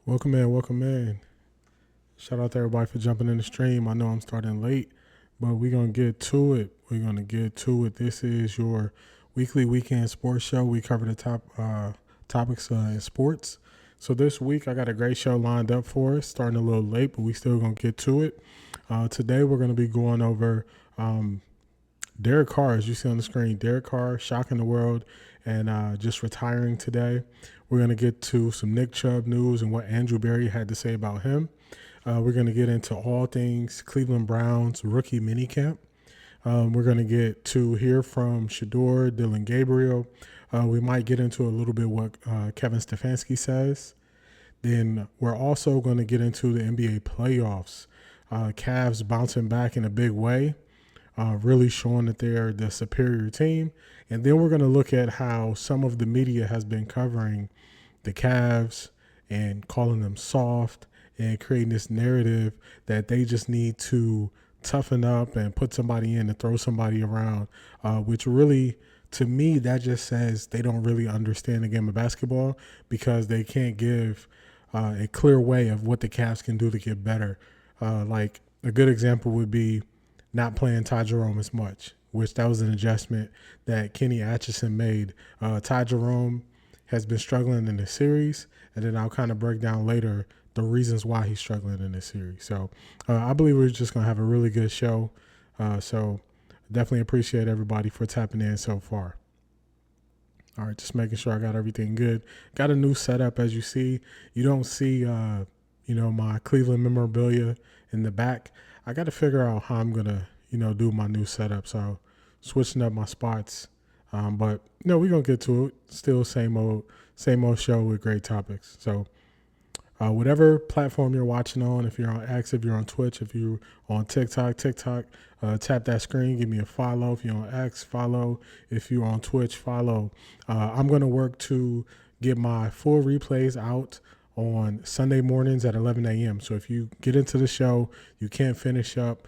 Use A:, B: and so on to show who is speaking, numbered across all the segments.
A: Welcome in, welcome in. Shout out to everybody for jumping in the stream. I know I'm starting late, but we're going to get to it. This is your weekly weekend sports show. We cover the top topics in sports. So this week I got a great show lined up for us, starting a little late, but we still going to get to it. Today we're going to be going over Derek Carr, as you see on the screen. Derek Carr shocking the world and just retiring today. We're going to get to some Nick Chubb news and what Andrew Berry had to say about him. We're going to get into all things Cleveland Browns rookie minicamp. We're going to get to hear from Shedeur, Dillon, Gabriel. We might get into a little bit what Kevin Stefanski says. Then we're also going to get into the NBA playoffs. Cavs bouncing back in a big way, really showing that they're the superior team. And then we're going to look at how some of the media has been covering the Cavs and calling them soft and creating this narrative that they just need to toughen up and put somebody in and throw somebody around, which really, to me, that just says they don't really understand the game of basketball because they can't give a clear way of what the Cavs can do to get better. Like a good example would be not playing Ty Jerome as much, which that was an adjustment that Kenny Atchison made. Ty Jerome has been struggling in this series, and then I'll kind of break down later the reasons why he's struggling in this series. So I believe we're just going to have a really good show. So definitely appreciate everybody for tapping in so far. All right, just making sure I got everything good. Got a new setup, as you see. You don't see, my Cleveland memorabilia in the back. I got to figure out how I'm going to, do my new setup. So switching up my spots. But we're going to get to it. Still same old show with great topics. So whatever platform you're watching on, if you're on X, if you're on Twitch, if you're on TikTok, tap that screen, give me a follow. If you're on X, follow. If you're on Twitch, follow. I'm going to work to get my full replays out on Sunday mornings at 11 a.m. So if you get into the show, you can't finish up,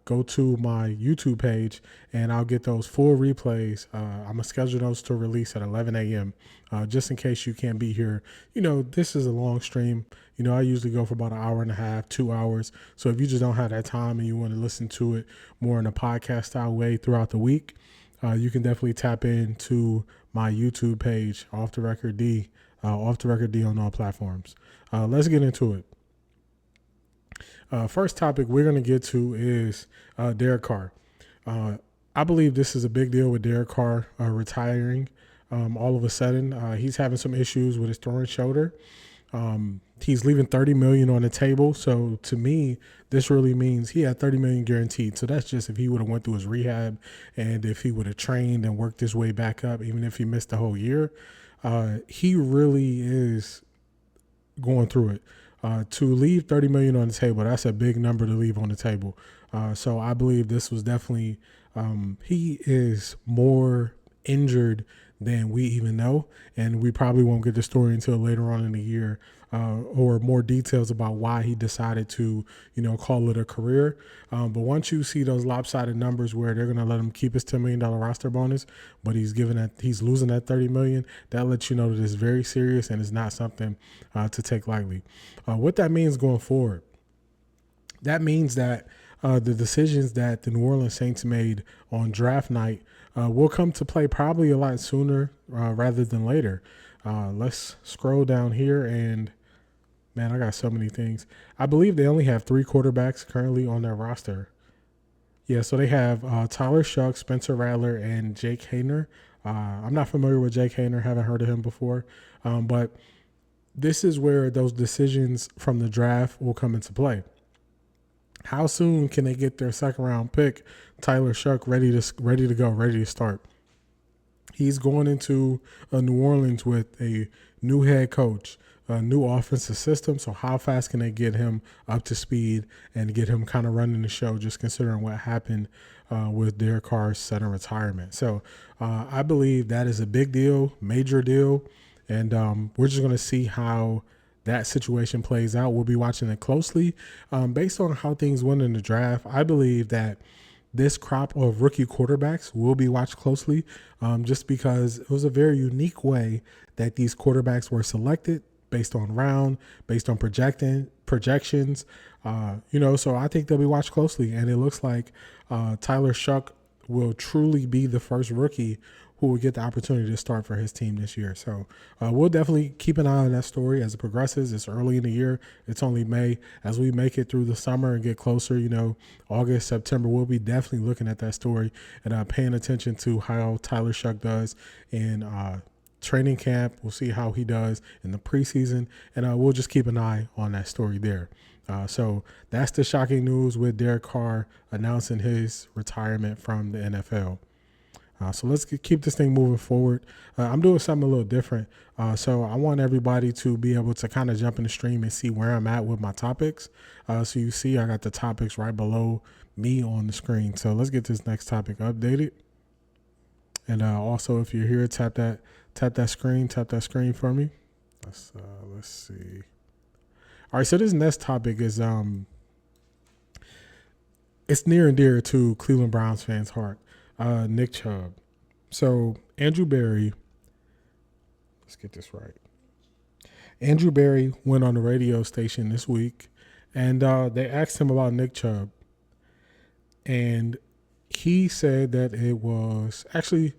A: go to my YouTube page and I'll get those full replays. I'm going to schedule those to release at 11 a.m. Just in case you can't be here. This is a long stream. I usually go for about an hour and a half, 2 hours. So if you just don't have that time and you want to listen to it more in a podcast style way throughout the week, you can definitely tap into my YouTube page, Offtharecorddee, Offtharecorddee on all platforms. Let's get into it. First topic we're going to get to is Derek Carr. I believe this is a big deal with Derek Carr retiring all of a sudden. He's having some issues with his throwing shoulder. He's leaving $30 million on the table. So to me, this really means he had $30 million guaranteed. So that's just if he would have went through his rehab and if he would have trained and worked his way back up, even if he missed the whole year. He really is going through it. To leave $30 million on the table, that's a big number to leave on the table. So I believe this was definitely, he is more injured than we even know. And we probably won't get the story until later on in the year, or more details about why he decided to, call it a career. But once you see those lopsided numbers where they're going to let him keep his $10 million roster bonus, but he's losing that $30 million, that lets you know that it's very serious and it's not something to take lightly. What that means going forward, that means that the decisions that the New Orleans Saints made on draft night will come to play probably a lot sooner rather than later. Let's scroll down here and, man, I got so many things. I believe they only have 3 quarterbacks currently on their roster. Yeah, so they have Tyler Shuck, Spencer Rattler, and Jake Hayner. I'm not familiar with Jake Hayner, haven't heard of him before. But this is where those decisions from the draft will come into play. How soon can they get their second round pick, Tyler Shuck, ready to go, ready to start? He's going into New Orleans with a new head coach, a new offensive system. So how fast can they get him up to speed and get him kind of running the show, just considering what happened with Derek Carr's sudden retirement? So I believe that is a big deal, major deal. And we're just going to see how that situation plays out. We'll be watching it closely. Based on how things went in the draft, I believe that this crop of rookie quarterbacks will be watched closely, just because it was a very unique way that these quarterbacks were selected based on round, based on projections. So I think they'll be watched closely. And it looks like Tyler Shuck will truly be the first rookie who will get the opportunity to start for his team this year. So we'll definitely keep an eye on that story as it progresses. It's early in the year. It's only May. As we make it through the summer and get closer, August, September, we'll be definitely looking at that story and paying attention to how Tyler Shuck does in training camp. We'll see how he does in the preseason, and we'll just keep an eye on that story there. So that's the shocking news with Derek Carr announcing his retirement from the NFL. So let's keep this thing moving forward. I'm doing something a little different. So I want everybody to be able to kind of jump in the stream and see where I'm at with my topics. So you see I got the topics right below me on the screen. So let's get this next topic updated. And also, if you're here, tap that screen for me. Let's see. All right, so this next topic is it's near and dear to Cleveland Browns fans' heart. Nick Chubb. So Andrew Berry, let's get this right. Andrew Berry went on the radio station this week, and they asked him about Nick Chubb. And he said that it was actually,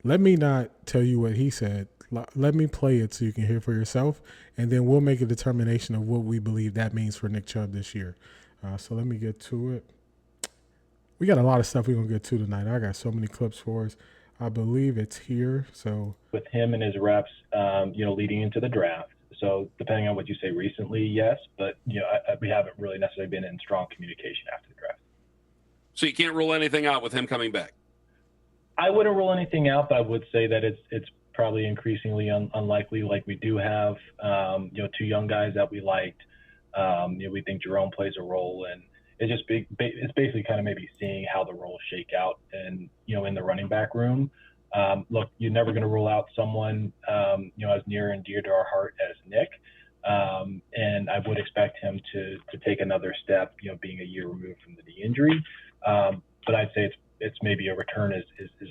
A: let me not tell you what he said. Let me play it so you can hear for yourself, and then we'll make a determination of what we believe that means for Nick Chubb this year. So let me get to it. We got a lot of stuff we're going to get to tonight. I got so many clips for us. I believe it's here. So
B: with him and his reps, leading into the draft. So depending on what you say recently, yes, but we haven't really necessarily been in strong communication after the draft.
C: So you can't rule anything out with him coming back?
B: I wouldn't rule anything out, but I would say that it's probably increasingly unlikely. Like we do have, 2 young guys that we liked. We think Jerome plays a role, and it's basically kind of maybe seeing how the roles shake out and, in the running back room. Look, you're never going to rule out someone, as near and dear to our heart as Nick. And I would expect him to take another step, being a year removed from the knee injury. But I'd say it's maybe a return is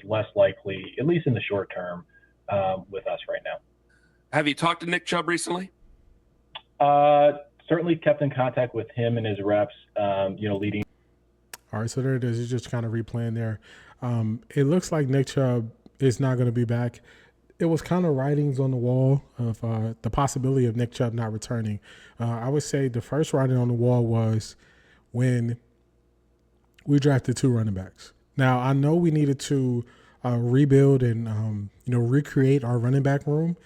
B: less likely, at least in the short term, with us right now.
C: Have you talked to Nick Chubb recently?
B: Certainly kept in contact with him and his reps, leading.
A: All right, so there it is. It's just kind of replaying there. It looks like Nick Chubb is not going to be back. It was kind of writings on the wall of the possibility of Nick Chubb not returning. I would say the first writing on the wall was when we drafted 2 running backs. Now, I know we needed to rebuild and, recreate our running back room.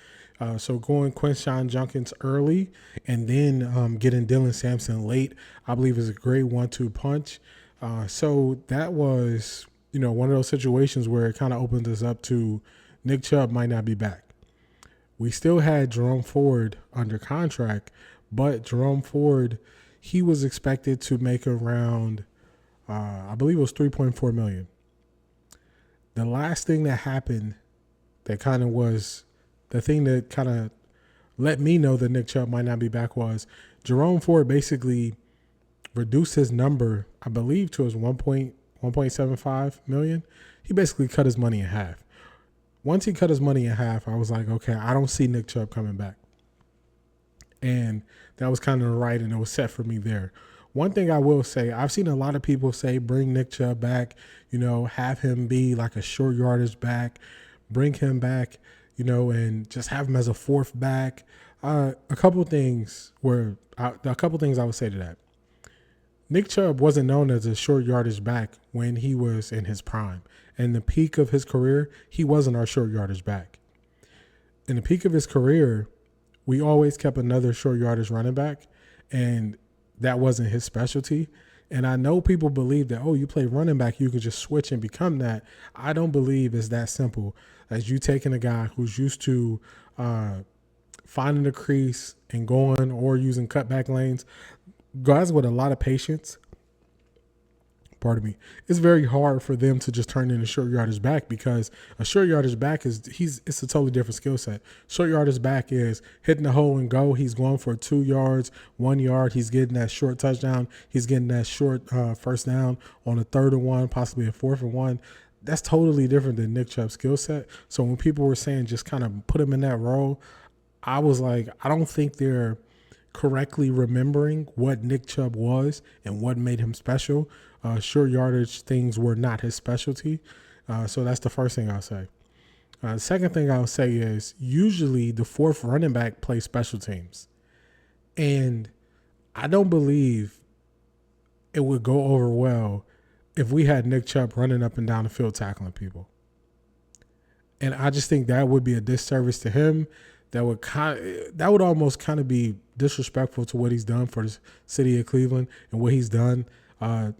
A: So going Quinshawn Junkins early and then getting Dillon Sampson late, I believe is a great 1-2 punch. So that was, one of those situations where it kind of opened us up to Nick Chubb might not be back. We still had Jerome Ford under contract, but Jerome Ford, he was expected to make around, I believe it was $3.4 million. The last thing that happened that kind of was the thing that kind of let me know that Nick Chubb might not be back was Jerome Ford basically reduced his number, I believe, to his 1.75 million. He basically cut his money in half. Once he cut his money in half, I was like, okay, I don't see Nick Chubb coming back. And that was kind of right, and it was set for me there. One thing I will say, I've seen a lot of people say bring Nick Chubb back, have him be like a short yardage back, bring him back, and just have him as a fourth back. A couple things I would say to that. Nick Chubb wasn't known as a short yardage back when he was in his prime. In the peak of his career, he wasn't our short yardage back. In the peak of his career, we always kept another short yardage running back, and that wasn't his specialty. And I know people believe that, you play running back, you could just switch and become that. I don't believe it's that simple as you taking a guy who's used to finding the crease and going or using cutback lanes. Guys with a lot of patience, it's very hard for them to just turn into short yardage back because a short yardage back it's a totally different skill set. Short yardage back is hitting the hole and go. He's going for 2 yards, 1 yard. He's getting that short touchdown. He's getting that short first down on a 3rd and 1, possibly a 4th and 1. That's totally different than Nick Chubb's skill set. So when people were saying just kind of put him in that role, I was like, I don't think they're correctly remembering what Nick Chubb was and what made him special. Short yardage things were not his specialty. So that's the first thing I'll say. The second thing I'll say is usually the fourth running back plays special teams. And I don't believe it would go over well if we had Nick Chubb running up and down the field tackling people. And I just think that would be a disservice to him. That would almost kind of be disrespectful to what he's done for the city of Cleveland and what he's done, in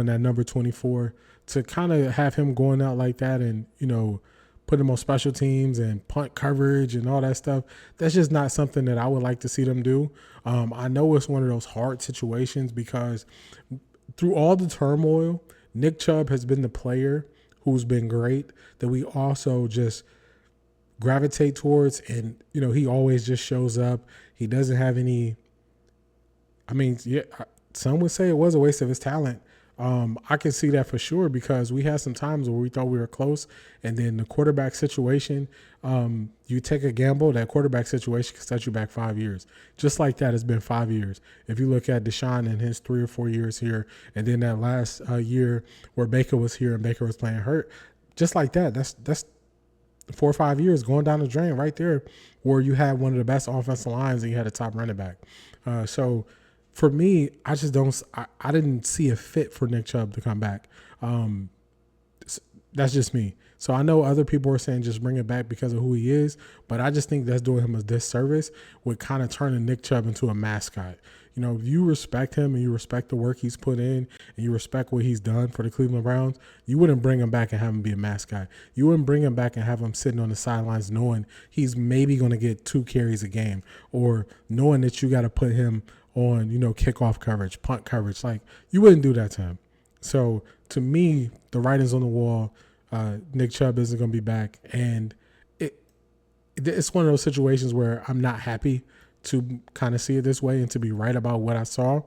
A: that number 24. To kind of have him going out like that and, put him on special teams and punt coverage and all that stuff, that's just not something that I would like to see them do. I know it's one of those hard situations because through all the turmoil, Nick Chubb has been the player who's been great that we also just gravitate towards, and he always just shows up. He doesn't have any. Some would say it was a waste of his talent. I can see that for sure because we had some times where we thought we were close, and then the quarterback situation, you take a gamble, that quarterback situation can set you back 5 years. Just like that, it's been 5 years. If you look at Deshaun and his 3 or 4 years here, and then that last year where Baker was here and Baker was playing hurt, just like that, that's 4 or 5 years going down the drain right there where you had one of the best offensive lines and you had a top running back. So for me, I just I didn't see a fit for Nick Chubb to come back. That's just me. So I know other people are saying just bring it back because of who he is, but I just think that's doing him a disservice with kind of turning Nick Chubb into a mascot. If you respect him and you respect the work he's put in and you respect what he's done for the Cleveland Browns, you wouldn't bring him back and have him be a mascot. You wouldn't bring him back and have him sitting on the sidelines knowing he's maybe going to get 2 carries a game or knowing that you got to put him on, kickoff coverage, punt coverage. Like, you wouldn't do that to him. So to me, the writing's on the wall. Nick Chubb isn't going to be back. And it's one of those situations where I'm not happy to kind of see it this way and to be right about what I saw.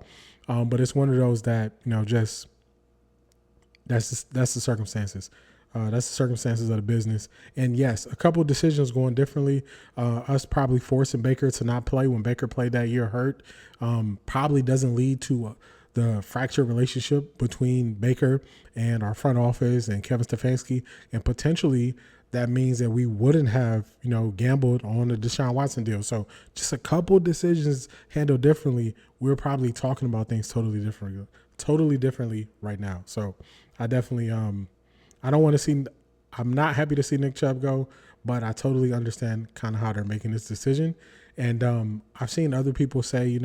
A: But it's one of those that, just that's the circumstances. That's the circumstances of the business. And yes, a couple of decisions going differently. Us probably forcing Baker to not play when Baker played that year hurt probably doesn't lead to the fractured relationship between Baker and our front office and Kevin Stefanski. And potentially that means that we wouldn't have, gambled on the Deshaun Watson deal. So just a couple decisions handled differently, we're probably talking about things totally differently right now. So I definitely, I don't want to see I'm not happy to see Nick Chubb go, but I totally understand kind of how they're making this decision. And I've seen other people say,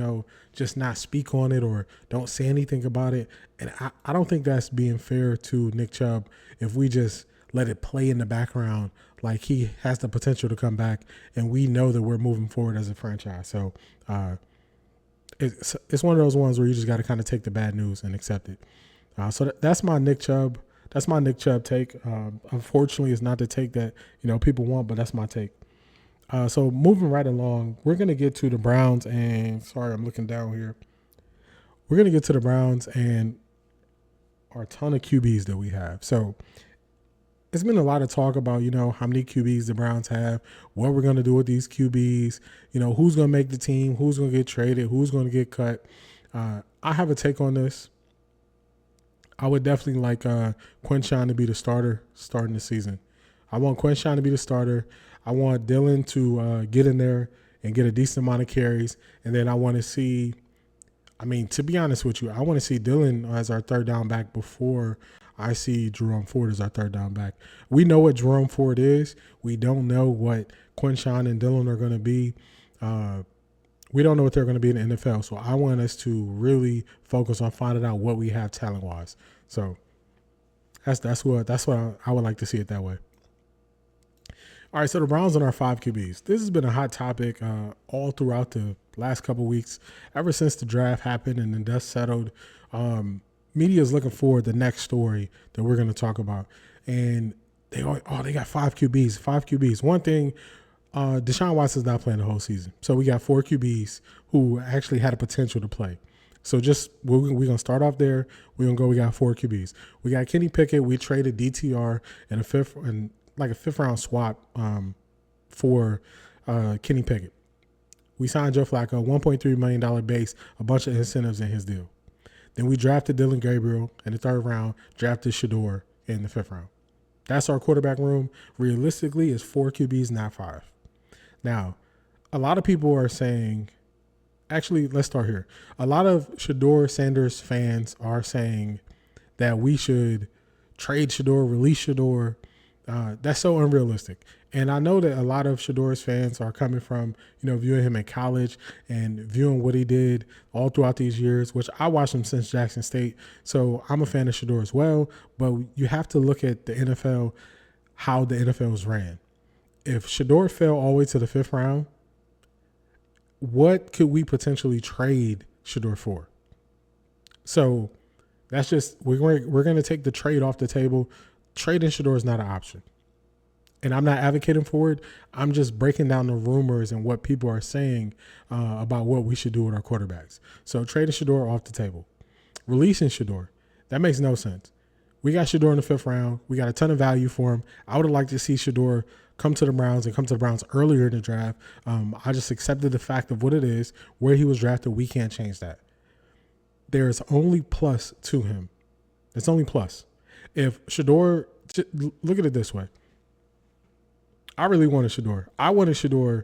A: just not speak on it or don't say anything about it. And I don't think that's being fair to Nick Chubb if we just let it play in the background like he has the potential to come back and we know that we're moving forward as a franchise. So it's one of those ones where you just got to kind of take the bad news and accept it. So that's my Nick Chubb. That's my Nick Chubb take. Unfortunately, it's not the take that people want, but that's my take. So moving right along, we're gonna get to the Browns, and sorry, I'm looking down here. We're gonna get to the Browns and our ton of QBs that we have. So it's been a lot of talk about how many QBs the Browns have, what we're gonna do with these QBs, who's gonna make the team, who's gonna get traded, who's gonna get cut. I have a take on this. I would definitely like Quinshawn to be the starter starting the season. I want Quinshawn to be the starter. I want Dillon to get in there and get a decent amount of carries. And then I want to see, to be honest with you, I want to see Dillon as our third down back before I see Jerome Ford as our third down back. We know what Jerome Ford is. We don't know what Quinshawn and Dillon are going to be. We don't know what they're going to be in the NFL. So I want us to really focus on finding out what we have talent-wise. So that's what I would like to see it that way. All right, so the Browns on our 5 QBs. This has been a hot topic all throughout the last couple of weeks. Ever since the draft happened and the dust settled, media is looking forward to the next story that we're going to talk about. And they got 5 QBs, 5 QBs. One thing, Deshaun Watson's not playing the whole season. So we got 4 QBs who actually had a potential to play. So we're going to start off there. We got 4 QBs. We got Kenny Pickett. We traded DTR and a fifth round swap for Kenny Pickett. We signed Joe Flacco, $1.3 million base, a bunch of incentives in his deal. Then we drafted Dillon Gabriel in the 3rd round, drafted Shedeur in the 5th round. That's our quarterback room. Realistically, it's 4 QBs, not 5. Now, a lot of people are saying, actually, let's start here. A lot of Shedeur Sanders fans are saying that we should trade Shedeur, release Shedeur. That's so unrealistic. And I know that a lot of Shedeur's fans are coming from, viewing him in college and viewing what he did all throughout these years, which I watched him since Jackson State. So I'm a fan of Shedeur as well. But you have to look at the NFL, how the NFL is ran. If Shedeur fell all the way to the 5th round, what could we potentially trade Shedeur for? So that's just, we're going to take the trade off the table. Trading Shedeur is not an option. And I'm not advocating for it. I'm just breaking down the rumors and what people are saying about what we should do with our quarterbacks. So trading Shedeur off the table. Releasing Shedeur, that makes no sense. We got Shedeur in the 5th round. We got a ton of value for him. I would have liked to see Shedeur come to the Browns and come to the Browns earlier in the draft. I just accepted the fact of what it is, where he was drafted. We can't change that. There is only plus to him. It's only plus. If Shedeur, look at it this way. I really wanted Shedeur. I wanted Shedeur.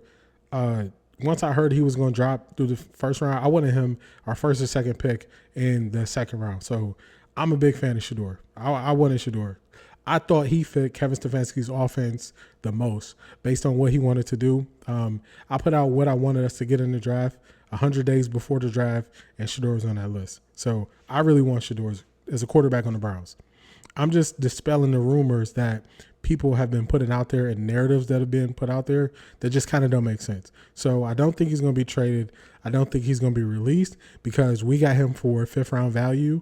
A: Once I heard he was going to drop through the 1st round, I wanted him our 1st or 2nd pick in the 2nd round. So I'm a big fan of Shedeur. I wanted Shedeur. I thought he fit Kevin Stefanski's offense the most based on what he wanted to do. I put out what I wanted us to get in the draft 100 days before the draft, and Shedeur was on that list. So I really want Shedeur as a quarterback on the Browns. I'm just dispelling the rumors that people have been putting out there and narratives that have been put out there that just kind of don't make sense. So I don't think he's going to be traded. I don't think he's going to be released because we got him for 5th round value.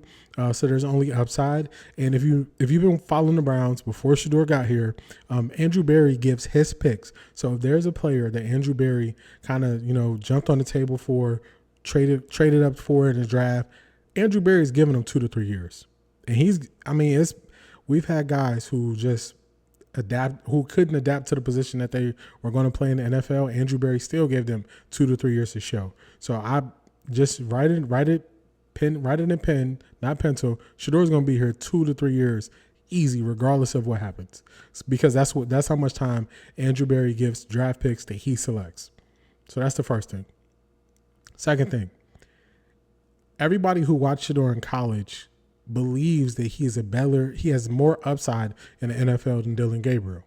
A: So there's only upside. And if you've been following the Browns before Shedeur got here, Andrew Berry gives his picks. So if there's a player that Andrew Berry kind of, jumped on the table for, traded up for in the draft, Andrew Berry's giving him 2 to 3 years. And we've had guys who just who couldn't adapt to the position that they were going to play in the NFL. Andrew Berry still gave them 2 to 3 years to show. So I just write it in pen, not pencil. Shedeur's going to be here 2 to 3 years, easy, regardless of what happens, because that's how much time Andrew Berry gives draft picks that he selects. So that's the first thing. Second thing, everybody who watched Shedeur in college believes that he has more upside in the NFL than Dillon Gabriel.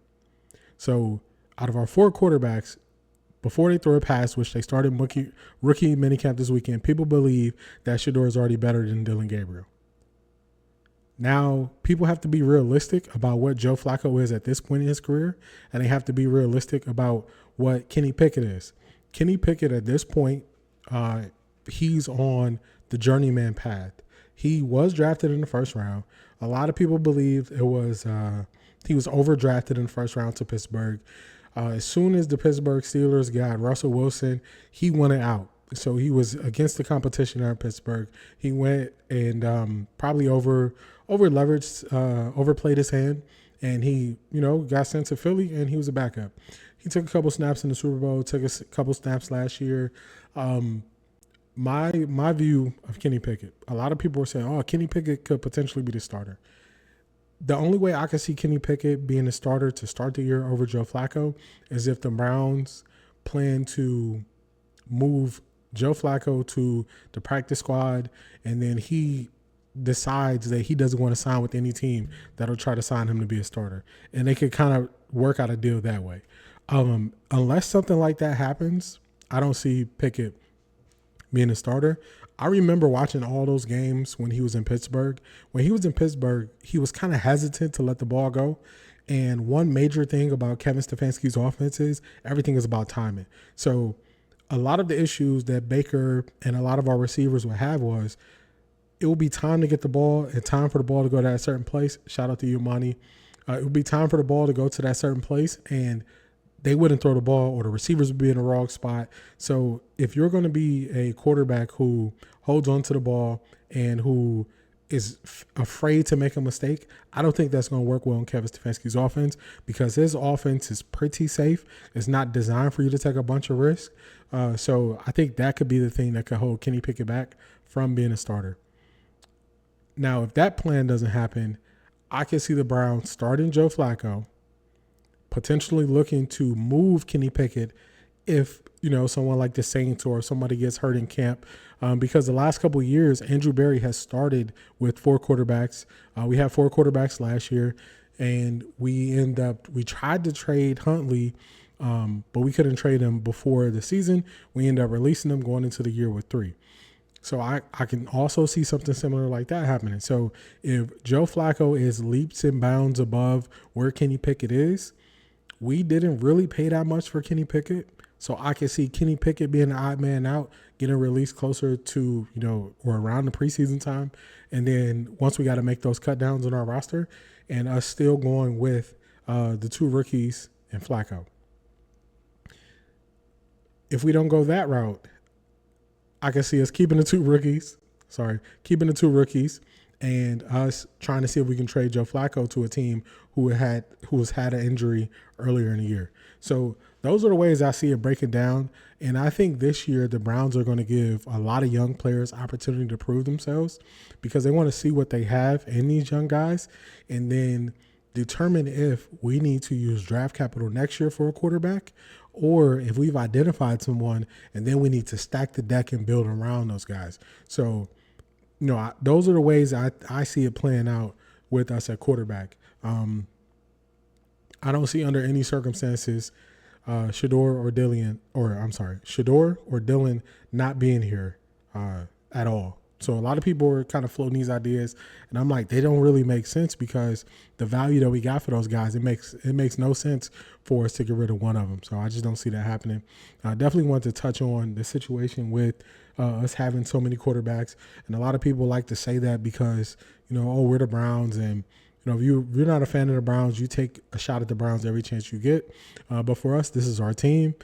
A: So out of our 4 quarterbacks, before they throw a pass, which they started rookie minicamp this weekend, people believe that Shedeur is already better than Dillon Gabriel. Now, people have to be realistic about what Joe Flacco is at this point in his career, and they have to be realistic about what Kenny Pickett is. Kenny Pickett at this point, he's on the journeyman path. He was drafted in the first round. A lot of people believe he was overdrafted in the first round to Pittsburgh. As soon as the Pittsburgh Steelers got Russell Wilson, he wanted out. So he was against the competition there in Pittsburgh. He went and probably overplayed his hand, and he, got sent to Philly, and he was a backup. He took a couple snaps in the Super Bowl, took a couple snaps last year. My view of Kenny Pickett, a lot of people were saying, oh, Kenny Pickett could potentially be the starter. The only way I could see Kenny Pickett being the starter to start the year over Joe Flacco is if the Browns plan to move Joe Flacco to the practice squad, and then he decides that he doesn't want to sign with any team that'll try to sign him to be a starter. And they could kind of work out a deal that way. Unless something like that happens, I don't see Pickett being a starter. I remember watching all those games when he was in Pittsburgh. When he was in Pittsburgh, he was kind of hesitant to let the ball go. And one major thing about Kevin Stefanski's offense is everything is about timing. So a lot of the issues that Baker and a lot of our receivers would have was it will be time to get the ball and time for the ball to go to that certain place. Shout out to you, Monty. It would be time for the ball to go to that certain place, and they wouldn't throw the ball, or the receivers would be in the wrong spot. So if you're going to be a quarterback who holds on to the ball and who is afraid to make a mistake, I don't think that's going to work well in Kevin Stefanski's offense, because his offense is pretty safe. It's not designed for you to take a bunch of risks. So I think that could be the thing that could hold Kenny Pickett back from being a starter. Now, if that plan doesn't happen, I can see the Browns starting Joe Flacco, potentially looking to move Kenny Pickett if, someone like the Saints or somebody gets hurt in camp. Because the last couple of years, Andrew Berry has started with 4 quarterbacks. We had 4 quarterbacks last year, and we tried to trade Huntley, but we couldn't trade him before the season. We ended up releasing him going into the year with 3. So I can also see something similar like that happening. So if Joe Flacco is leaps and bounds above where Kenny Pickett is, we didn't really pay that much for Kenny Pickett. So I can see Kenny Pickett being the odd man out, getting released closer to, or around the preseason time. And then once we got to make those cut downs on our roster, and us still going with the 2 rookies and Flacco. If we don't go that route, I can see us keeping the 2 rookies, and us trying to see if we can trade Joe Flacco to a team who has had an injury earlier in the year. So those are the ways I see it breaking down. And I think this year the Browns are going to give a lot of young players opportunity to prove themselves, because they want to see what they have in these young guys, and then determine if we need to use draft capital next year for a quarterback, or if we've identified someone and then we need to stack the deck and build around those guys. So, those are the ways I see it playing out with us at quarterback. I don't see under any circumstances Shedeur or Dillon not being here at all. So a lot of people are kind of floating these ideas, and I'm like, they don't really make sense, because the value that we got for those guys, it makes no sense for us to get rid of one of them. So I just don't see that happening. I definitely want to touch on the situation with us having so many quarterbacks, and a lot of people like to say that because, we're the Browns, and if you're not a fan of the Browns, you take a shot at the Browns every chance you get. But for us, this is our team.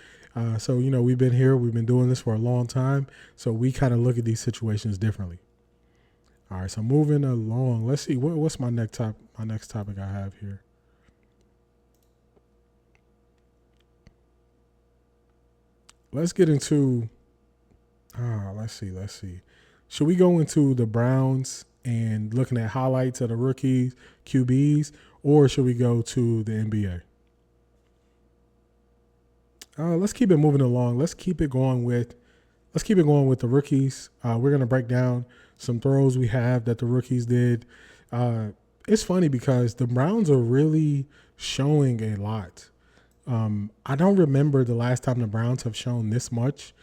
A: So, we've been doing this for a long time. So we kind of look at these situations differently. All right. So moving along, let's see. What's my next topic I have here? Let's get into, let's see. Should we go into the Browns and looking at highlights of the rookies, QBs, or should we go to the NBA? Let's keep it moving along. Let's keep it going with the rookies. We're going to break down some throws we have that the rookies did. It's funny because the Browns are really showing a lot. I don't remember the last time the Browns have shown this much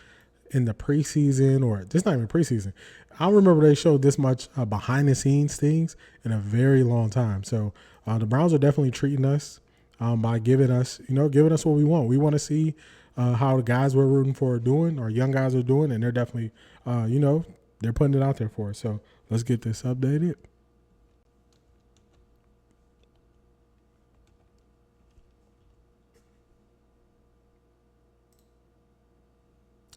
A: in the preseason, or just not even preseason. I don't remember they showed this much behind the scenes things in a very long time. So the Browns are definitely treating us by giving us what we want. We want to see how the guys we're rooting for are doing, or young guys are doing, and they're definitely, they're putting it out there for us. So let's get this updated.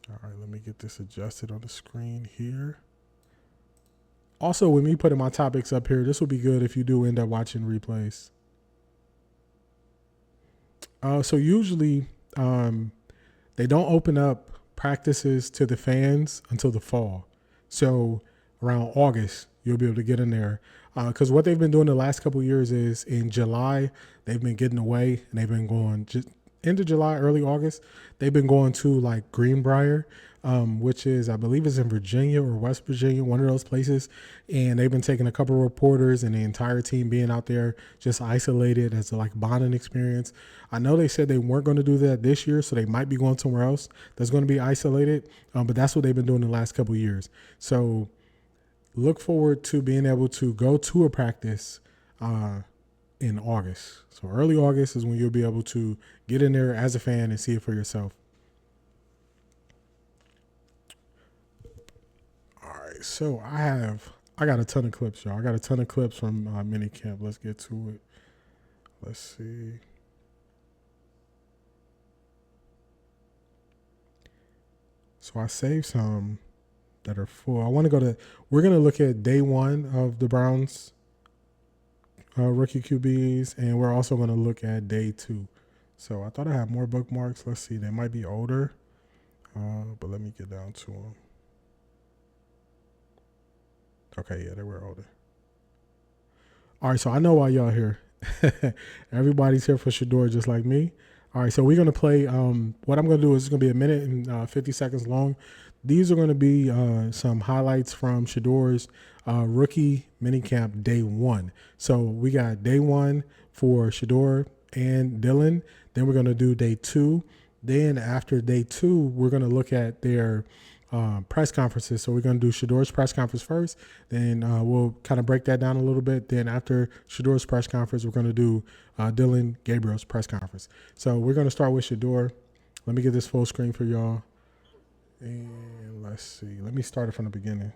A: All right, let me get this adjusted on the screen here. Also, with me putting my topics up here, this will be good if you do end up watching replays. So usually they don't open up practices to the fans until the fall. So around August, you'll be able to get in there. Because what they've been doing the last couple of years is in July, they've been getting away and they've been going just end of July, early August. They've been going to like Greenbrier, which is, I believe is in Virginia or West Virginia, one of those places. And they've been taking a couple of reporters and the entire team being out there just isolated as a like bonding experience. I know they said they weren't going to do that this year, so they might be going somewhere else that's going to be isolated. But that's what they've been doing the last couple of years. So look forward to being able to go to a practice in August. So early August is when you'll be able to get in there as a fan and see it for yourself. All right, so I got a ton of clips, y'all. I got a ton of clips from mini camp. Let's get to it. Let's see. So I saved some that are full. We're going to look at day one of the Browns rookie QBs, and we're also going to look at day two. So I thought I had more bookmarks. Let's see. They might be older, but let me get down to them. Okay, yeah, they were older. All right, so I know why y'all here. Everybody's here for Shedeur just like me. All right, so we're going to play. What I'm going to do is it's going to be a minute and 50 seconds long. These are going to be some highlights from Shedeur's rookie minicamp day one. So we got day one for Shedeur and Dillon. Then we're going to do day two. Then after day two, we're going to look at their press conferences. So we're going to do Shedeur's press conference first. Then we'll kind of break that down a little bit. Then after Shedeur's press conference, we're going to do Dillon, Gabriel's press conference. So we're going to start with Shedeur. Let me get this full screen for y'all. And let's see. Let me start it from the beginning.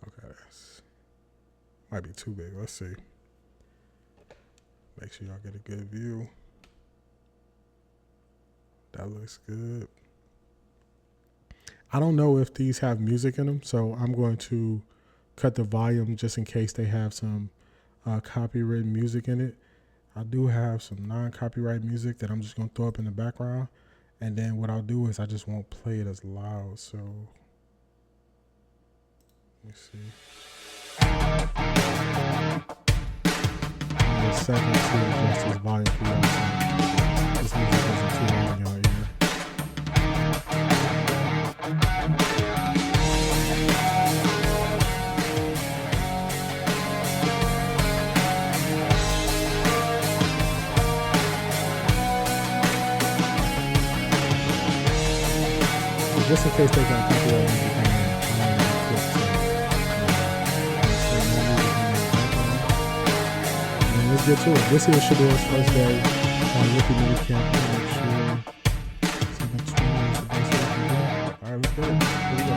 A: Okay, that's might be too big. Let's see. Make sure y'all get a good view. That looks good. I don't know if these have music in them, so I'm going to cut the volume just in case they have some copyright music in it. I do have some non-copyright music that I'm just going to throw up in the background. And then what I'll do is I just won't play it as loud. So let me see. A second to adjust this volume for y'all. So this music isn't too loud in your ear. Just in case they got copyright music and let's get to it. This is Shedeur's first day on rookie minicamp. Make sure 720 is the best way to do it. All right, let's go. Here we go.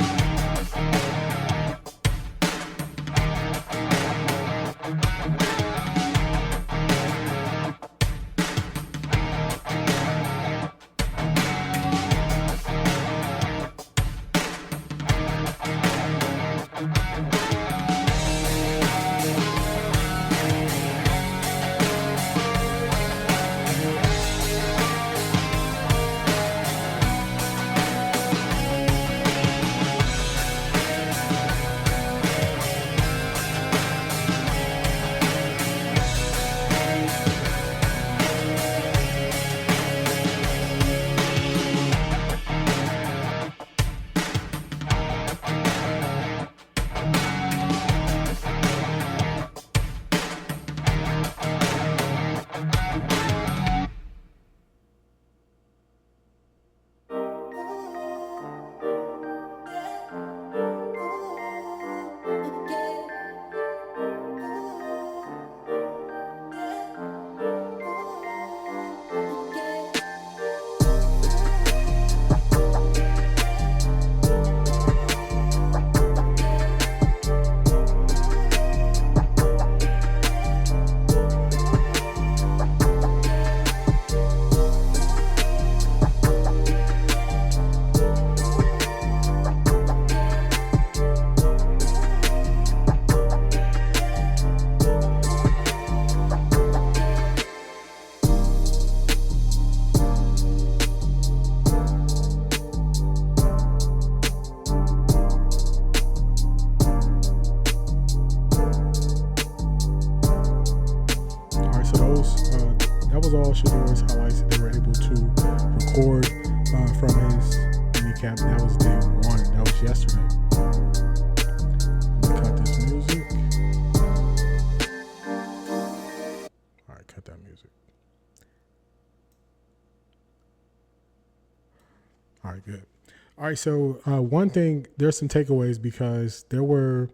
A: Shedeur's highlights that they were able to record from his mini camp. That was day one. That was yesterday. Let me cut this music. All right, cut that music. All right, good. All right, so one thing, there's some takeaways because there were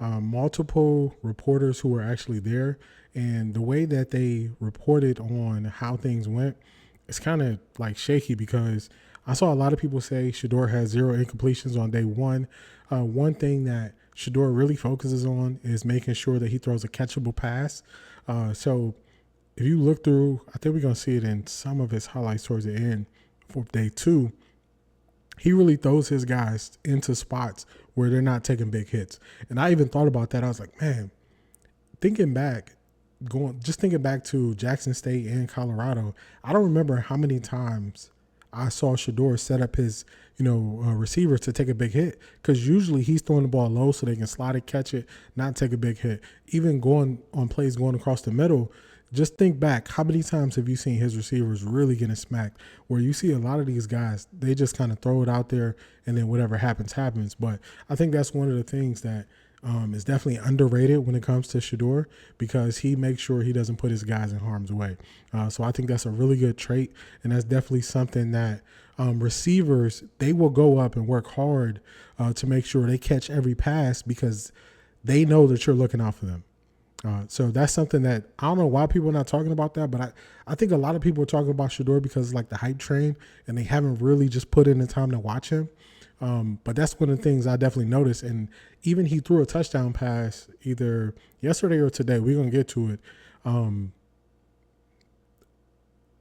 A: multiple reporters who were actually there, and the way that they reported on how things went, it's kind of like shaky because I saw a lot of people say Shedeur has 0 incompletions on day one. One thing that Shedeur really focuses on is making sure that he throws a catchable pass. So if you look through, I think we're going to see it in some of his highlights towards the end for day 2. He really throws his guys into spots where they're not taking big hits. And I even thought about that. I was like, man, thinking back to Jackson State and Colorado, I don't remember how many times I saw Shedeur set up his, receivers to take a big hit, because usually he's throwing the ball low so they can slide it, catch it, not take a big hit. Even going on plays going across the middle, just think back, how many times have you seen his receivers really getting smacked, where you see a lot of these guys, they just kind of throw it out there and then whatever happens, happens. But I think that's one of the things that is definitely underrated when it comes to Shedeur, because he makes sure he doesn't put his guys in harm's way. So I think that's a really good trait, and that's definitely something that receivers, they will go up and work hard to make sure they catch every pass because they know that you're looking out for them. So that's something that I don't know why people are not talking about that, but I think a lot of people are talking about Shedeur because it's like the hype train and they haven't really just put in the time to watch him. But that's one of the things I definitely noticed. And even he threw a touchdown pass either yesterday or today. We're going to get to it.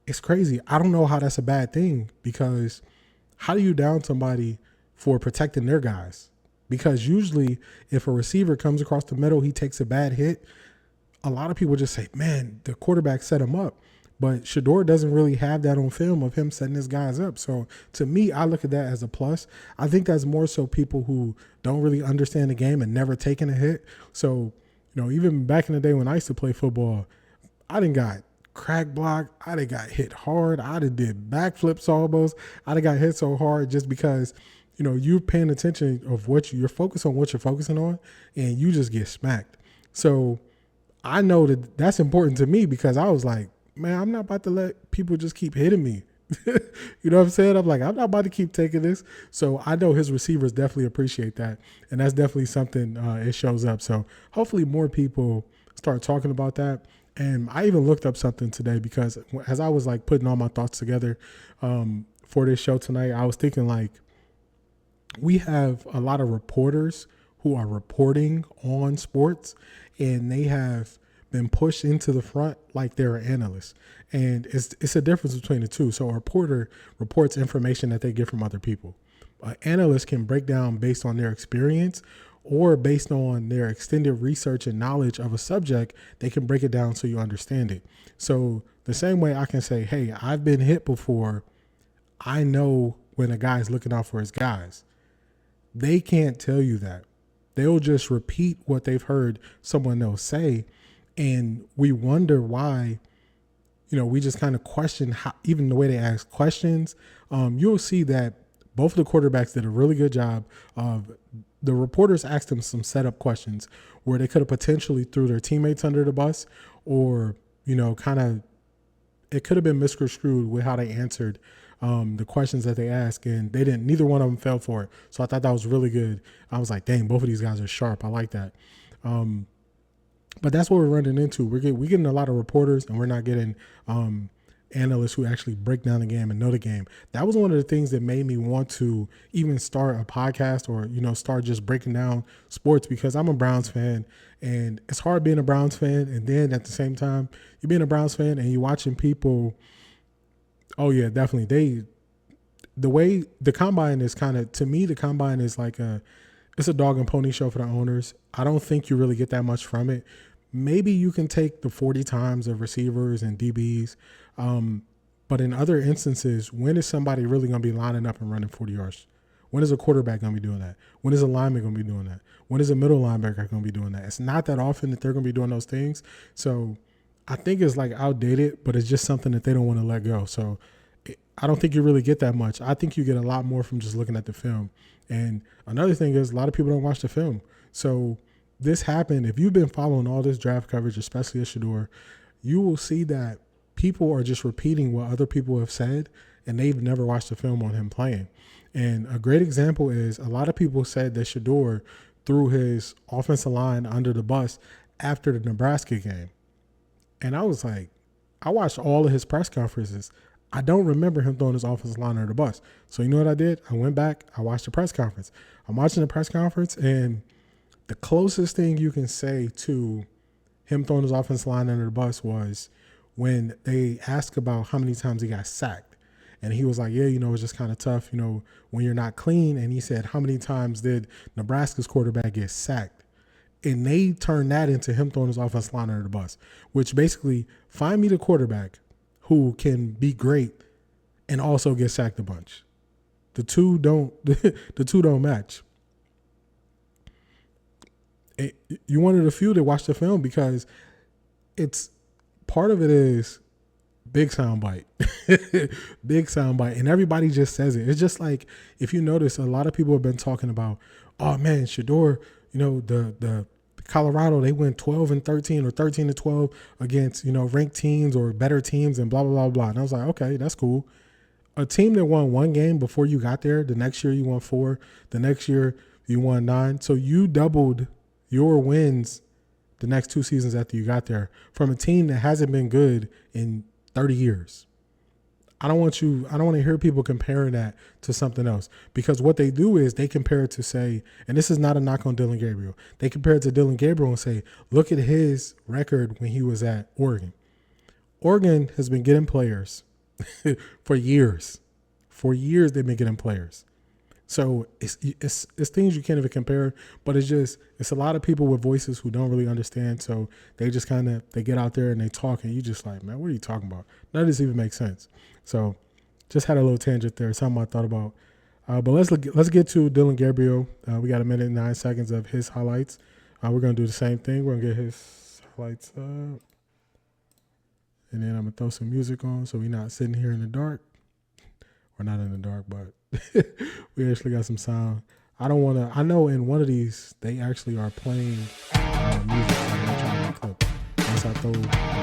A: It's crazy. I don't know how that's a bad thing, because how do you down somebody for protecting their guys? Because usually if a receiver comes across the middle, he takes a bad hit, a lot of people just say, man, the quarterback set him up. But Shedeur doesn't really have that on film of him setting his guys up. So to me, I look at that as a plus. I think that's more so people who don't really understand the game and never taken a hit. So, even back in the day when I used to play football, I done got crack blocked. I done got hit hard. I done did backflips almost. I done got hit so hard just because you're paying attention of you're focused on what you're focusing on, and you just get smacked. So I know that that's important to me, because I was like, man, I'm not about to let people just keep hitting me. You know what I'm saying? I'm like, I'm not about to keep taking this. So I know his receivers definitely appreciate that. And that's definitely something it shows up. So hopefully more people start talking about that. And I even looked up something today, because as I was like putting all my thoughts together for this show tonight, I was thinking like, we have a lot of reporters who are reporting on sports, and they have been pushed into the front like they're analysts. And it's a difference between the two. So a reporter reports information that they get from other people. An analyst can break down based on their experience or based on their extended research and knowledge of a subject. They can break it down so you understand it. So the same way I can say, hey, I've been hit before, I know when a guy's looking out for his guys. They can't tell you that. They'll just repeat what they've heard someone else say. And we wonder why, we just kind of question how, even the way they ask questions. You'll see that both of the quarterbacks did a really good job of, the reporters asked them some setup questions where they could have potentially threw their teammates under the bus, or, it could have been misconstrued with how they answered the questions that they asked, and neither one of them fell for it. So I thought that was really good. I was like, dang, both of these guys are sharp. I like that. But that's what we're running into. We're getting a lot of reporters, and we're not getting analysts who actually break down the game and know the game. That was one of the things that made me want to even start a podcast, or, start just breaking down sports, because I'm a Browns fan, and it's hard being a Browns fan. And then at the same time, you're being a Browns fan and you're watching people. Oh yeah, definitely. The way the combine is to me, the combine is like it's a dog and pony show for the owners. I don't think you really get that much from it. Maybe you can take the 40 times of receivers and DBs. But in other instances, when is somebody really going to be lining up and running 40 yards? When is a quarterback going to be doing that? When is a lineman going to be doing that? When is a middle linebacker going to be doing that? It's not that often that they're going to be doing those things. So I think it's like outdated, but it's just something that they don't want to let go. So I don't think you really get that much. I think you get a lot more from just looking at the film. And another thing is a lot of people don't watch the film. So this happened. If you've been following all this draft coverage, especially at Shedeur, you will see that people are just repeating what other people have said, and they've never watched the film on him playing. And a great example is a lot of people said that Shedeur threw his offensive line under the bus after the Nebraska game. And I was like, I watched all of his press conferences. I don't remember him throwing his offensive line under the bus. So you know what I did? I went back, I watched the press conference. I'm watching the press conference, and the closest thing you can say to him throwing his offensive line under the bus was when they asked about how many times he got sacked. And he was like, yeah, it's just kind of tough, when you're not clean. And he said, how many times did Nebraska's quarterback get sacked? And they turned that into him throwing his offensive line under the bus, which basically find me the quarterback who can be great and also get sacked a bunch. The two don't match. You wanted a few to watch the film because it's part of it is big soundbite, big soundbite, and everybody just says it. It's just like if you notice, a lot of people have been talking about, oh man, Shedeur, the Colorado, they went 12-13 or 13-12 against ranked teams or better teams and blah blah blah blah. And I was like, okay, that's cool. A team that won one game before you got there, the next year you won 4, the next year you won 9. So you doubled your wins the next 2 seasons after you got there from a team that hasn't been good in 30 years. I don't want to hear people comparing that to something else, because what they do is they compare it to, say, and this is not a knock on Dillon Gabriel, they compare it to Dillon Gabriel and say, look at his record when he was at Oregon. Oregon has been getting players for years. For years they've been getting players. So it's things you can't even compare, but it's a lot of people with voices who don't really understand. So they just they get out there and they talk, and you just like, man, what are you talking about? None of this even makes sense. So just had a little tangent there, something I thought about. But let's get to Dillon Gabriel. We got 1 minute and 9 seconds of his highlights. We're gonna do the same thing. We're gonna get his highlights up, and then I'm gonna throw some music on so we're not sitting here in the dark. We're not in the dark, but we actually got some sound. I know in one of these, they actually are playing music. So I'm not trying to clip. Once I throw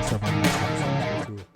A: stuff on music, so I'll go to it.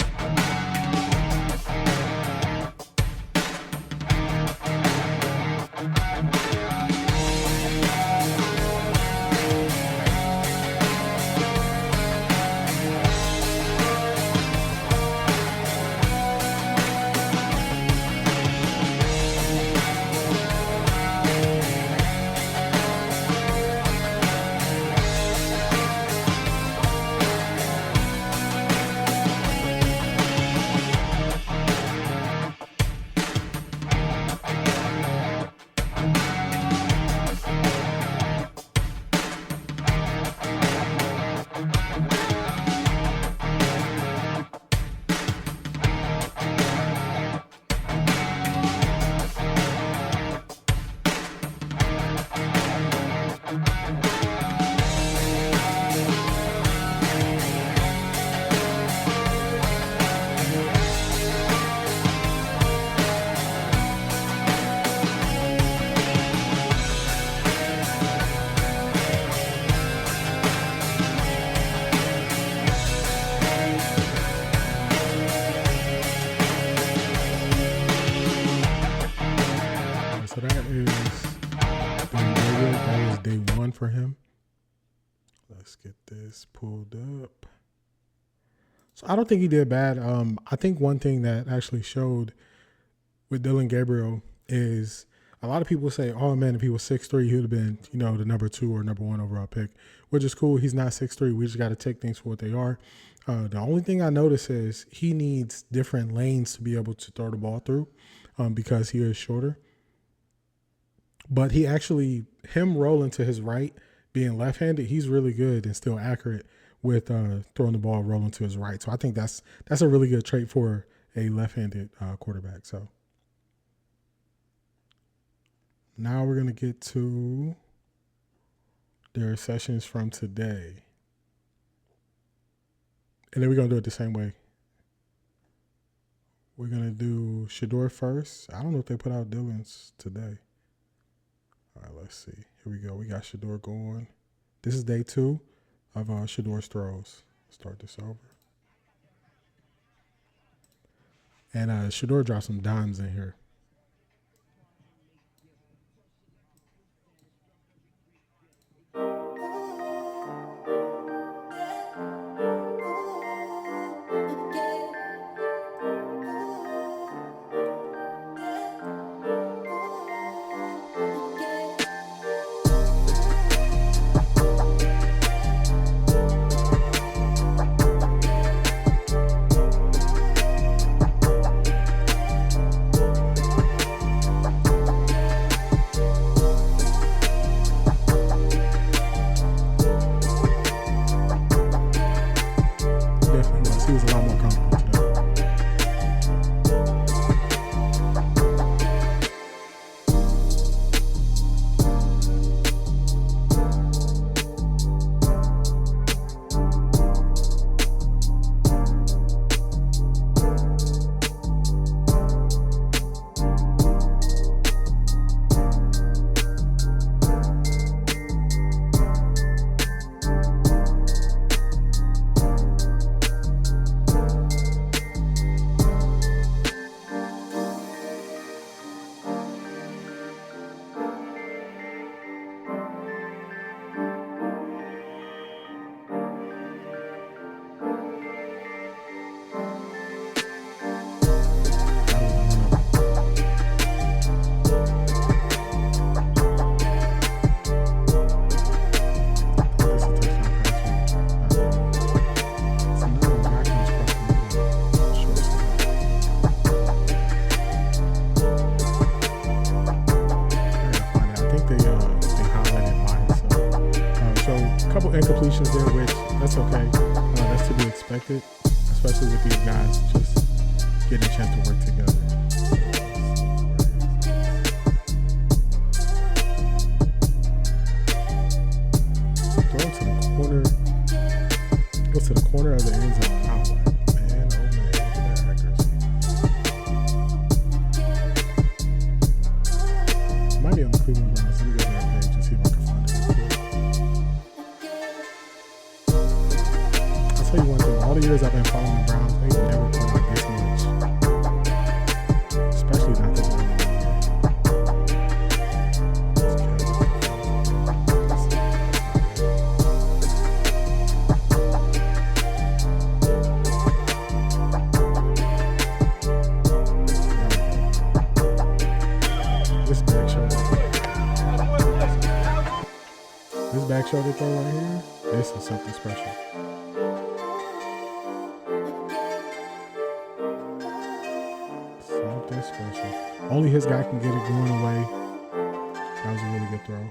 A: So that was day 1 for him. Let's get this pulled up. So I don't think he did bad. I think one thing that actually showed with Dillon Gabriel is a lot of people say, oh man, if he was 6'3", he would have been, the number 2 or number 1 overall pick, which is cool. He's not 6'3". We just got to take things for what they are. The only thing I notice is he needs different lanes to be able to throw the ball through because he is shorter. But him rolling to his right, being left-handed, he's really good and still accurate with throwing the ball rolling to his right. So I think that's a really good trait for a left-handed quarterback. So now we're going to get to their sessions from today. And then we're going to do it the same way. We're going to do Shedeur first. I don't know if they put out Dillon's today. All right, let's see. Here we go. We got Shedeur going. This is day 2 of Shedeur's throws. Start this over. And Shedeur dropped some dimes in here. He was a lot more comfortable today. Couple incompletions there, which that's okay. That's to be expected, especially with these guys just getting a chance to work together. Throw to the corner. Goes to the corner of the end zone. I was like, man, oh man, look at that accuracy. Might be on the Cleveland Browns. Let me go to their page and see if I can find it real quick. I'll tell you one thing, all the years I've been following the Browns, they've never put like this much. Especially not this early. This back shoulder throw right here, this is something special. Something special. Only his guy can get it going away. That was a really good throw.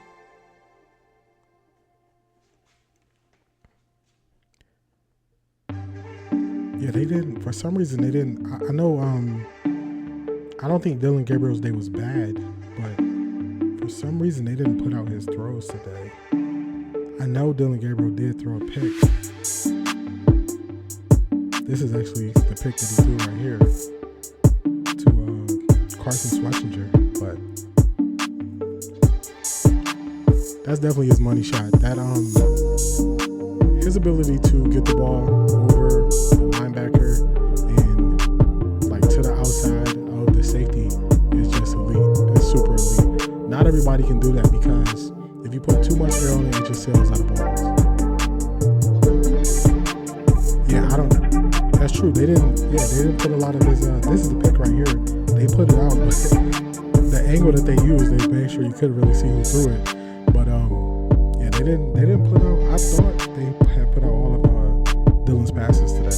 A: Yeah, they didn't, for some reason they didn't, I know, I don't think Dillon Gabriel's day was bad, but for some reason they didn't put out his throws today. I know Dillon Gabriel did throw a pick. This is actually the pick that he threw right here to Carson Schwarzenegger, but that's definitely his money shot. That his ability to get the ball over the linebacker and like to the outside of the safety is just elite. It's super elite. Not everybody can do that because if you put too much air on it, it just sails out of bounds. Yeah, I don't know. That's true. They didn't put a lot of his, this is the pick right here. They put it out, but the angle that they used, they made sure you couldn't really see who threw it. But, yeah, they didn't put out, I thought they had put out all of Dillon's passes today.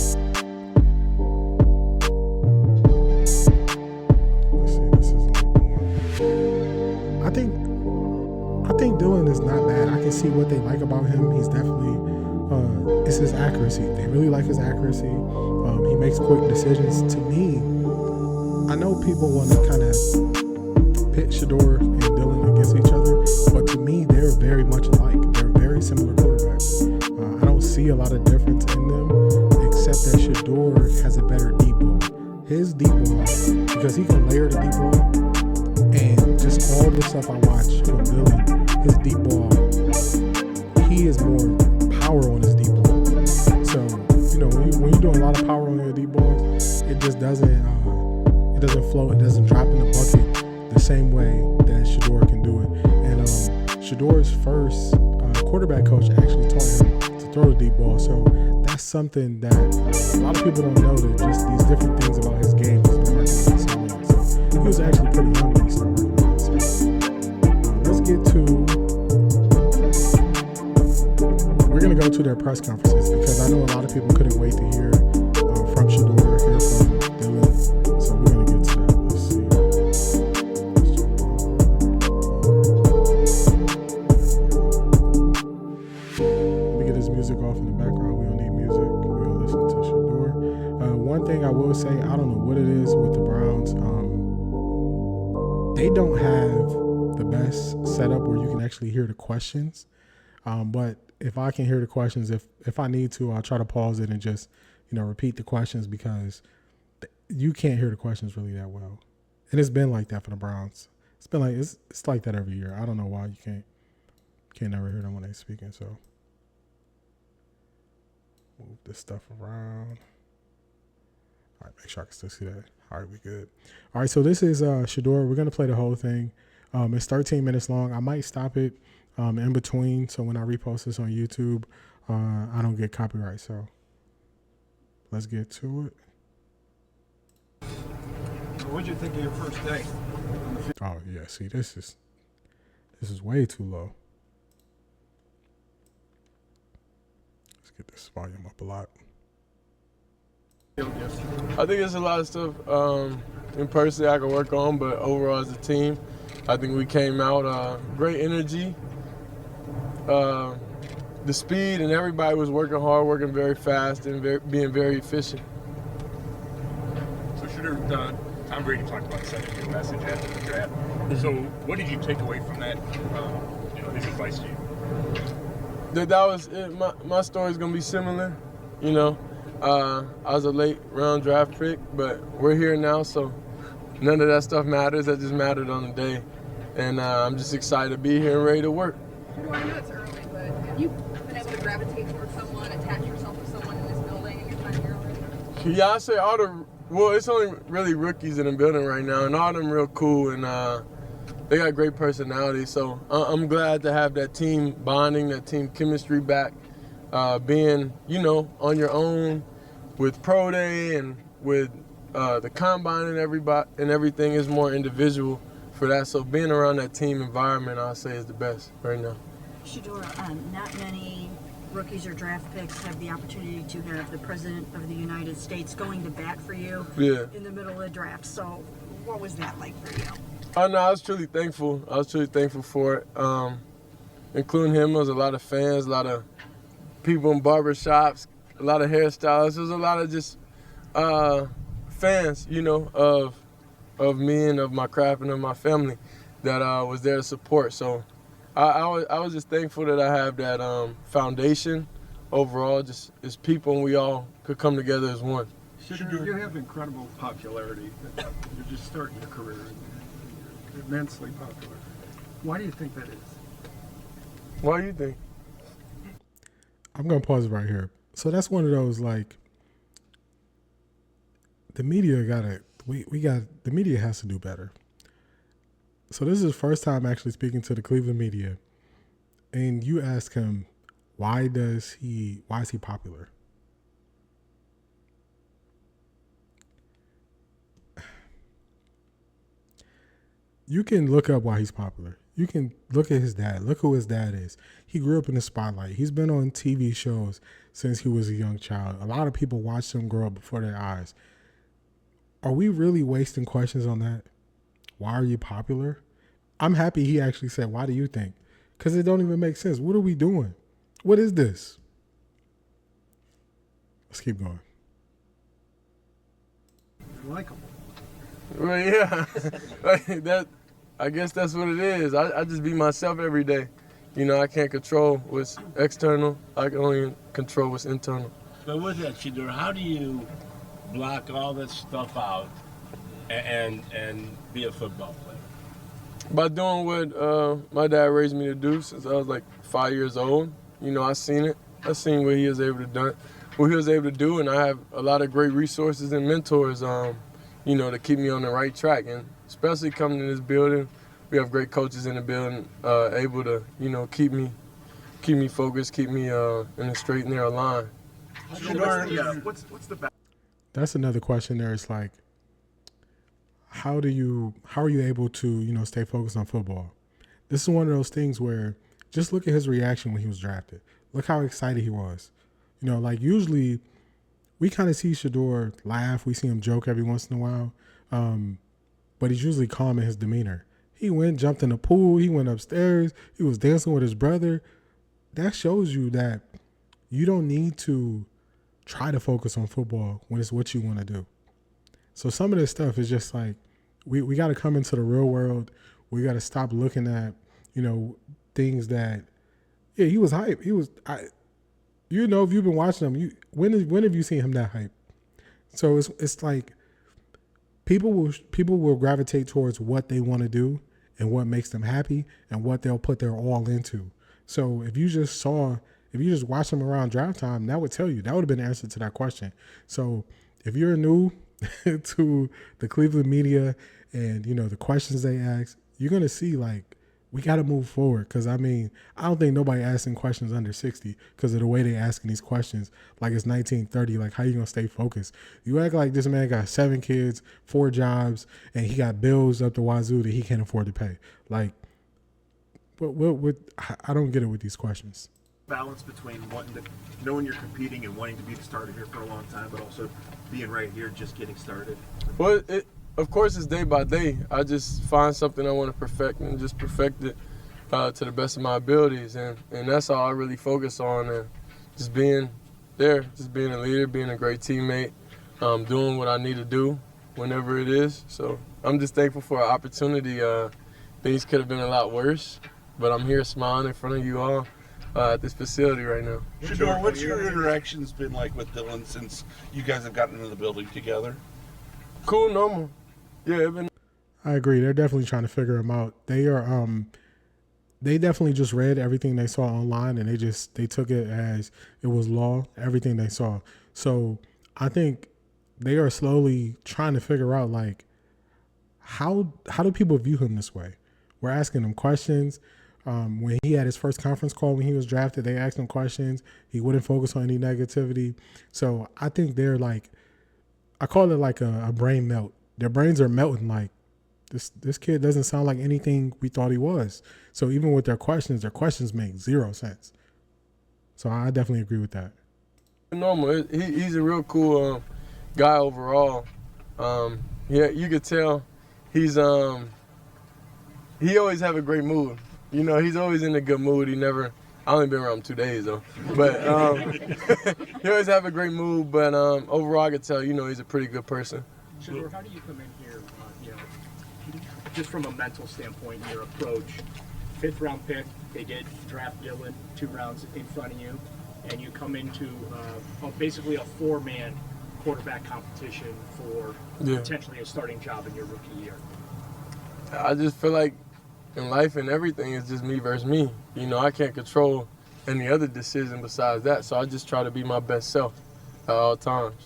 A: Let's see, this is only one. I think Dillon is not bad. I can see what they like about him. He's definitely, it's his accuracy. They really like his accuracy. He makes quick decisions. To me, I know people want to kind of pit Shedeur and Dillon against each other, but to me, they're very much alike. They're very similar quarterbacks. I don't see a lot of difference in them, except that Shedeur has a better deep ball. His deep ball, because he can layer the deep ball, and just all the stuff I watch from Dillon, his deep ball, he is more power on his deep ball. So, you know, when you're doing a lot of power on your deep ball, it just doesn't flow, it doesn't drop in the bucket the same way that Shedeur can do it. And Shedeur's first quarterback coach actually taught him to throw the deep ball. So that's something that a lot of people don't know, that just these different things about his game he's been working on so long. So he was actually pretty young when he started working on it. So let's get to, we're going to go to their press conferences, because I know a lot of people couldn't wait to hear from Shedeur, hear from Dillon. So we're going to get to that. Let's see. Let me get his music off in the background. We don't need music. We'll listen to Shedeur. One thing I will say, I don't know what it is with the Browns. They don't have the best setup where you can actually hear the questions. But if I can hear the questions, if I need to, I'll try to pause it and just, repeat the questions, because you can't hear the questions really that well. And it's been like that for the Browns. It's been like, it's like that every year. I don't know why you can't never hear them when they're speaking. So move this stuff around. All right, make sure I can still see that. All right, we good. All right, so this is Shedeur. We're going to play the whole thing. It's 13 minutes long. I might stop it in between, so when I repost this on YouTube, I don't get copyright. So let's get to it.
D: What did you think of your first day?
A: Oh yeah, see, this is way too low. Let's get this volume up a lot.
E: I think there's a lot of stuff in person I can work on, but overall as a team, I think we came out great energy. The speed, and everybody was working hard, working very fast, and being very efficient.
D: So Shedeur, Tom Brady talked about sending you a message after the draft. So what did you take away from that? His advice to you.
E: That was it. My story's gonna be similar. I was a late round draft pick, but we're here now, so none of that stuff matters. That just mattered on the day, and I'm just excited to be here and ready to work.
F: Well, I know it's early, but have you been able to gravitate towards someone, attach yourself to someone in this building in your time here already?
E: Yeah, I say it's only really rookies in the building right now, and all of them real cool, and they got great personality. So I'm glad to have that team bonding, that team chemistry back, being, on your own with Pro Day and with the combine and everything is more individual for that. So being around that team environment, I'll say, is the best right now.
G: Shedeur, not many rookies or draft picks have the opportunity to have the President of the United States going to bat for you in the middle of the draft. So what was that like for you?
E: Oh, no, I was truly thankful. For it. Including him, there was a lot of fans, a lot of people in barbershops, a lot of hairstylists. There was a lot of just fans, of me and of my craft and of my family that was there to support. So I was just thankful that I have that foundation overall, just as people, and we all could come together as one.
D: Shedeur, you have incredible popularity. You're just starting your career. You're immensely popular. Why do you think that is?
E: Why do you think?
A: I'm going to pause it right here. So that's one of those, like, the media the media has to do better. So this is his first time actually speaking to the Cleveland media. And you ask him, why is he popular? You can look up why he's popular. You can look at his dad. Look who his dad is. He grew up in the spotlight. He's been on TV shows since he was a young child. A lot of people watched him grow up before their eyes. Are we really wasting questions on that? Why are you popular? I'm happy he actually said, why do you think? Because it don't even make sense. What are we doing? What is this? Let's keep going.
D: You're likable.
E: Well, yeah. I guess that's what it is. I just be myself every day. I can't control what's external. I can only control what's internal.
H: But with that, Shedeur, how do you block all that stuff out and be a football player?
E: By doing what my dad raised me to do since I was like 5 years old. You know, I seen it. I seen what he was able to do, and I have a lot of great resources and mentors, you know, to keep me on the right track. And especially coming to this building, we have great coaches in the building, able to, you know, keep me focused, keep me in a straight and narrow line.
D: What's the best?
A: That's another question there. It's like, how are you able to, you know, stay focused on football? This is one of those things where just look at his reaction when he was drafted. Look how excited he was. You know, like usually we kind of see Shedeur laugh. We see him joke every once in a while. But he's usually calm in his demeanor. He jumped in the pool. He went upstairs. He was dancing with his brother. That shows you that you don't need to try to focus on football when it's what you want to do. So some of this stuff is just like, we got to come into the real world. We got to stop looking at, you know, things that, yeah, he was hype. You know, if you've been watching him, when have you seen him that hype? So it's like people will gravitate towards what they want to do and what makes them happy and what they'll put their all into. So if you just watch him around draft time, that would tell you, that would have been the answer to that question. So if you're new to the Cleveland media and, you know, the questions they ask, you're going to see, like, we got to move forward. Because, I mean, I don't think nobody asking questions under 60 because of the way they asking these questions like it's 1930. Like, how you going to stay focused? You act like this man got 7 kids, 4 jobs, and he got bills up the wazoo that he can't afford to pay. Like, I don't get it with these questions.
D: Balance between knowing you're competing and wanting to be the starter here for a long time, but also being right here, just getting started?
E: Well, of course, it's day by day. I just find something I want to perfect and just perfect it to the best of my abilities. And that's all I really focus on, and just being there, just being a leader, being a great teammate, doing what I need to do whenever it is. So I'm just thankful for an opportunity. Things could have been a lot worse, but I'm here smiling in front of you all at this facility right now.
I: Shedeur, what's your interactions been like with Dillon since you guys have gotten into the building together?
E: Cool, normal. Yeah,
A: I agree. They're definitely trying to figure him out. They definitely just read everything they saw online, and they took it as it was law, everything they saw. So I think they are slowly trying to figure out, like, how do people view him this way? We're asking him questions. When he had his first conference call when he was drafted, they asked him questions. He wouldn't focus on any negativity. So I think they're like, I call it like a brain melt. Their brains are melting, like, this kid doesn't sound like anything we thought he was. So even with their questions make 0 sense. So I definitely agree with that.
E: Normal. He's a real cool guy overall. Yeah, you could tell he always have a great mood. You know, he's always in a good mood. I only been around him 2 days though, but he always have a great mood. But overall, I could tell, you know, he's a pretty good person.
J: Shedeur, how do you come in here, you know, just from a mental standpoint, your approach? 5th round pick, they did draft Dillon 2 rounds in front of you, and you come into basically a 4-man quarterback competition for potentially a starting job in your rookie year.
E: I just feel like in life and everything, it's just me versus me. You know, I can't control any other decision besides that, so I just try to be my best self at all times.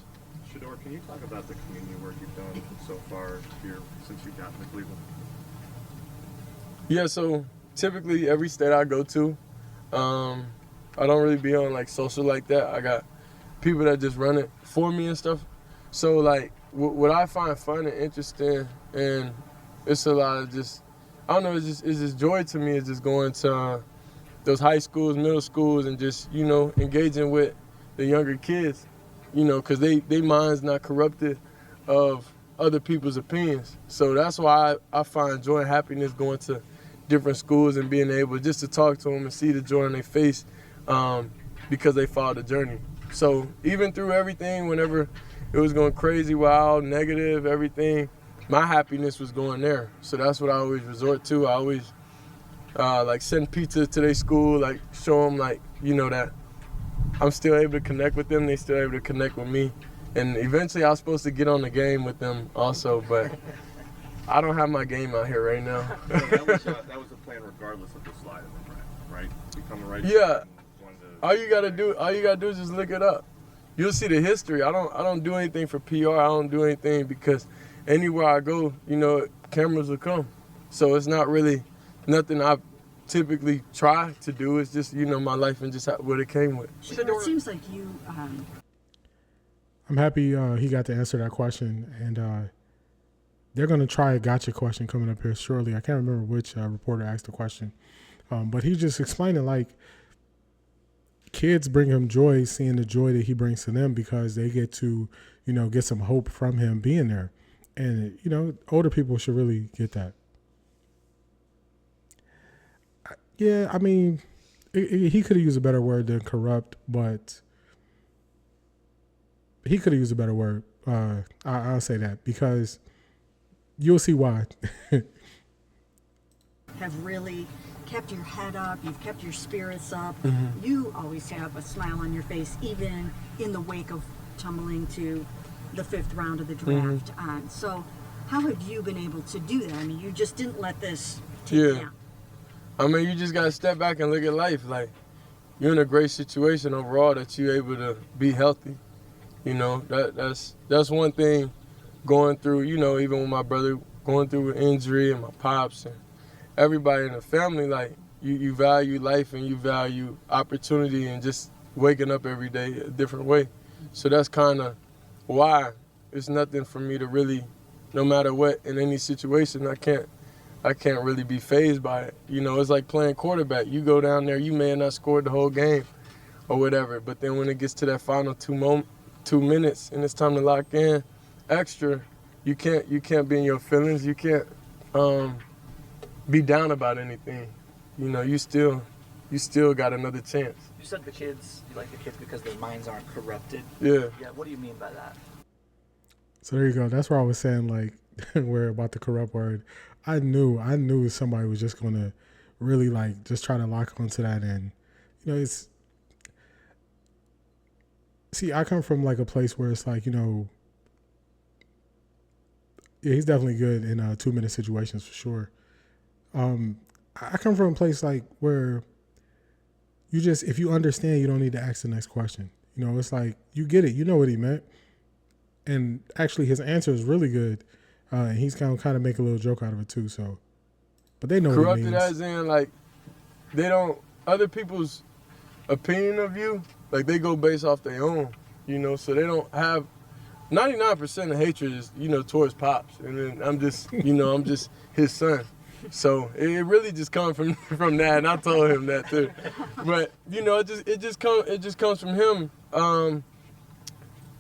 D: Shedeur, can you talk about the community work you've done so far here since you got to Cleveland?
E: Yeah, so typically every state I go to, I don't really be on like social like that. I got people that just run it for me and stuff. So like what I find fun and interesting, and it's a lot of just, I don't know, it's just joy to me. It's just going to those high schools, middle schools, and just, you know, engaging with the younger kids, you know, because they mind's not corrupted of other people's opinions. So that's why I find joy and happiness going to different schools and being able just to talk to them and see the joy on their face because they followed the journey. So even through everything, whenever it was going crazy, wild, negative, everything, my happiness was going there. So that's what I always resort to. I always like send pizza to their school, like show them, like, you know, that I'm still able to connect with them. They still able to connect with me. And eventually I was supposed to get on the game with them also, but I don't have my game out here right now.
K: that was the plan regardless of the slide, right? Become a right.
E: Yeah. All you gotta do is just look it up. You'll see the history. I don't do anything for PR. I don't do anything because anywhere I go, you know, cameras will come. So it's not really nothing I typically try to do. It's just, you know, my life and just what it came with.
G: Shedeur, it seems like you.
A: I'm happy he got to answer that question, and they're going to try a gotcha question coming up here shortly. I can't remember which reporter asked the question, but he just explained it like kids bring him joy, seeing the joy that he brings to them because they get to, you know, get some hope from him being there. And, you know, older people should really get that. Yeah, I mean, he could have used a better word than corrupt, but he could have used a better word. I'll say that because you'll see why.
G: Have really kept your head up, you've kept your spirits up.
E: Mm-hmm.
G: You always have a smile on your face, even in the wake of tumbling to the 5th round of the draft. So how have you been able to do that? I mean, you just didn't let this take you down.
E: I mean, you just got to step back and look at life. Like, you're in a great situation overall that you're able to be healthy. You know, that's one thing going through, you know, even with my brother going through an injury and my pops and everybody in the family, like, you value life and you value opportunity and just waking up every day a different way. So that's kind of why it's nothing for me to really, no matter what, in any situation, I can't really be fazed by it. You know, it's like playing quarterback. You go down there, you may have not scored the whole game or whatever, but then when it gets to that final 2 minutes and it's time to lock in extra, you can't be in your feelings. You can't be down about anything. You know, you still got another chance.
L: You said you like the kids because their minds aren't corrupted.
E: Yeah.
L: Yeah, what do you mean by that?
A: So there you go. That's where I was saying, like, where about the corrupt word. I knew somebody was just going to really, like, just try to lock onto that. And, you know, see, I come from, like, a place where it's like, you know, yeah, he's definitely good in 2-minute situations for sure. I come from a place, like, where you just, if you understand, you don't need to ask the next question. You know, it's like, you get it. You know what he meant. And actually, his answer is really good. And he's going to kind of make a little joke out of it, too. So, but they know what it means.
E: Corrupted as in, like, they don't, other people's opinion of you, like, they go based off their own, you know, so they don't have, 99% of hatred is, you know, towards Pops. And then I'm just, you know, I'm just his son. So it really just comes from that, and I told him that too. But, you know, it just comes from him.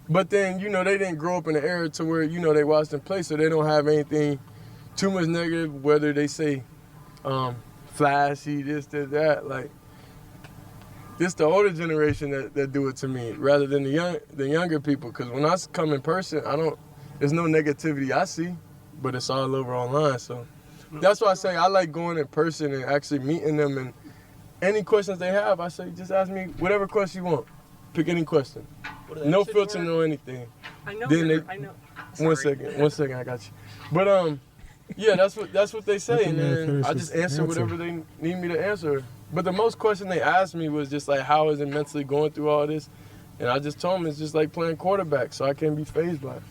E: But then, you know, they didn't grow up in an era to where, you know, they watched him play, so they don't have anything too much negative, whether they say flashy, this, that. Like, this the older generation that do it to me rather than the younger people. Because when I come in person, there's no negativity I see, but it's all over online. So that's why I say I like going in person and actually meeting them. And any questions they have, I say, just ask me whatever question you want. Pick any question. No filter, no anything.
M: I know. I know.
E: Sorry. One second, I got you. But yeah, that's what they say, and then I just answer whatever they need me to answer. But the most question they asked me was just like, how is it mentally going through all this? And I just told them it's just like playing quarterback, so I can't be fazed by it.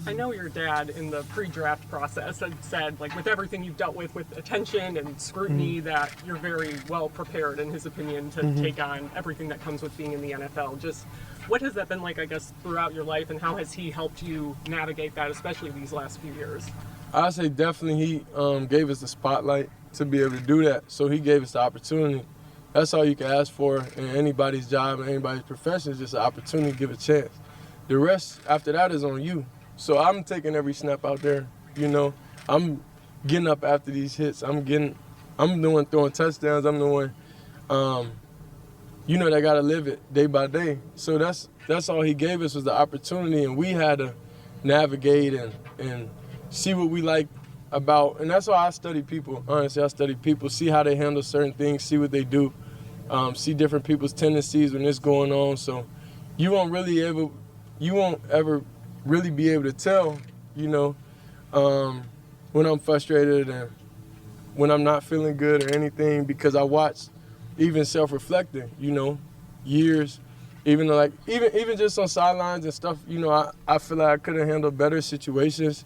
M: I know your dad in the pre-draft process had said, like, with everything you've dealt with attention and scrutiny, that you're very well prepared, in his opinion, to take on everything that comes with being in the NFL. Just what has that been like, I guess, throughout your life, and how has he helped you navigate that, especially these last few years?
E: I say definitely he gave us the spotlight to be able to do that, so he gave us the opportunity. That's all you can ask for in anybody's job and anybody's profession, is just an opportunity to give a chance. The rest after that is on you. So I'm taking every snap out there, you know. I'm getting up after these hits. I'm throwing touchdowns. I'm doing, you know, they gotta live it day by day. So that's all he gave us was the opportunity, and we had to navigate and see what we like about. And that's why I study people. Honestly, I study people, see how they handle certain things, see what they do, see different people's tendencies when it's going on. So you won't ever really be able to tell, when I'm frustrated and when I'm not feeling good or anything, because I watch even self-reflecting, years, even just on sidelines and stuff, I feel like I could have handled better situations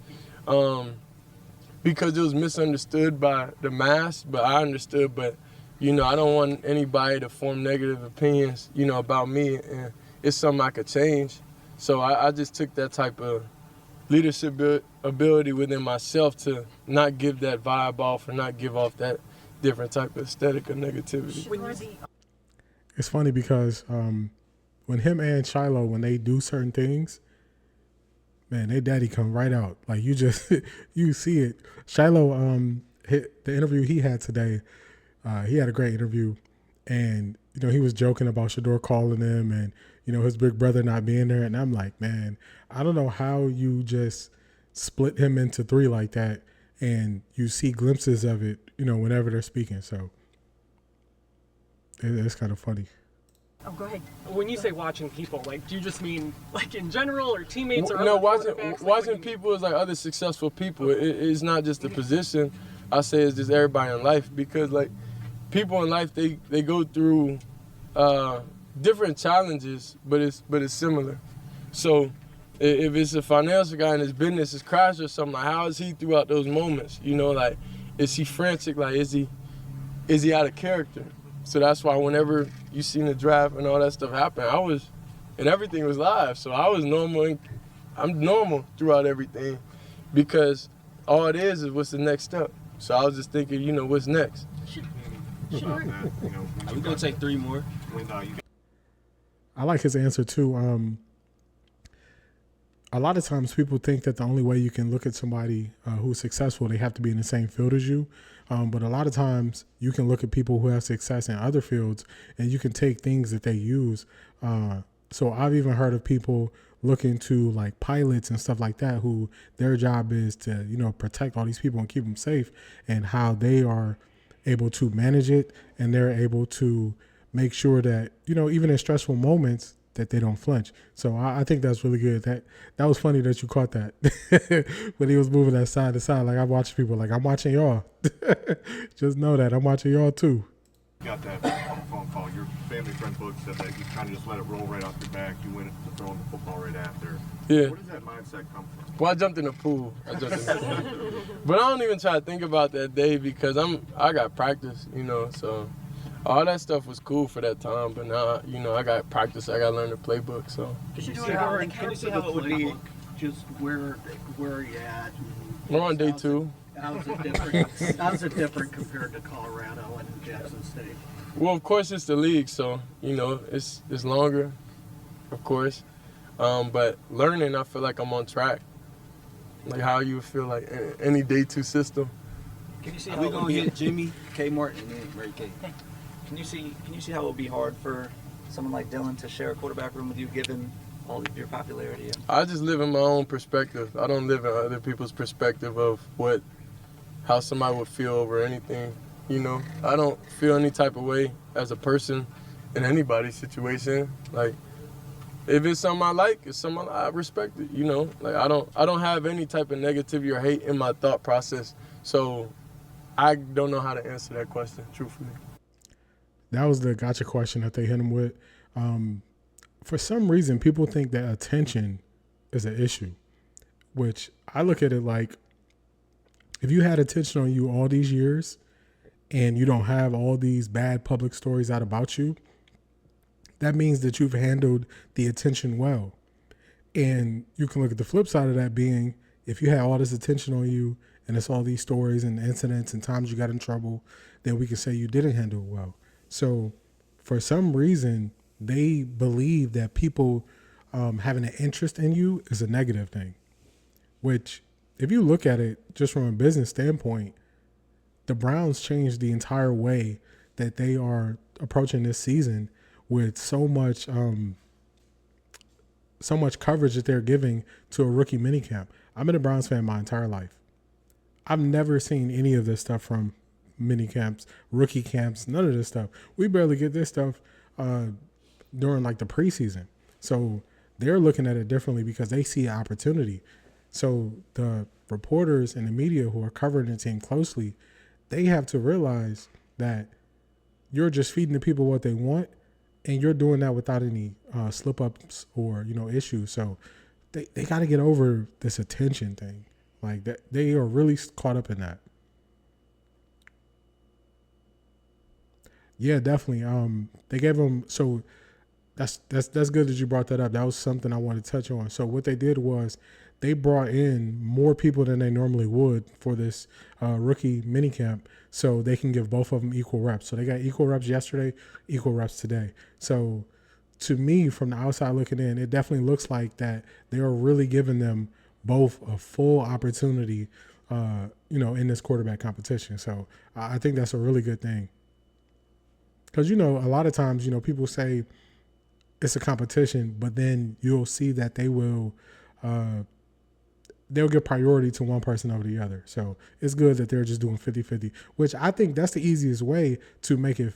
E: because it was misunderstood by the mass, but I understood. But, I don't want anybody to form negative opinions, about me, and it's something I could change. So I just took that type of leadership ability within myself to not give that vibe off or not give off that different type of aesthetic of negativity.
A: It's funny because when him and Shiloh, when they do certain things, man, their daddy come right out. Like you just, you see it. Shiloh, the interview he had today, he had a great interview, and he was joking about Shedeur calling him and his big brother not being there, and I'm like, man, I don't know how you just split him into three like that, and you see glimpses of it, whenever they're speaking. So it's kind of funny.
G: Oh, go ahead.
M: When you say watching people, like, do you just mean like in general or teammates or
E: no,
M: other quarterbacks?
E: watching people is like other successful people. It's not just the position. I say it's just everybody in life, because like people in life, they go through different challenges, but it's similar. So if it's a financial guy and his business is crashed or something, like how is he throughout those moments? Like, is he frantic? Like, is he out of character? So that's why whenever you seen the draft and all that stuff happen, and everything was live. So I was normal, and I'm normal throughout everything, because all it is what's the next step. So I was just thinking, what's next?
G: Sure.
H: Are we gonna take 3 more?
A: I like his answer too. A lot of times people think that the only way you can look at somebody who's successful, they have to be in the same field as you. But a lot of times you can look at people who have success in other fields, and you can take things that they use. So I've even heard of people looking to like pilots and stuff like that, who their job is to, protect all these people and keep them safe, and how they are able to manage it, and they're able to make sure that, even in stressful moments, that they don't flinch. So I think that's really good. That was funny that you caught that when he was moving that side to side. Like, I watch people, like, I'm watching y'all. Just know that I'm watching y'all too.
K: You got that on the phone call. Your family friend book said that you kind of just let it roll right off your back. You went to throwing the football right after.
E: Yeah.
K: Where does that mindset come from?
E: Well, I jumped in the pool. But I don't even try to think about that day, because I got practice, so all that stuff was cool for that time. But now, I got practice. I got to learn the playbook. So
L: Can you see how it would be? Just where are you at?
E: We're on day 2.
L: How's it different compared to Colorado and Jackson State?
E: Well, of course, it's the league, so it's longer, of course. But learning, I feel like I'm on track. Like how you feel like any day 2 system.
L: Can you see how we gonna hit Jimmy K. Martin and Mary Kay? Can you see how it would be hard for someone like Dillon to share a quarterback room with you, given all of your popularity?
E: I just live in my own perspective. I don't live in other people's perspective of how somebody would feel over anything. I don't feel any type of way as a person in anybody's situation. Like, if it's something I like, it's something I respect it. Like, I don't have any type of negativity or hate in my thought process. So I don't know how to answer that question, truthfully.
A: That was the gotcha question that they hit him with. For some reason, people think that attention is an issue, which I look at it like, if you had attention on you all these years and you don't have all these bad public stories out about you, that means that you've handled the attention well. And you can look at the flip side of that being, if you had all this attention on you and it's all these stories and incidents and times you got in trouble, then we can say you didn't handle it well. So for some reason, they believe that people having an interest in you is a negative thing, which if you look at it just from a business standpoint, the Browns changed the entire way that they are approaching this season, with so much coverage that they're giving to a rookie minicamp. I've been a Browns fan my entire life. I've never seen any of this stuff from mini camps, rookie camps, none of this stuff. We barely get this stuff during like the preseason. So they're looking at it differently because they see an opportunity. So the reporters and the media who are covering the team closely, they have to realize that you're just feeding the people what they want, and you're doing that without any slip-ups or, issues. So they got to get over this attention thing. Like that, they are really caught up in that. Yeah, definitely. They gave them, so that's good that you brought that up. That was something I wanted to touch on. So what they did was they brought in more people than they normally would for this rookie minicamp, so they can give both of them equal reps. So they got equal reps yesterday, equal reps today. So to me, from the outside looking in, it definitely looks like that they are really giving them both a full opportunity, in this quarterback competition. So I think that's a really good thing. Because, a lot of times, people say it's a competition, but then you'll see that they will they'll give priority to one person over the other. So it's good that they're just doing 50-50, which I think that's the easiest way to make it,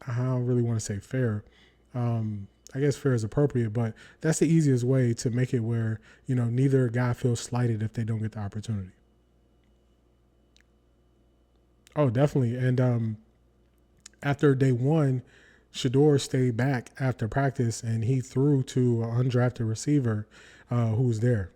A: I don't really want to say fair. I guess fair is appropriate, but that's the easiest way to make it where, neither guy feels slighted if they don't get the opportunity. Oh, definitely. And after day one, Shedeur stayed back after practice and he threw to an undrafted receiver who was there.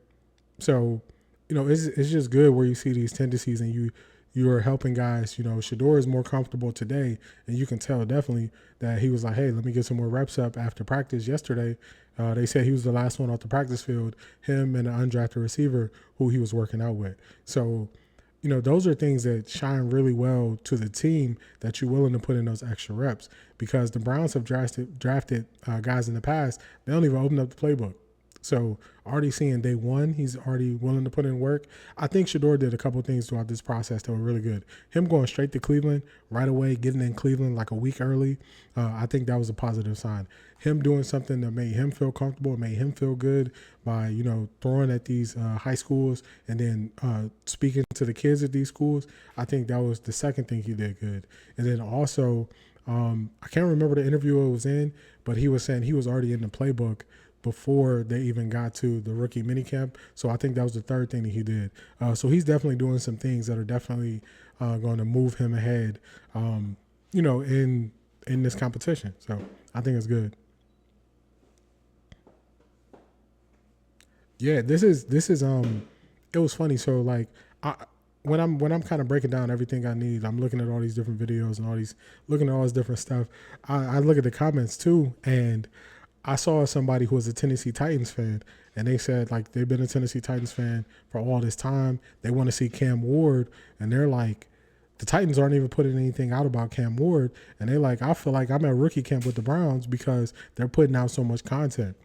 A: So, it's just good where you see these tendencies and you are helping guys. Shedeur is more comfortable today, and you can tell definitely that he was like, hey, let me get some more reps up after practice yesterday. They said he was the last one off the practice field, him and an undrafted receiver who he was working out with. So, those are things that shine really well to the team that you're willing to put in those extra reps, because the Browns have drafted guys in the past. They don't even open up the playbook. So already seeing day one, he's already willing to put in work. I think Shedeur did a couple of things throughout this process that were really good. Him going straight to Cleveland right away, getting in Cleveland like a week early, I think that was a positive sign. Him doing something that made him feel comfortable, made him feel good by, throwing at these high schools and then speaking to the kids at these schools. I think that was the second thing he did good. And then also, I can't remember the interview it was in, but he was saying he was already in the playbook before they even got to the rookie minicamp. So I think that was the third thing that he did. So he's definitely doing some things that are definitely going to move him ahead, in this competition. So I think it's good. Yeah, this is it was funny. So like when I'm kind of breaking down everything I need, I'm looking at all these different videos and looking at all this different stuff. I look at the comments too, and I saw somebody who was a Tennessee Titans fan, and they said like they've been a Tennessee Titans fan for all this time. They want to see Cam Ward, and they're like, the Titans aren't even putting anything out about Cam Ward, and they're like, I feel like I'm at rookie camp with the Browns because they're putting out so much content.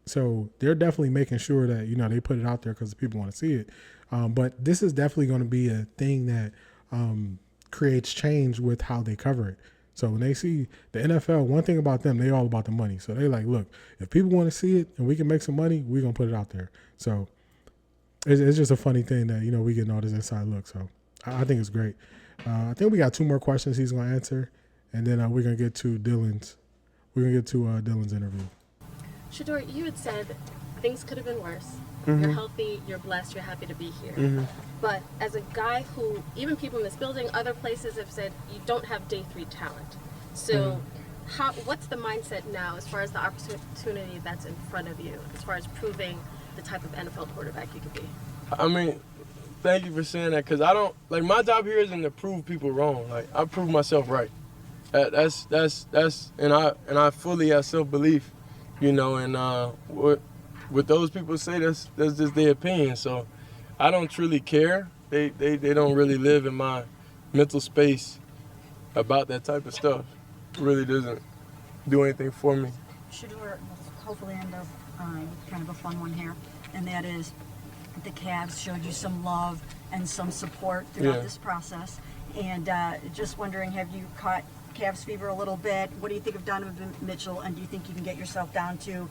A: So they're definitely making sure that, they put it out there because people want to see it. But this is definitely going to be a thing that creates change with how they cover it. So when they see the NFL, one thing about them, they all about the money. So they like, look, if people want to see it and we can make some money, we're going to put it out there. So it's just a funny thing that, we getting all this inside look. So I think it's great. I think we got 2 more questions he's going to answer, and then we're going to get to Dillon's. We're going to get to Dillon's interview.
N: Shedeur, you had said things could have been worse.
E: Mm-hmm.
N: You're healthy, you're blessed, you're happy to be here.
E: Mm-hmm.
N: But as a guy who, even people in this building, other places have said you don't have day 3 talent. So what's the mindset now as far as the opportunity that's in front of you, as far as proving the type of NFL quarterback you could be?
E: I mean, thank you for saying that, because I don't, like, my job here isn't to prove people wrong. Like, I prove myself right. That's and I fully have self-belief, and what those people say, that's just their opinion. So I don't truly care. They don't really live in my mental space about that type of stuff. It really doesn't do anything for me.
G: Shedeur, hopefully end up kind of a fun one here, and that is the Cavs showed you some love and some support throughout this process. And just wondering, have you caught Cavs fever a little bit? What do you think of Donovan Mitchell, and do you think you can get yourself down to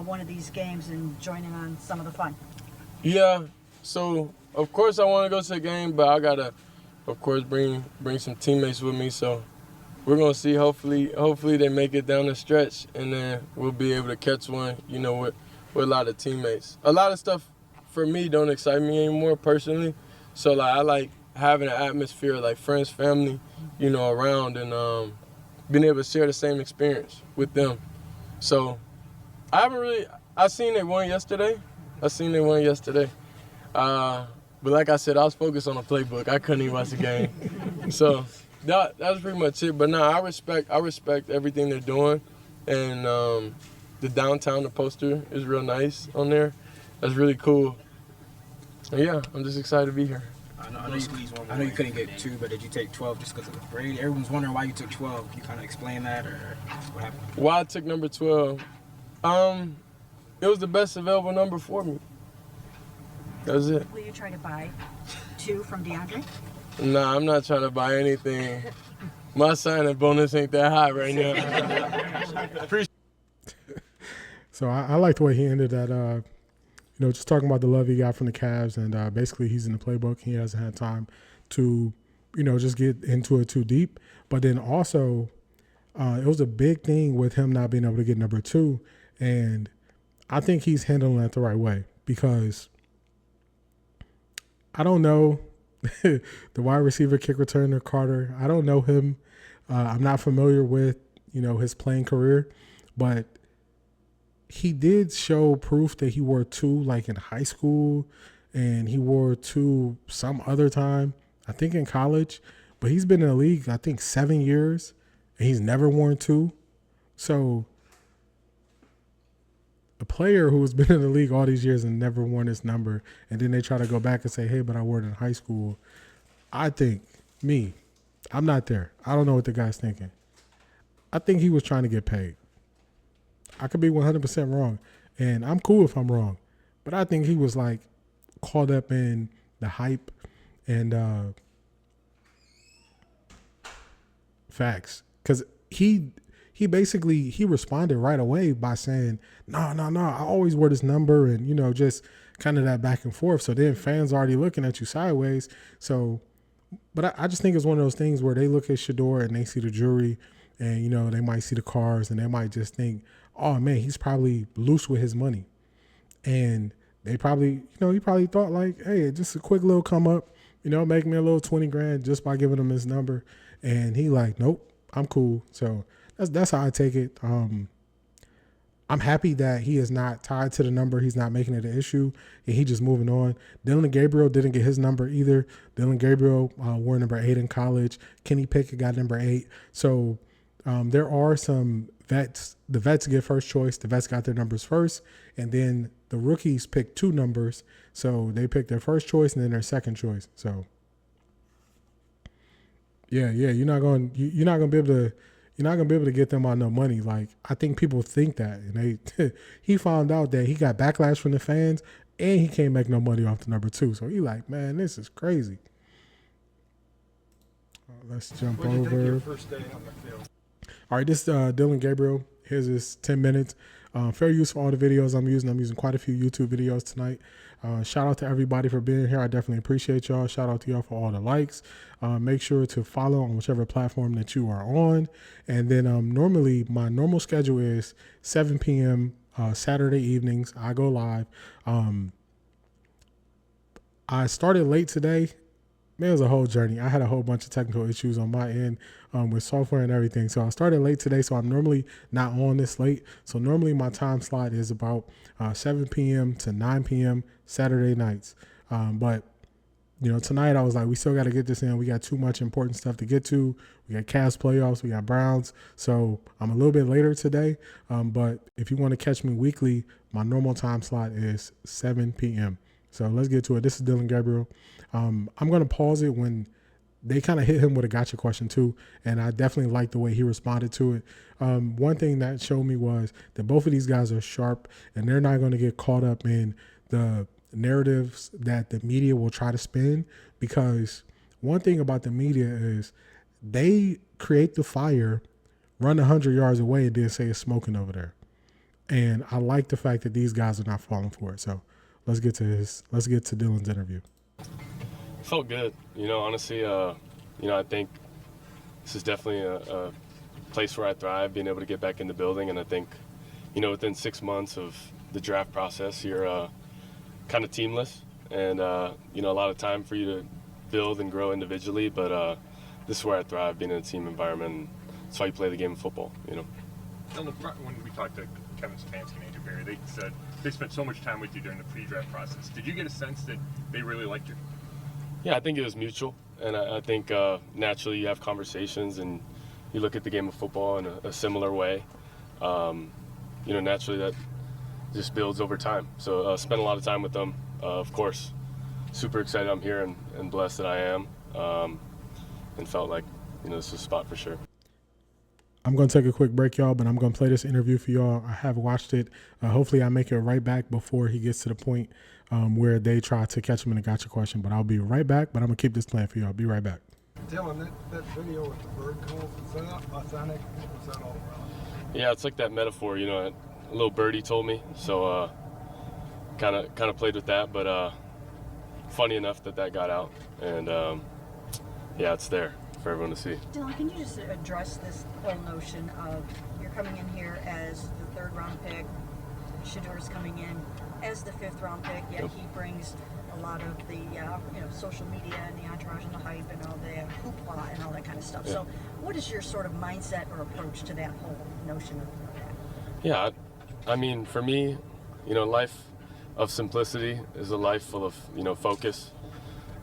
G: one of these games and join in on some of the fun?
E: Yeah, so of course I want to go to the game, but I gotta of course, bring some teammates with me. So we're gonna see. Hopefully they make it down the stretch, and then we'll be able to catch one. You know, with a lot of teammates. A lot of stuff for me don't excite me anymore personally. So like I like having an atmosphere like friends, family, you know, around, and being able to share the same experience with them. So I seen they won yesterday. But like I said, I was focused on the playbook. I couldn't even watch the game. So that was pretty much it. But no, I respect everything they're doing. And the downtown, the poster is real nice on there. That's really cool. And yeah, I'm just excited to be here.
O: I know you couldn't get 2, but did you take 12 just because of the Brady? Everyone's wondering why you took 12. Can you kind of explain that, or what happened?
E: Why I took number 12? It was the best available number for me. That was it.
G: Will you try to buy 2 from DeAndre?
E: Nah, I'm not trying to buy anything. My signing bonus ain't that high right now.
A: So I like the way he ended that, you know, just talking about the love he got from the Cavs, and basically he's in the playbook. He hasn't had time to, you know, just get into it too deep. But then also, it was a big thing with him not being able to get number 2, and I think he's handling that the right way, because I don't know the wide receiver kick returner Carter. I don't know him. I'm not familiar with, you know, his playing career, but he did show proof that he wore 2 like in high school, and he wore 2 some other time, I think in college. But he's been in the league, I think 7 years, and he's never worn 2. So a player who's been in the league all these years and never worn this number, and then they try to go back and say, hey, but I wore it in high school. I think, I'm not there. I don't know what the guy's thinking. I think he was trying to get paid. I could be 100% wrong, and I'm cool if I'm wrong. But I think he was like caught up in the hype and facts. Because he basically responded right away by saying, no, I always wear this number, and, you know, just kind of that back and forth. So then fans already looking at you sideways. So, but I just think it's one of those things where they look at Shedeur and they see the jewelry, and, you know, they might see the cars, and they might just think, oh man, he's probably loose with his money. And they probably, you know, he probably thought like, hey, just a quick little come up, you know, make me a little 20 grand just by giving him his number. And he like, nope, I'm cool. So that's how I take it. I'm happy that he is not tied to the number. He's not making it an issue, and he just moving on. Dillon Gabriel didn't get his number either. Dillon Gabriel wore number 8 in college. Kenny Pickett got number 8. So there are some vets. The vets get first choice. The vets got their numbers first, and then the rookies pick 2 numbers. So they pick their first choice and then their second choice. So yeah, you're not gonna be able to get them on no money. Like, I think people think that, and he found out that he got backlash from the fans, and he can't make no money off the number 2. So he like, man, this is crazy. Let's jump over.
O: What did you think your first day on the field?
A: All right, this is Dillon Gabriel. Here's his 10 minutes. Fair use for all the videos I'm using. I'm using quite a few YouTube videos tonight. Shout out to everybody for being here. I definitely appreciate y'all. Shout out to y'all for all the likes. Make sure to follow on whichever platform that you are on. And then normally my normal schedule is 7 p.m. Saturday evenings. I go live. I started late today. Man, it was a whole journey. I had a whole bunch of technical issues on my end with software and everything. So I started late today, so I'm normally not on this late. So normally my time slot is about 7 p.m. to 9 p.m. Saturday nights. But, you know, tonight I was like, we still got to get this in. We got too much important stuff to get to. We got Cavs playoffs. We got Browns. So I'm a little bit later today. But if you want to catch me weekly, my normal time slot is 7 p.m. So let's get to it. This is Dillon Gabriel. I'm going to pause it when they kind of hit him with a gotcha question too, and I definitely like the way he responded to it. One thing that showed me was that both of these guys are sharp, and they're not going to get caught up in the narratives that the media will try to spin, because one thing about the media is they create the fire, run 100 yards away, and then say it's smoking over there. And I like the fact that these guys are not falling for it. So let's get to Dillon's interview.
P: Felt good. Honestly, I think this is definitely a place where I thrive, being able to get back in the building. And I think, within 6 months of the draft process, you're kind of teamless. And, a lot of time for you to build and grow individually. But this is where I thrive, being in a team environment. And that's why you play the game of football,
D: On the front, when we talked to Kevin Stefanski and Andrew Berry, they said they spent so much time with you during the pre-draft process. Did you get a sense that they really liked you?
P: Yeah, I think it was mutual. And I think naturally you have conversations and you look at the game of football in a similar way. Naturally that just builds over time. So spent a lot of time with them. Of course, super excited I'm here and blessed that I am. And felt like, this is a spot for sure.
A: I'm going to take a quick break, y'all, but I'm going to play this interview for y'all. I have watched it. Hopefully I make it right back before he gets to the point where they try to catch him in a gotcha question. But I'll be right back, but I'm going to keep this playing for y'all. I'll be right back.
Q: Dillon, that video with the bird calls, is that authentic? Or was that all wrong?
P: Yeah, it's like that metaphor, a little birdie told me. So kind of played with that, but funny enough that got out. And yeah, it's there for everyone to see.
G: Dillon, can you just address this whole notion of you're coming in here as the 3rd round pick, Shedeur's coming in as the 5th round pick, yet he brings a lot of the social media and the entourage and the hype and all the hoopla and all that kind of stuff. So what is your sort of mindset or approach to that whole notion of that?
P: Yeah, I mean, for me, life of simplicity is a life full of, focus.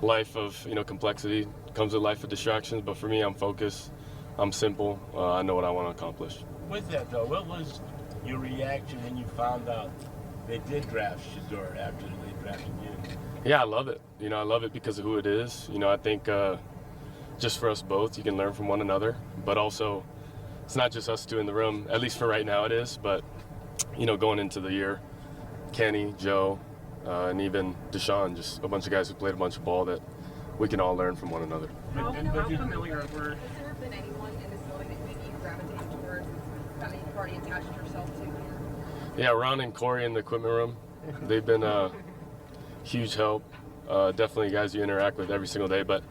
P: Life of, complexity comes with life of distractions, but for me, I'm focused, I'm simple, I know what I want to accomplish.
H: With that though, what was your reaction when you found out they did draft Shedeur after they drafted you?
P: Yeah, I love it. I love it because of who it is. I think just for us both, you can learn from one another, but also it's not just us two in the room, at least for right now it is, but going into the year, Kenny, Joe, and even Deshaun, just a bunch of guys who played a bunch of ball that we can all learn from one another.
M: How familiar were?
F: Has there been anyone in this building that maybe you gravitated towards, kind of you've already attached yourself to?
P: Yeah, Ron and Corey in the equipment room, they've been a huge help. Definitely guys you interact with every single day, but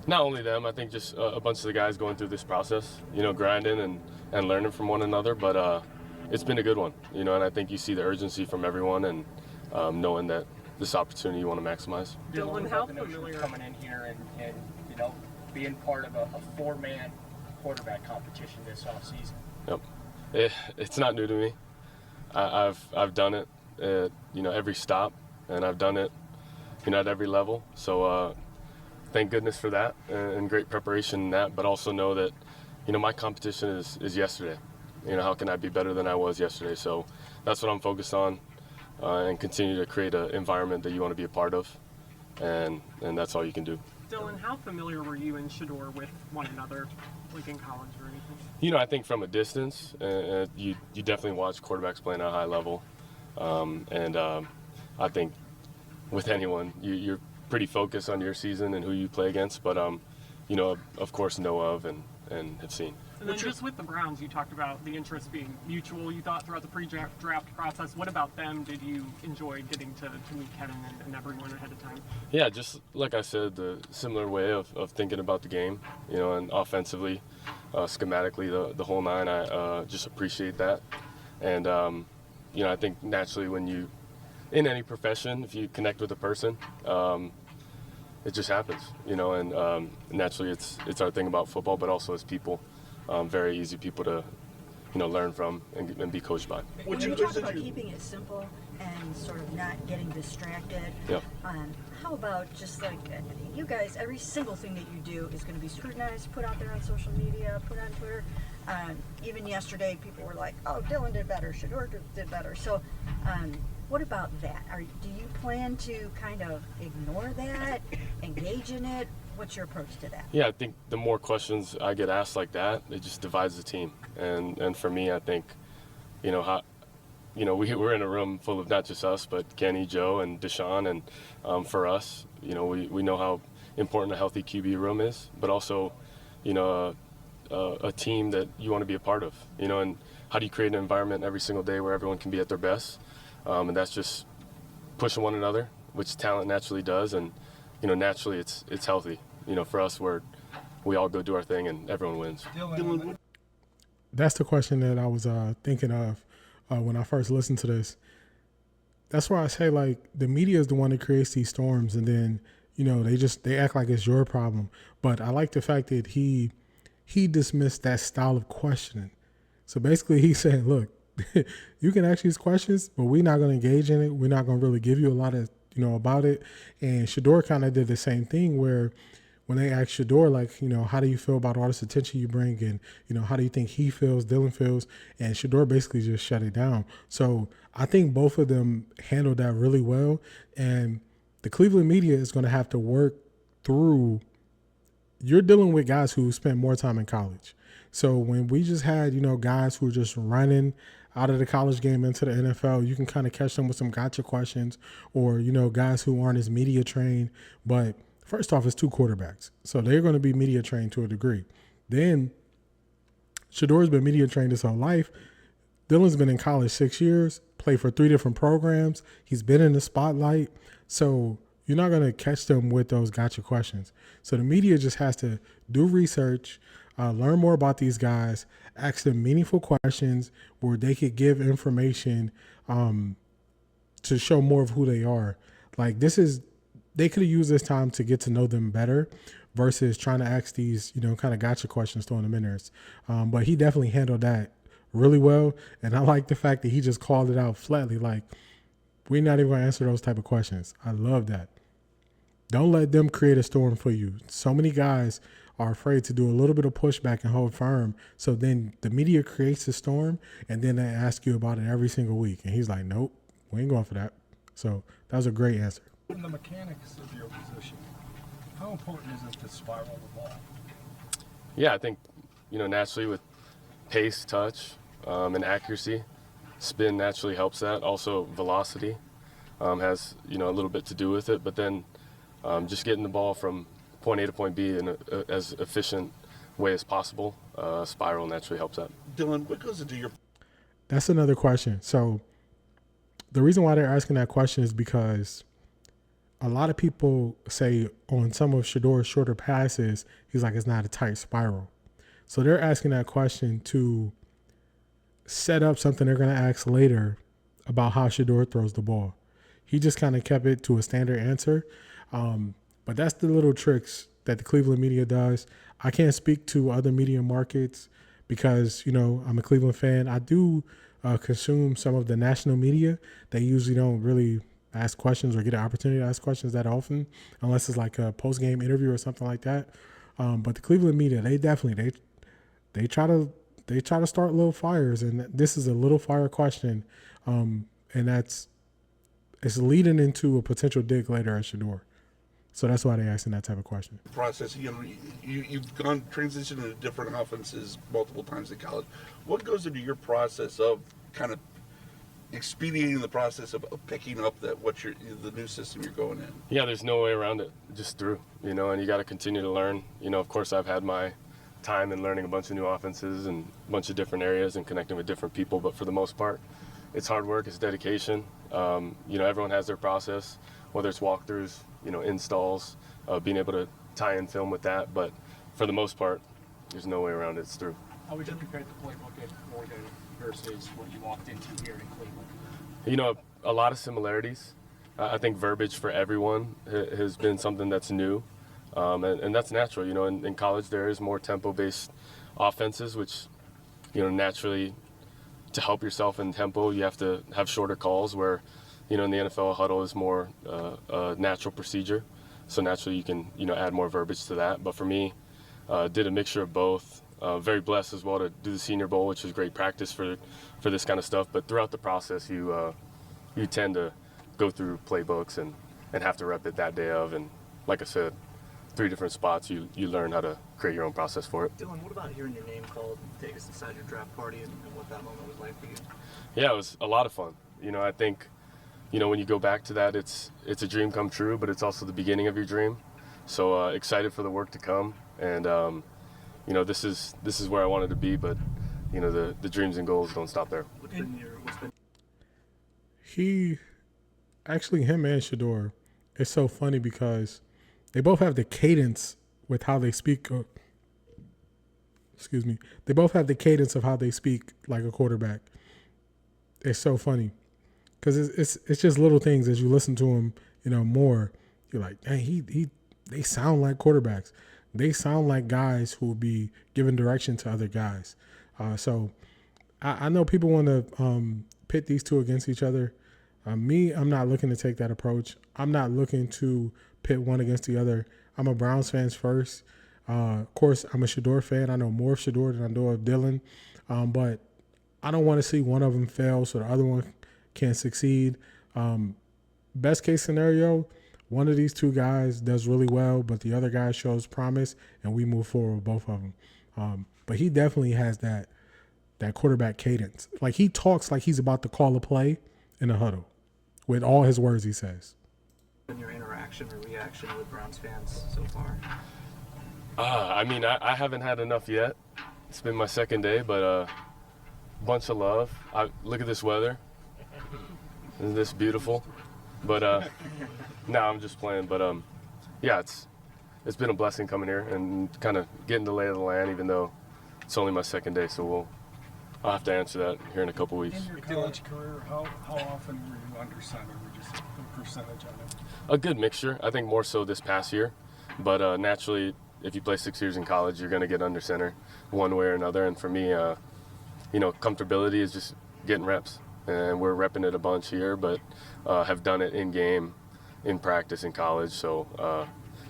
P: not only them, I think just a bunch of the guys going through this process, grinding and learning from one another, but it's been a good one, and I think you see the urgency from everyone and knowing that this opportunity you want to maximize.
M: Dillon, how familiar
J: coming in here and being part of a 4-man quarterback competition this offseason?
P: Yep, it's not new to me. I've done it at every stop, and I've done it at every level. So thank goodness for that and great preparation in that. But also know that my competition is yesterday. How can I be better than I was yesterday? So that's what I'm focused on. And continue to create an environment that you want to be a part of, and that's all you can do.
M: Dillon, how familiar were you and Shedeur with one another, like in college or anything?
P: I think from a distance, you definitely watch quarterbacks playing at a high level, and I think with anyone, you're pretty focused on your season and who you play against, but of course know of and have seen.
M: And then just with the Browns, you talked about the interest being mutual, you thought, throughout the pre-draft process. What about them? Did you enjoy getting to meet Kevin and everyone ahead of time?
P: Yeah, just like I said, the similar way of thinking about the game, and offensively, schematically, the whole nine, I just appreciate that. And, I think naturally when you, in any profession, if you connect with a person, it just happens, and naturally it's our thing about football, but also as people. Very easy people to, learn from and be coached by.
G: When you talk about keeping it simple and sort of not getting distracted,
P: yep.
G: How about just like you guys, every single thing that you do is going to be scrutinized, put out there on social media, put on Twitter. Even yesterday, people were like, oh, Dillon did better, Shedeur did better. So what about that? Do you plan to kind of ignore that, engage in it? What's your approach to that?
P: Yeah, I think the more questions I get asked like that, it just divides the team. And for me, I think, we're in a room full of not just us, but Kenny, Joe, and Deshaun. And for us, we know how important a healthy QB room is, but also, a team that you want to be a part of, and how do you create an environment every single day where everyone can be at their best? And that's just pushing one another, which talent naturally does, and naturally it's healthy. For us, we all go do our thing and everyone wins.
A: That's the question that I was thinking of when I first listened to this. That's why I say, like, the media is the one that creates these storms, and then they act like it's your problem. But I like the fact that he dismissed that style of questioning. So basically, he said, "Look, you can ask these questions, but we're not going to engage in it. We're not going to really give you a lot of about it." And Shedeur kind of did the same thing where, when they asked Shedeur, like, how do you feel about all this attention you bring, and how do you think he feels, Dillon feels, and Shedeur basically just shut it down. So I think both of them handled that really well, and the Cleveland media is going to have to work through. You're dealing with guys who spent more time in college. So when we just had, guys who were just running out of the college game into the NFL, you can kind of catch them with some gotcha questions, or, guys who aren't as media trained. But first off, it's two quarterbacks. So they're going to be media trained to a degree. Then Shedeur's been media trained his whole life. Dillon's been in college 6 years, played for 3 different programs. He's been in the spotlight. So you're not going to catch them with those gotcha questions. So the media just has to do research, learn more about these guys, ask them meaningful questions where they could give information to show more of who they are. Like, they could have used this time to get to know them better versus trying to ask these, kind of gotcha questions, throwing them in there. But he definitely handled that really well. And I like the fact that he just called it out flatly. Like, we're not even going to answer those type of questions. I love that. Don't let them create a storm for you. So many guys are afraid to do a little bit of pushback and hold firm. So then the media creates a storm, and then they ask you about it every single week. And he's like, nope, we ain't going for that. So that was a great answer.
Q: In the mechanics of your position, how important is it to spiral the ball?
P: Yeah, I think, naturally with pace, touch, and accuracy, spin naturally helps that. Also, velocity has, a little bit to do with it. But then just getting the ball from point A to point B in as efficient way as possible, spiral naturally helps that.
I: Dillon, what goes into your...
A: That's another question. So the reason why they're asking that question is because a lot of people say on some of Shedeur's shorter passes, he's like, it's not a tight spiral. So they're asking that question to set up something they're going to ask later about how Shedeur throws the ball. He just kind of kept it to a standard answer. But that's the little tricks that the Cleveland media does. I can't speak to other media markets because, I'm a Cleveland fan. I do consume some of the national media. They usually don't really ask questions or get an opportunity to ask questions that often, unless it's like a post-game interview or something like that. But the Cleveland media, they definitely they try to start little fires, and this is a little fire question, and it's leading into a potential dig later at Shedeur. So that's why they're asking that type of question.
I: Process, you've transitioned into different offenses multiple times in college. What goes into your process of kind of expediting the process of picking up the new system you're going in?
P: Yeah, there's no way around it. Just through, and you got to continue to learn. Of course, I've had my time in learning a bunch of new offenses and a bunch of different areas and connecting with different people. But for the most part, it's hard work, it's dedication. Everyone has their process, whether it's walkthroughs, installs, being able to tie in film with that. But for the most part, there's no way around it. It's through.
J: How would you compare the playbook at Oregon versus what you walked into here in Cleveland?
P: A lot of similarities. I think verbiage for everyone has been something that's new, and that's natural. In college there is more tempo-based offenses, which, naturally, to help yourself in tempo, you have to have shorter calls. Where, in the NFL, a huddle is more a natural procedure, so naturally you can add more verbiage to that. But for me, did a mixture of both. Very blessed as well to do the Senior Bowl, which is great practice for this kind of stuff. But throughout the process, you tend to go through playbooks and have to rep it that day of. And like I said, 3 different spots, you learn how to create your own process for it.
L: Dylan, what about hearing your name called? Take us inside your draft party and what that moment was like for you.
P: Yeah, it was a lot of fun. I think, when you go back to that, it's a dream come true, but it's also the beginning of your dream. So excited for the work to come. And, this is where I wanted to be, but, the dreams and goals don't stop there.
A: Him and Shedeur, it's so funny because they both have the cadence with how they speak. Excuse me. They both have the cadence of how they speak like a quarterback. It's so funny because it's just little things as you listen to them, more. You're like, dang, they sound like quarterbacks. They sound like guys who will be giving direction to other guys. So I know people want to pit these two against each other. I'm not looking to take that approach. I'm not looking to pit one against the other. I'm a Browns fan first. Of course, I'm a Shedeur fan. I know more of Shedeur than I know of Dillon. But I don't want to see one of them fail so the other one can't succeed. Best case scenario, one of these two guys does really well, but the other guy shows promise, and we move forward with both of them. But he definitely has that quarterback cadence. Like, he talks like he's about to call a play in a huddle with all his words he says.
L: In your interaction or reaction with Browns fans so far?
P: I haven't had enough yet. It's been my second day, but bunch of love. Look at this weather. Isn't this beautiful? But no, I'm just playing. But yeah, it's been a blessing coming here and kind of getting the lay of the land, even though it's only my second day. So I'll have to answer that here in a couple weeks.
Q: In your college career, how often were you under center? Or just the percentage on it?
P: A good mixture. I think more so this past year. But naturally, if you play 6 years in college, you're going to get under center one way or another. And for me, comfortability is just getting reps. And we're repping it a bunch here, but have done it in game, in practice, in college. So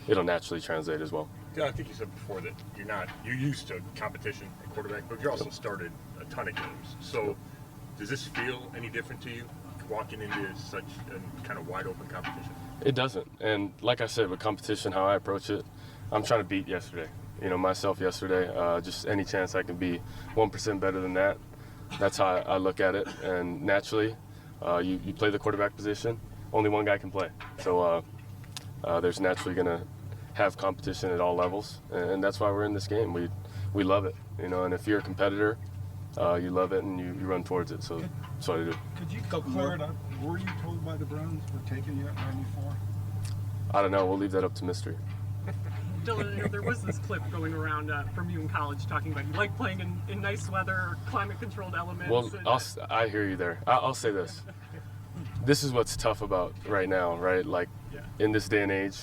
P: it'll naturally translate as well.
D: Yeah, I think you said before that you're used to competition at quarterback, but you also started a ton of games. So does this feel any different to you walking into such a kind of wide open competition?
P: It doesn't. And like I said, with competition, how I approach it, I'm trying to beat yesterday. Myself yesterday. Just any chance I can be 1% better than that. That's how I look at it. And naturally, you play the quarterback position. Only one guy can play. So there's naturally going to have competition at all levels. And that's why we're in this game. We love it. And if you're a competitor, you love it and you run towards it. So that's what I do.
Q: Could you clear it up? Were you told by the Browns we're taking you at 94?
P: I don't know. We'll leave that up to mystery.
M: Dillon, there was this clip going around from you in college talking about you like playing in nice weather, climate-controlled elements.
P: Well, I hear you there. I'll say this. This is what's tough about right now, right? Like, in this day and age,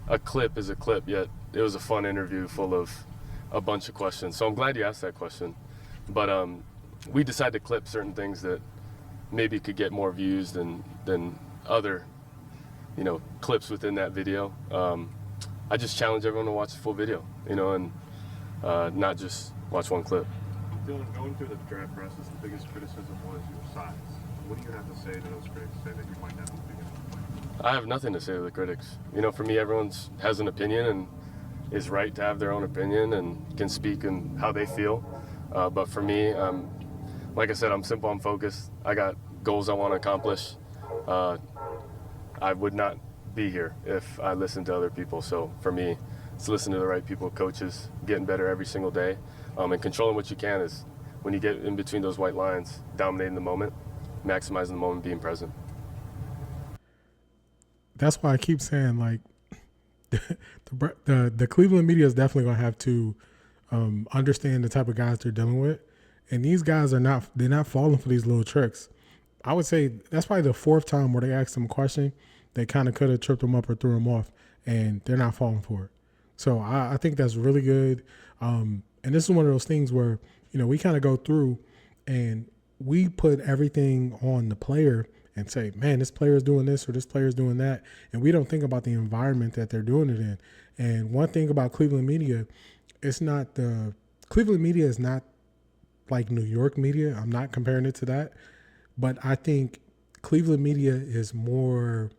P: a clip is a clip, yet it was a fun interview full of a bunch of questions. So I'm glad you asked that question. But we decided to clip certain things that maybe could get more views than other, clips within that video. I just challenge everyone to watch the full video, and not just watch one clip.
K: Dillon, going through the draft process, the biggest criticism was your size. What do you have to say to those critics say that you might not be big enough?
P: I have nothing to say to the critics. For me, everyone has an opinion and is right to have their own opinion and can speak in how they feel. But for me, like I said, I'm simple, I'm focused. I got goals I want to accomplish. I would not be here if I listened to other people. So for me, it's listening to the right people, coaches, getting better every single day, and controlling what you can is when you get in between those white lines, dominating the moment, maximizing the moment, being present.
A: That's why I keep saying, like, the Cleveland media is definitely going to have to understand the type of guys they're dealing with. And these guys they're not falling for these little tricks. I would say that's probably the fourth time where they asked them a question. They kind of could have tripped them up or threw them off, and they're not falling for it. So I think that's really good. And this is one of those things where, we kind of go through and we put everything on the player and say, man, this player is doing this or this player is doing that. And we don't think about the environment that they're doing it in. And one thing about Cleveland media, Cleveland media is not like New York media. I'm not comparing it to that. But I think Cleveland media is more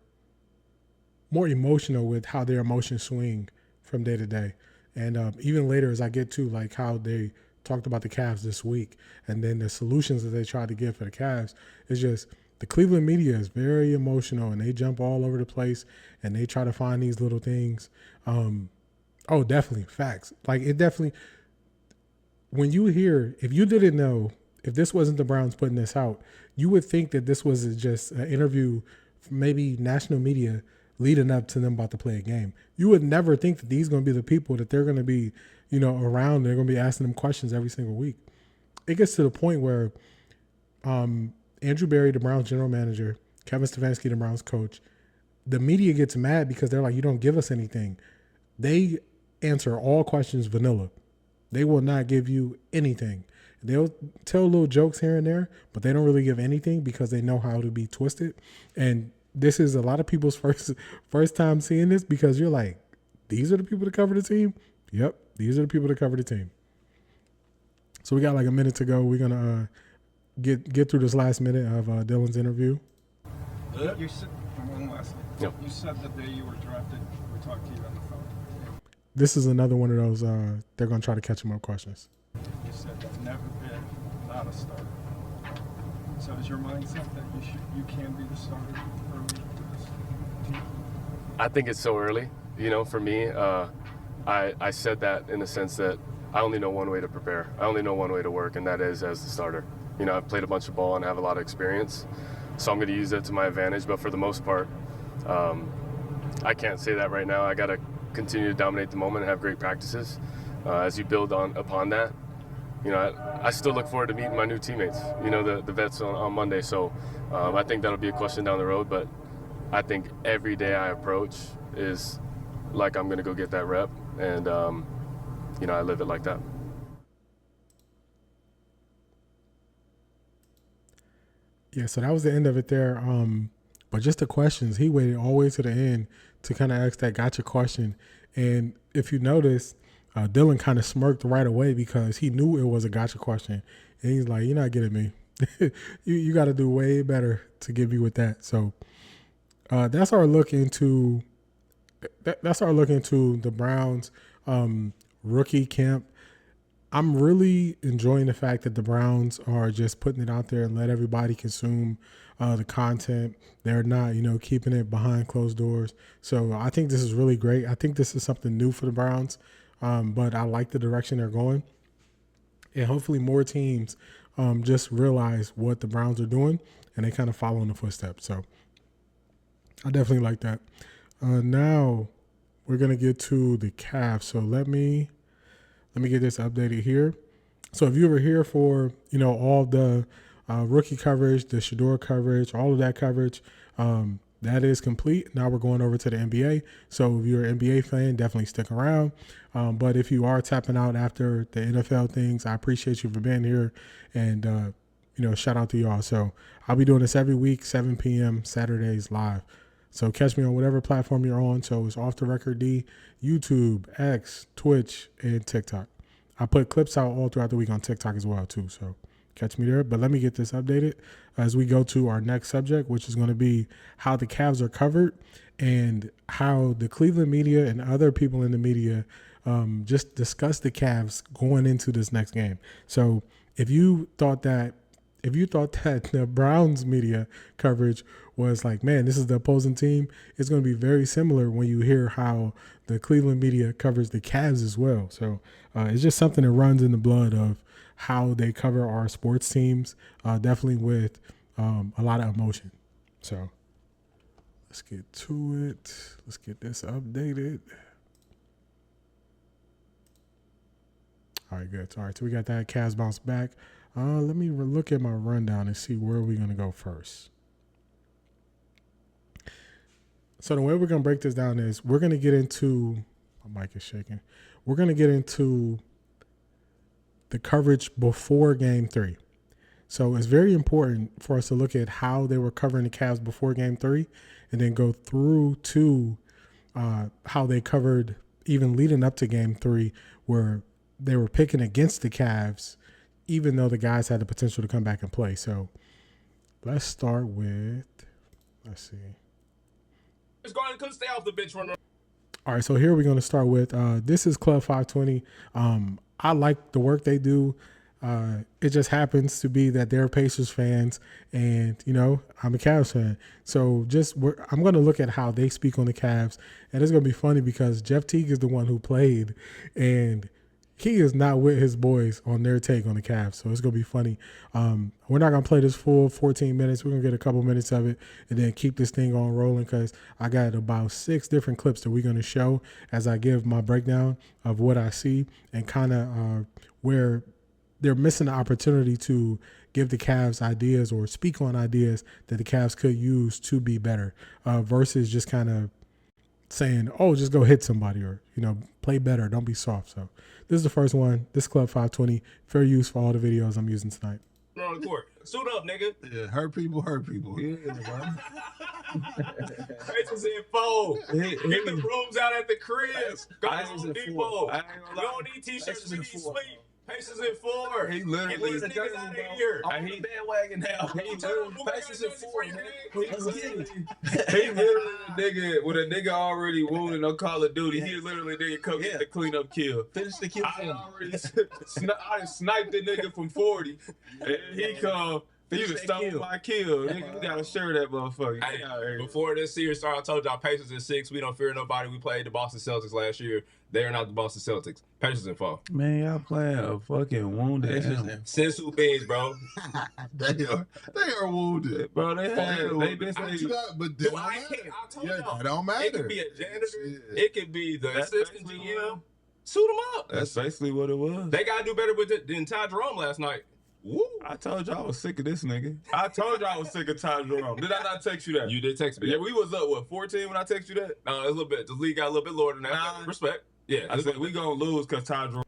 A: emotional with how their emotions swing from day to day. And even later as I get to like how they talked about the Cavs this week and then the solutions that they tried to give for the Cavs, it's just the Cleveland media is very emotional and they jump all over the place and they try to find these little things. Oh, definitely. Facts. Like it definitely, when you hear, if you didn't know, if this wasn't the Browns putting this out, you would think that this was just an interview, maybe national media, leading up to them about to play a game. You would never think that these are going to be the people that they're going to be, around. And they're going to be asking them questions every single week. It gets to the point where Andrew Berry, the Browns general manager, Kevin Stefanski, the Browns coach, the media gets mad because they're like, you don't give us anything. They answer all questions vanilla. They will not give you anything. They'll tell little jokes here and there, but they don't really give anything because they know how to be twisted. And this is a lot of people's first time seeing this, because you're like, these are the people that cover the team? Yep, these are the people that cover the team. So we got like a minute to go. We're gonna get through this last minute of Dillon's interview.
Q: You said, one last thing.
P: Yep.
Q: You said the day you were drafted, we talked to you on the phone.
A: This is another one of those they're gonna try to catch him up questions.
Q: You said you've never been not a starter. So is your mindset that you can be the starter early to this team?
P: I think it's so early. For me, I said that in the sense that I only know one way to prepare. I only know one way to work, and that is as the starter. I've played a bunch of ball and have a lot of experience, so I'm going to use that to my advantage. But for the most part, I can't say that right now. I got to continue to dominate the moment and have great practices. As you build upon that, I still look forward to meeting my new teammates, the vets on Monday. So I think that'll be a question down the road. But I think every day I approach is like I'm going to go get that rep. And, I live it like that.
A: Yeah, so that was the end of it there. But just the questions, he waited all the way to the end to kind of ask that gotcha question. And if you notice, Dillon kind of smirked right away because he knew it was a gotcha question. And he's like, you're not getting me. you got to do way better to get me with that. So that's our look into the Browns rookie camp. I'm really enjoying the fact that the Browns are just putting it out there and let everybody consume the content. They're not, keeping it behind closed doors. So I think this is really great. I think this is something new for the Browns, but I like the direction they're going. And hopefully more teams just realize what the Browns are doing and they kind of follow in the footsteps. So I definitely like that. Now we're going to get to the Cavs. So let me get this updated here. So if you were here for, all the rookie coverage, the Shedeur coverage, all of that coverage, that is complete. Now we're going over to the NBA. So if you're an NBA fan, definitely stick around. But if you are tapping out after the NFL things, I appreciate you for being here. And, shout out to y'all. So I'll be doing this every week, 7 p.m. Saturdays live. So catch me on whatever platform you're on. So it's Offtharecorddee, YouTube, X, Twitch, and TikTok. I put clips out all throughout the week on TikTok as well, too. So catch me there. But let me get this updated as we go to our next subject, which is going to be how the Cavs are covered and how the Cleveland media and other people in the media just discuss the Cavs going into this next game. So if you thought that the Browns media coverage was like, man, this is the opposing team, it's going to be very similar when you hear how the Cleveland media covers the Cavs as well. So it's just something that runs in the blood of how they cover our sports teams, definitely with a lot of emotion. So let's get to it. Let's get this updated. All right, good. All right, so we got that Cavs bounce back. Let me look at my rundown and see where we're going to go first. So the way we're going to break this down is we're going to get into – my mic is shaking. We're going to get into the coverage before Game 3. So it's very important for us to look at how they were covering the Cavs before Game 3 and then go through to how they covered even leading up to Game 3 where they were picking against the Cavs even though the guys had the potential to come back and play. So let's start with, let's see.
C: It's going to stay off the bench runner.
A: All right, so here we're going to start with, this is Club 520. I like the work they do. It just happens to be that they're Pacers fans and, I'm a Cavs fan. So I'm going to look at how they speak on the Cavs. And it's going to be funny because Jeff Teague is the one who played and he is not with his boys on their take on the Cavs, so it's gonna be funny. We're not gonna play this full 14 minutes. We're gonna get a couple minutes of it and then keep this thing on rolling because I got about 6 different clips that we're gonna show as I give my breakdown of what I see and kind of where they're missing the opportunity to give the Cavs ideas or speak on ideas that the Cavs could use to be better versus just kind of saying, oh, just go hit somebody or, play better. Don't be soft. So this is the first one. This Club 520. Fair use for all the videos I'm using tonight.
C: On the court. Suit up, nigga.
R: Yeah, hurt people. Yeah, bro.
C: Faces in fold. Get the rooms out at the crib. Go to Home Depot. We don't need t-shirts. We need sleep. Patience in 4.
R: He literally
C: is niggas out of here.
R: I'm on the bandwagon now.
C: He literally
R: Patience in 4, man.
S: He literally a nigga with a nigga already wounded on Call of Duty. He literally nigga come get the cleanup kill.
R: Finish the kill.
S: I sniped the nigga from 40, and he come. You just stole my kill. Nigga, you gotta share that motherfucker.
C: Hey, before this series started, I told y'all Pacers in 6. We don't fear nobody. We played the Boston Celtics last year. They are not the Boston Celtics. Pacers in 4.
R: Man, y'all playing a fucking wounded animal.
C: Sensu beans, bro.
R: They are wounded, bro. They been saying,
C: but I told y'all.
R: That don't matter.
C: It could be a janitor. It could be the assistant GM. Suit them up.
R: That's basically what it was.
C: They gotta do better with it than Ty Jerome last night. Woo.
R: I told you I was sick of this nigga.
S: I told you I was sick of Ty Jerome. Did I not text you that?
C: You did text me.
S: Yeah, we was up, 14 when I text you that?
C: It's a little bit. The league got a little bit lower than that. Respect. Yeah.
S: I said we gonna lose because Ty Jerome.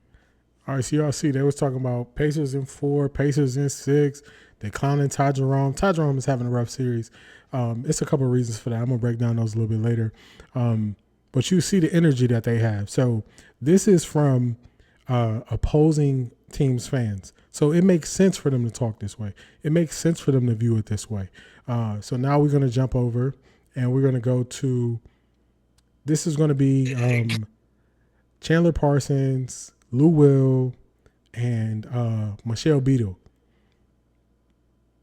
A: All right, so y'all see they was talking about Pacers in 4, Pacers in 6. They clowning Ty Jerome. Ty Jerome is having a rough series. It's a couple of reasons for that. I'm going to break down those a little bit later. But you see the energy that they have. So this is from opposing teams' fans. So it makes sense for them to talk this way. It makes sense for them to view it this way. So now we're going to jump over and we're going to go to, this is going to be Chandler Parsons, Lou Will, and Michelle Beadle.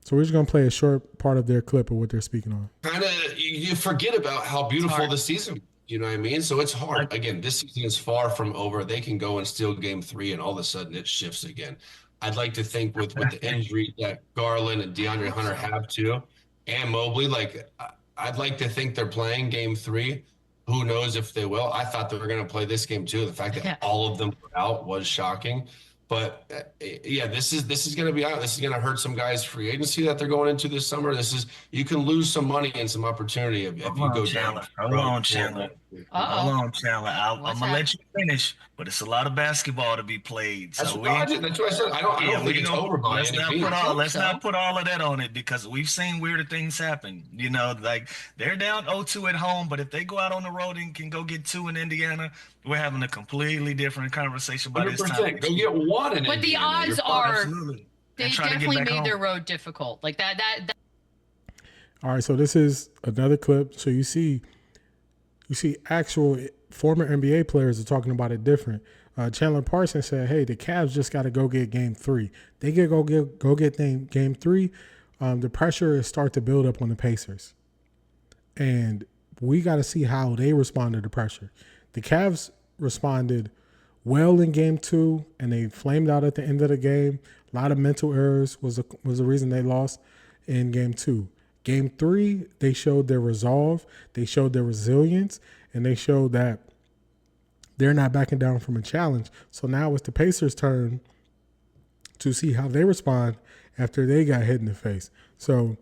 A: So we're just going to play a short part of their clip of what they're speaking on.
T: Kind of, you forget about how beautiful the season, you know what I mean? So it's hard. Again, this season is far from over. They can go and steal game 3 and all of a sudden it shifts again. I'd like to think with the injury that Garland and DeAndre Hunter have too, and Mobley, I'd like to think they're playing game 3. Who knows if they will? I thought they were going to play this game too. The fact that all of them were out was shocking. But yeah, this is going to be out. This is going to hurt some guys' free agency that they're going into this summer. You can lose some money and some opportunity if you go down.
U: Hold on, Chandler. I'm gonna let you finish, but it's a lot of basketball to be played.
T: That's what I said. I don't think it's over by any means.
U: Let's not put all of that on it because we've seen weirder things happen. You know, like they're down 0-2 at home, but if they go out on the road and can go get 2 in Indiana, we're having a completely different conversation by this time.
T: Go get 1 in
V: But the
T: Indiana.
V: odds are
U: Absolutely.
V: they definitely made their road difficult. Like that.
A: All right, so this is another clip. So you see actual former NBA players are talking about it different. Chandler Parsons said, hey, the Cavs just got to go get game 3. They get go get game 3. The pressure is start to build up on the Pacers. And we got to see how they respond to the pressure. The Cavs responded well in game 2, and they flamed out at the end of the game. A lot of mental errors was the reason they lost in game 2. Game 3, they showed their resolve, they showed their resilience, and they showed that they're not backing down from a challenge. So now it's the Pacers' turn to see how they respond after they got hit in the face. So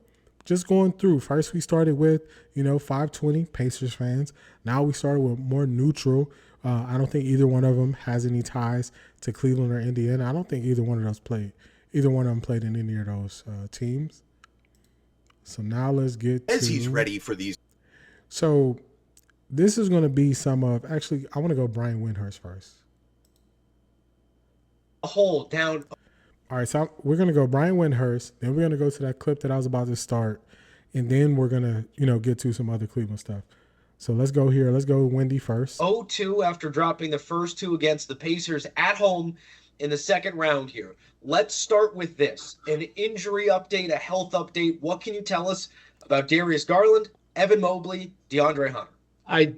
A: just going through, first we started with, 520 Pacers fans. Now we started with more neutral. I don't think either one of them has any ties to Cleveland or Indiana. I don't think either one of them played in any of those teams. So now let's get
W: as he's ready for these.
A: So this is going to be some of, actually, I want to go Brian Windhurst first.
W: A hole down.
A: All right, so we're going to go Brian Windhurst. Then we're going to go to that clip that I was about to start. And then we're going to, get to some other Cleveland stuff. So let's go here. Let's go Wendy first.
W: 0-2 after dropping the first 2 against the Pacers at home in the second round here. Let's start with this. An injury update, a health update. What can you tell us about Darius Garland, Evan Mobley, DeAndre Hunter?
X: I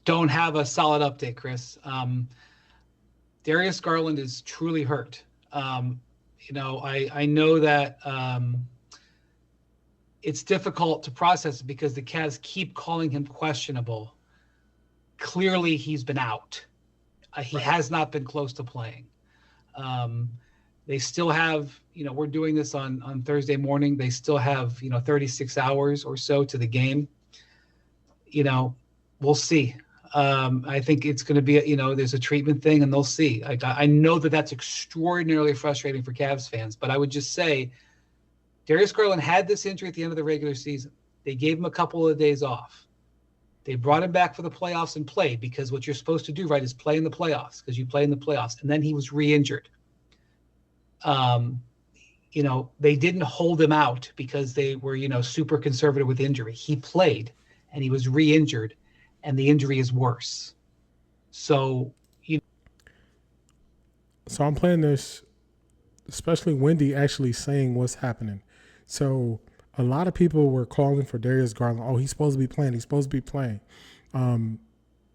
X: don't have a solid update, Chris.
B: Darius Garland is truly hurt. You know, I know that it's difficult to process because the Cavs keep calling him questionable. Clearly, he's been out. He has not been close to playing. They still have, you know, we're doing this on Thursday morning. They still have, you know, 36 hours or so to the game. You know, we'll see. I think it's going to be, you know, there's a treatment thing and they'll see. I know that that's extraordinarily frustrating for Cavs fans, but I would just say Darius Garland had this injury at the end of the regular season. They gave him a couple of days off. They brought him back for the playoffs and played because what you're supposed to do, right, is play in the playoffs because you play in the playoffs. And then he was re-injured. You know, they didn't hold him out because they were, you know, super conservative with injury. He played and he was re-injured and the injury is worse. So,
A: So I'm playing this, especially Wendy actually saying what's happening. So a lot of people were calling for Darius Garland. Oh, he's supposed to be playing. He's supposed to be playing.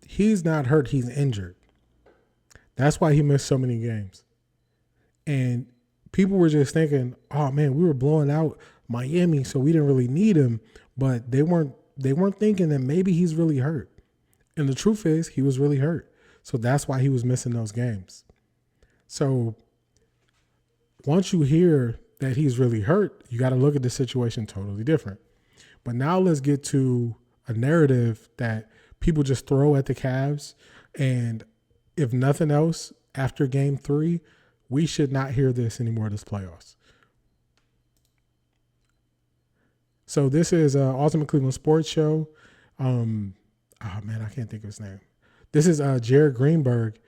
A: He's not hurt. He's injured. That's why he missed so many games. And people were just thinking, oh man, we were blowing out Miami, so we didn't really need him. But they weren't thinking that maybe he's really hurt. And the truth is he was really hurt. So that's why he was missing those games. So once you hear that he's really hurt, you got to look at the situation totally different. But now let's get to a narrative that people just throw at the Cavs. And if nothing else, after game 3, we should not hear this anymore this playoffs. So this is Ultimate Cleveland Sports Show. Oh, man, I can't think of his name. This is Jared Greenberg.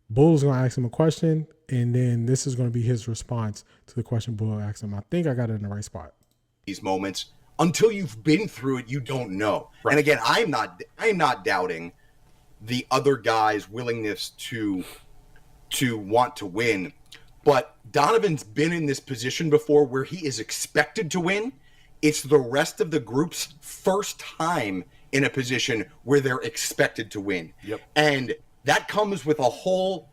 A: Bull's going to ask him a question, and then this is going to be his response to the question Bull asked him. I think I got it in the right spot.
E: These moments, until you've been through it, you don't know. Right. And again, I am not doubting the other guy's willingness to want to win, but Donovan's been in this position before where he is expected to win. It's the rest of the group's first time in a position where they're expected to win. Yep. And that comes with a whole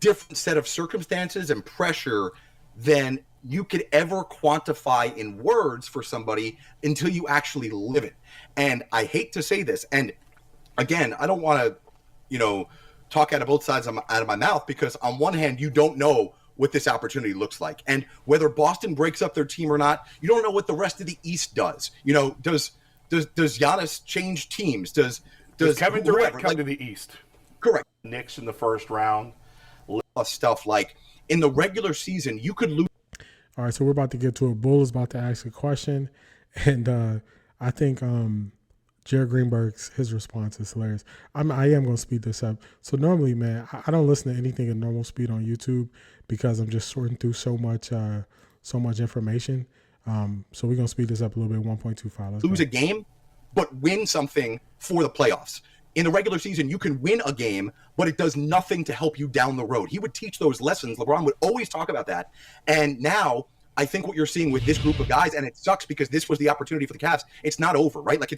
E: different set of circumstances and pressure than you could ever quantify in words for somebody until you actually live it. And I hate to say this, and again, I don't want to, talk out of both sides out of my mouth, because on one hand, you don't know what this opportunity looks like. And whether Boston breaks up their team or not, you don't know what the rest of the East does. Does Giannis change teams? Does
N: Kevin Durant come to the East?
E: Correct.
N: Knicks in the first round.
E: Stuff like in the regular season, you could lose.
A: All right, so we're about to get to it. Bull is about to ask a question, and I think Jared Greenberg's his response is hilarious. I am going to speed this up. So normally, man, I don't listen to anything at normal speed on YouTube because I'm just sorting through so much information. So we're going to speed this up a little bit. 1.25.
E: Lose a game, but win something for the playoffs. In the regular season, you can win a game, but it does nothing to help you down the road. He would teach those lessons. LeBron would always talk about that. And now I think what you're seeing with this group of guys, and it sucks because this was the opportunity for the Cavs. It's not over, right? Like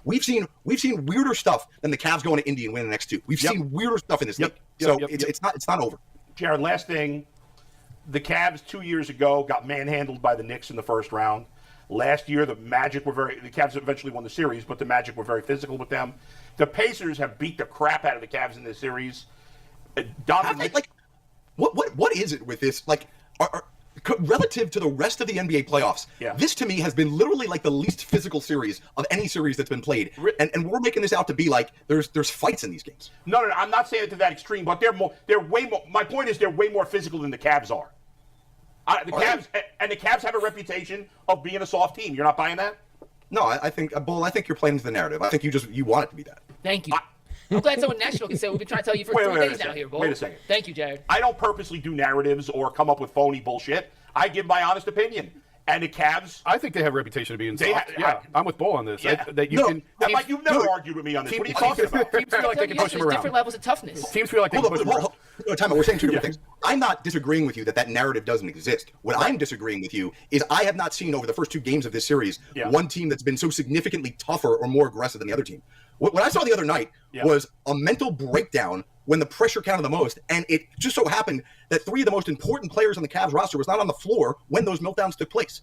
E: we've seen weirder stuff than the Cavs going to Indy and winning the next 2. We've seen weirder stuff in this league. It's not over.
N: Jared, last thing, the Cavs 2 years ago got manhandled by the Knicks in the first round. Last year, the Cavs eventually won the series, but the Magic were very physical with them. The Pacers have beat the crap out of the Cavs in this series.
E: What is it with this? Like, relative to the rest of the NBA playoffs, this to me has been literally like the least physical series of any series that's been played. And we're making this out to be like there's fights in these games.
N: No, I'm not saying it to that extreme, but they're way more. My point is they're way more physical than the Cavs are. The Cavs have a reputation of being a soft team. You're not buying that?
E: No, I think you're playing into the narrative. I think you want it to be that.
X: Thank you. I'm glad someone national can say we've been trying to tell you for 3 days now here, Bull.
N: Wait a second.
X: Thank you, Jared.
N: I don't purposely do narratives or come up with phony bullshit. I give my honest opinion. And the Cavs, I think they have a reputation of being soft.
K: I'm with Bull on this.
N: Yeah. You've never argued with me on this. What are you talking about?
K: Teams feel like they can push them around.
X: Different levels of toughness.
K: Teams feel like they can push them around.
E: Time out. We're saying two different things. I'm not disagreeing with you that narrative doesn't exist. What I'm disagreeing with you is I have not seen over the first 2 games of this series one team that's been so significantly tougher or more aggressive than the other team. What I saw the other night was a mental breakdown when the pressure counted the most, and it just so happened that 3 of the most important players on the Cavs roster was not on the floor when those meltdowns took place.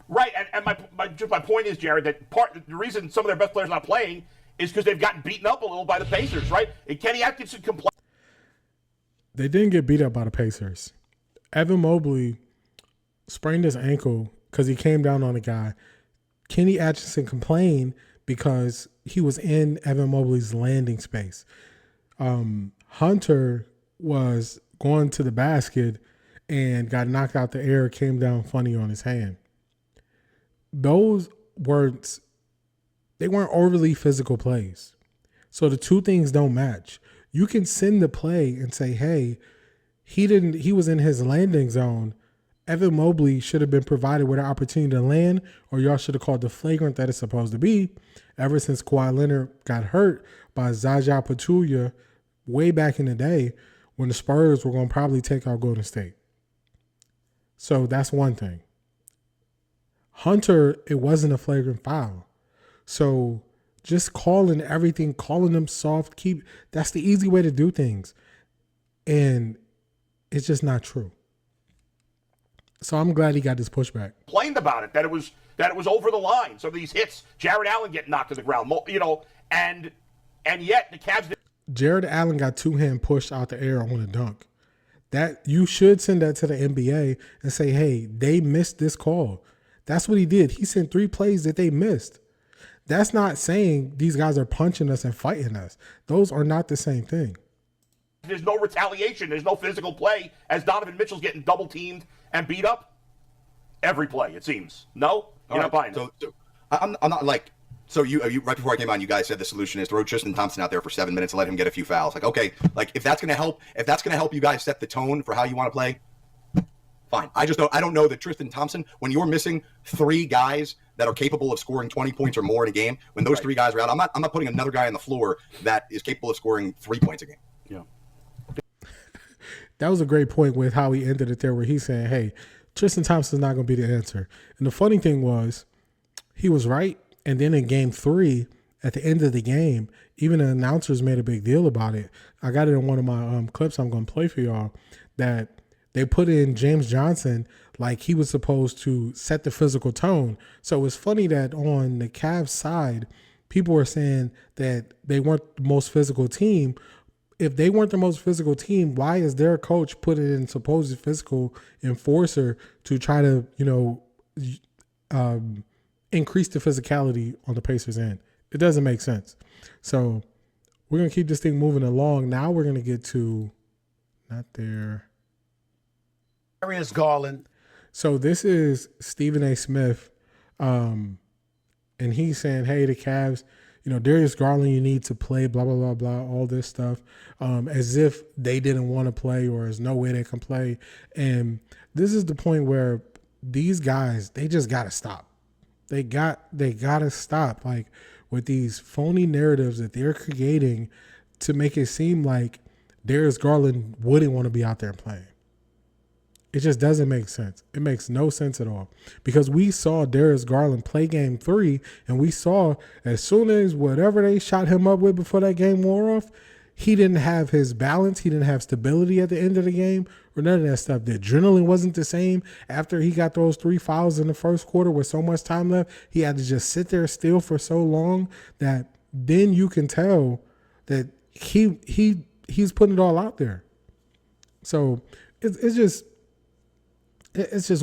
N: Right, and my point is, Jared, that the reason some of their best players are not playing is because they've gotten beaten up a little by the Pacers, right? And Kenny Atkinson complained.
A: They didn't get beat up by the Pacers. Evan Mobley sprained his ankle because he came down on a guy. Kenny Atkinson complained because he was in Evan Mobley's landing space. Hunter was going to the basket and got knocked out the air, came down funny on his hand. Those weren't overly physical plays. So the two things don't match. You can send the play and say, hey, he was in his landing zone. Evan Mobley should have been provided with an opportunity to land, or y'all should have called the flagrant that it's supposed to be. Ever since Kawhi Leonard got hurt by Zaza Pachulia way back in the day when the Spurs were going to probably take out Golden State. So that's one thing. Hunter, it wasn't a flagrant foul. So just calling everything, calling them soft, that's the easy way to do things. And it's just not true. So I'm glad he got this pushback.
N: Complained about it, that it was over the line. Some of these hits, Jared Allen getting knocked to the ground, and yet the Cavs.
A: Jared Allen got 2-hand pushed out the air on a dunk. That you should send that to the NBA and say, hey, they missed this call. That's what he did. He sent 3 plays that they missed. That's not saying these guys are punching us and fighting us. Those are not the same thing.
N: There's no retaliation. There's no physical play as Donovan Mitchell's getting double teamed and beat up every play, it seems. No? You're not buying it.
E: So I'm not like, so you right before I came on, you guys said the solution is throw Tristan Thompson out there for 7 minutes and let him get a few fouls. Like, okay, like if that's going to help you guys set the tone for how you want to play, fine. I don't know that Tristan Thompson, when you're missing 3 guys that are capable of scoring 20 points or more in a game, when those 3 guys are out, I'm not putting another guy on the floor that is capable of scoring 3 points a game.
N: Yeah.
A: That was a great point with how he ended it there, where he's saying, hey, Tristan Thompson's not going to be the answer. And the funny thing was, he was right. And then in game 3, at the end of the game, even the announcers made a big deal about it. I got it in one of my clips I'm going to play for y'all, that they put in James Johnson like he was supposed to set the physical tone. So it's funny that on the Cavs side, people were saying that they weren't the most physical team. If they weren't the most physical team, why is their coach put it in supposed physical enforcer to try to, increase the physicality on the Pacers' end? It doesn't make sense. So we're going to keep this thing moving along. Now we're going to get to, not there.
F: Darius Garland.
A: So this is Stephen A. Smith, and he's saying, hey, the Cavs, Darius Garland, you need to play, blah, blah, blah, blah, all this stuff, as if they didn't want to play or there's no way they can play. And this is the point where these guys, they just got to stop. They got to stop, like, with these phony narratives that they're creating to make it seem like Darius Garland wouldn't want to be out there playing. It just doesn't make sense. It makes no sense at all, because we saw Darius Garland play game 3, and we saw as soon as whatever they shot him up with before that game wore off, he didn't have his balance. He didn't have stability at the end of the game or none of that stuff. The adrenaline wasn't the same after he got those 3 fouls in the first quarter with so much time left. He had to just sit there still for so long that then you can tell that he's putting it all out there. So it's just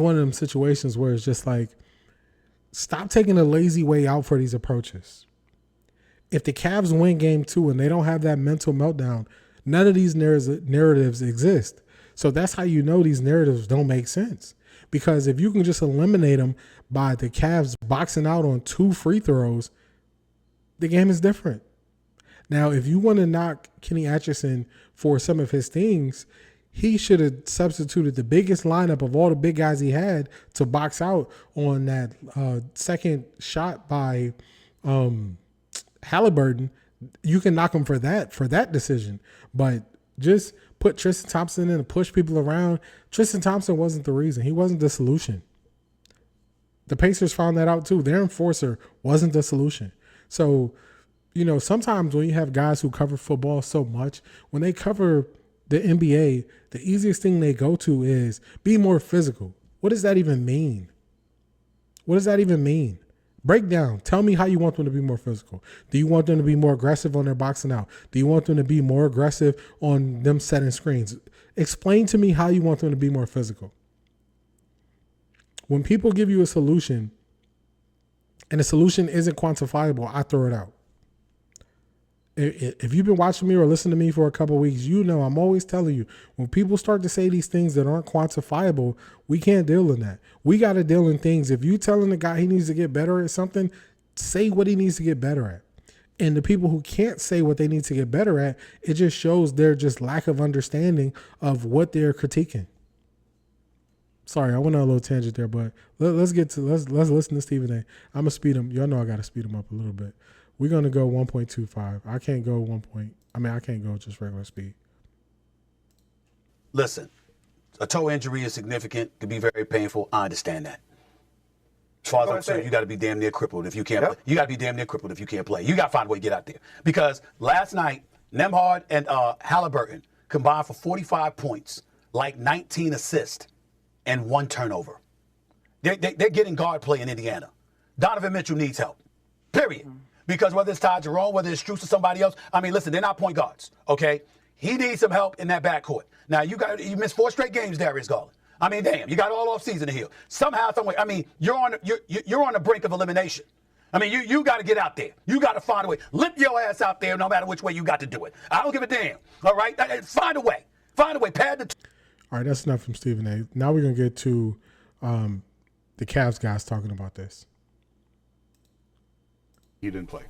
A: one of them situations where it's just like, stop taking a lazy way out for these approaches. If the Cavs win game 2 and they don't have that mental meltdown, none of these narratives exist. So that's how you know these narratives don't make sense. Because if you can just eliminate them by the Cavs boxing out on 2 free throws, the game is different. Now, if you want to knock Kenny Atkinson for some of his things, he should have substituted the biggest lineup of all the big guys he had to box out on that second shot by Halliburton. You can knock him for that decision. But just put Tristan Thompson in and push people around. Tristan Thompson wasn't the reason. He wasn't the solution. The Pacers found that out too. Their enforcer wasn't the solution. So you know, sometimes when you have guys who cover football so much, when they cover the NBA, the easiest thing they go to is be more physical. What does that even mean? What does that even mean? Break down. Tell me how you want them to be more physical. Do you want them to be more aggressive on their boxing out? Do you want them to be more aggressive on them setting screens? Explain to me how you want them to be more physical. When people give you a solution and the solution isn't quantifiable, I throw it out. If you've been watching me or listening to me for a couple of weeks, you know I'm always telling you, when people start to say these things that aren't quantifiable, we can't deal in that. We got to deal in things. If you telling the guy he needs to get better at something, say what he needs to get better at. And the people who can't say what they need to get better at, it just shows their just lack of understanding of what they're critiquing. Sorry, I went on a little tangent there, but let's listen to Stephen A. I'm gonna speed him. Y'all know I gotta speed him up a little bit. We're gonna go 1.25. I can't go I can't go just regular speed.
F: Listen, a toe injury is significant, can be very painful. I understand that. As far as I'm concerned, you got to be damn near crippled if you can't play. You got to be damn near crippled if you can't play. You got to find a way to get out there. Because last night, Nembhard and Halliburton combined for 45 points, like 19 assists, and 1 turnover. They're getting guard play in Indiana. Donovan Mitchell needs help, period. Because whether it's Ty Jerome, whether it's Strus or somebody else, I mean, listen, they're not point guards, okay? He needs some help in that backcourt. Now, you missed 4 straight games, Darius Garland. I mean, damn, you got all off season to heal. Somehow, some way, I mean, you're on the brink of elimination. I mean, you got to get out there. You got to find a way. Limp your ass out there no matter which way you got to do it. I don't give a damn, all right? Find a way. Find a way. Pad the...
A: All right, that's enough from Stephen A. Now we're going to get to the Cavs guys talking about this.
N: He didn't play.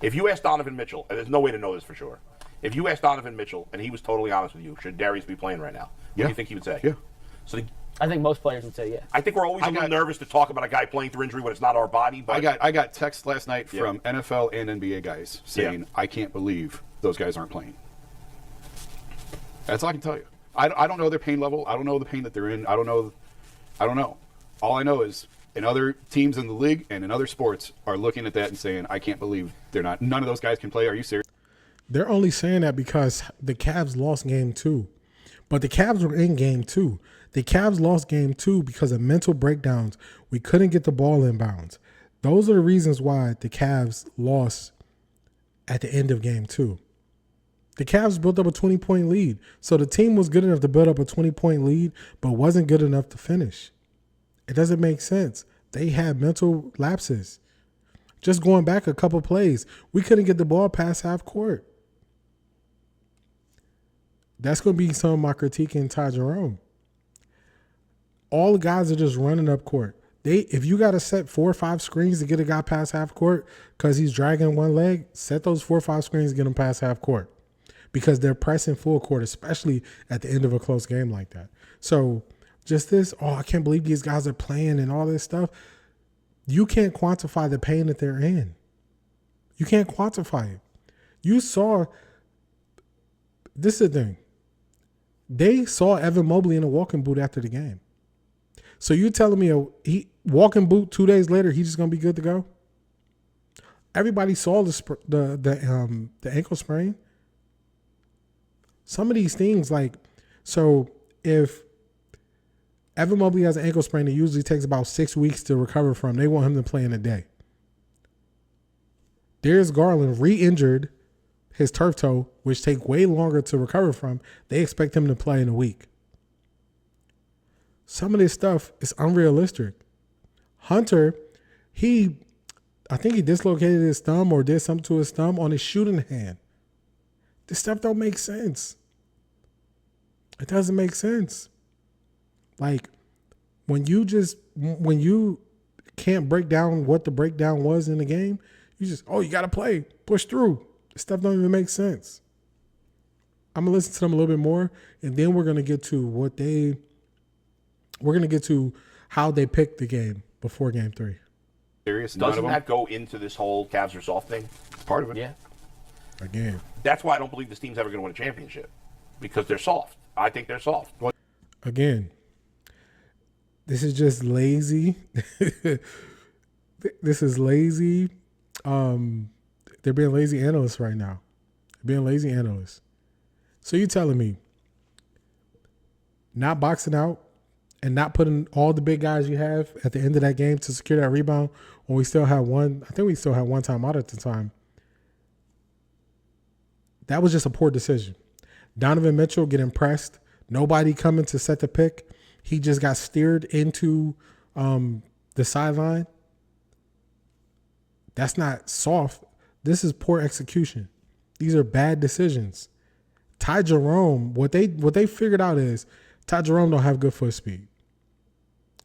N: If you ask Donovan Mitchell, and there's no way to know this for sure, if you ask Donovan Mitchell, and he was totally honest with you, should Darius be playing right now? What do you think he would say?
G: Yeah.
N: So
G: I think most players would say yeah.
N: I think we're always a little nervous to talk about a guy playing through injury when it's not our body. But
G: I got text last night from NFL and NBA guys saying, I can't believe those guys aren't playing. That's all I can tell you. I don't know their pain level. I don't know the pain that they're in. I don't know. All I know is and other teams in the league and in other sports are looking at that and saying, I can't believe none of those guys can play. Are you serious?
A: They're only saying that because the Cavs lost game 2. But the Cavs were in game 2. The Cavs lost game 2 because of mental breakdowns. We couldn't get the ball in bounds. Those are the reasons why the Cavs lost at the end of game 2. The Cavs built up a 20-point lead. So the team was good enough to build up a 20-point lead, but wasn't good enough to finish. It doesn't make sense. They had mental lapses. Just going back a couple plays, we couldn't get the ball past half court. That's going to be some of my critique in Ty Jerome. All the guys are just running up court. If you got to set 4 or 5 screens to get a guy past half court because he's dragging one leg, set those 4 or 5 screens to get him past half court because they're pressing full court, especially at the end of a close game like that. So just this, I can't believe these guys are playing and all this stuff. You can't quantify the pain that they're in. You can't quantify it. You saw, this is the thing. They saw Evan Mobley in a walking boot after the game. So you telling me he walking boot 2 days later, he's just gonna be good to go? Everybody saw the ankle sprain. Some of these things, so if Evan Mobley has an ankle sprain, it usually takes about 6 weeks to recover from. They want him to play in a day. Darius Garland re-injured his turf toe, which take way longer to recover from. They expect him to play in a week. Some of this stuff is unrealistic. Hunter, I think he dislocated his thumb or did something to his thumb on his shooting hand. This stuff don't make sense. It doesn't make sense. When you can't break down what the breakdown was in the game, you just, you got to play, push through. This stuff don't even make sense. I'm going to listen to them a little bit more, and then we're going to get to how they picked the game before game 3.
N: Serious? Doesn't that go into this whole Cavs are soft thing?
G: It's part of it.
N: Yeah.
A: Again.
N: That's why I don't believe this team's ever going to win a championship, because they're soft. I think they're soft.
A: Again, this is just lazy. This is lazy. They're being lazy analysts right now. They're being lazy analysts. So you telling me not boxing out and not putting all the big guys you have at the end of that game to secure that rebound when we still had one, I think we still had one time out at the time. That was just a poor decision. Donovan Mitchell getting pressed. Nobody coming to set the pick. He just got steered into the sideline. That's not soft. This is poor execution. These are bad decisions. Ty Jerome, what they figured out is Ty Jerome don't have good foot speed.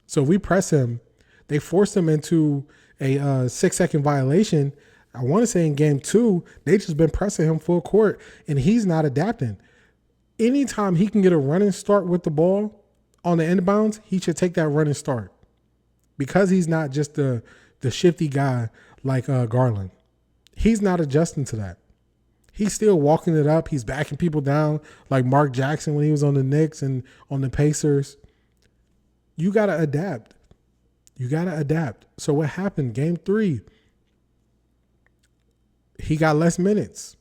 A: So if we press him, they forced him into a 6-second violation. I want to say in game 2, they just been pressing him full court, and he's not adapting. Anytime he can get a running start with the ball on the inbounds, he should take that running start because he's not just the shifty guy like Garland. He's not adjusting to that. He's still walking it up. He's backing people down like Mark Jackson when he was on the Knicks and on the Pacers. You got to adapt. You got to adapt. So what happened? Game 3, he got less minutes.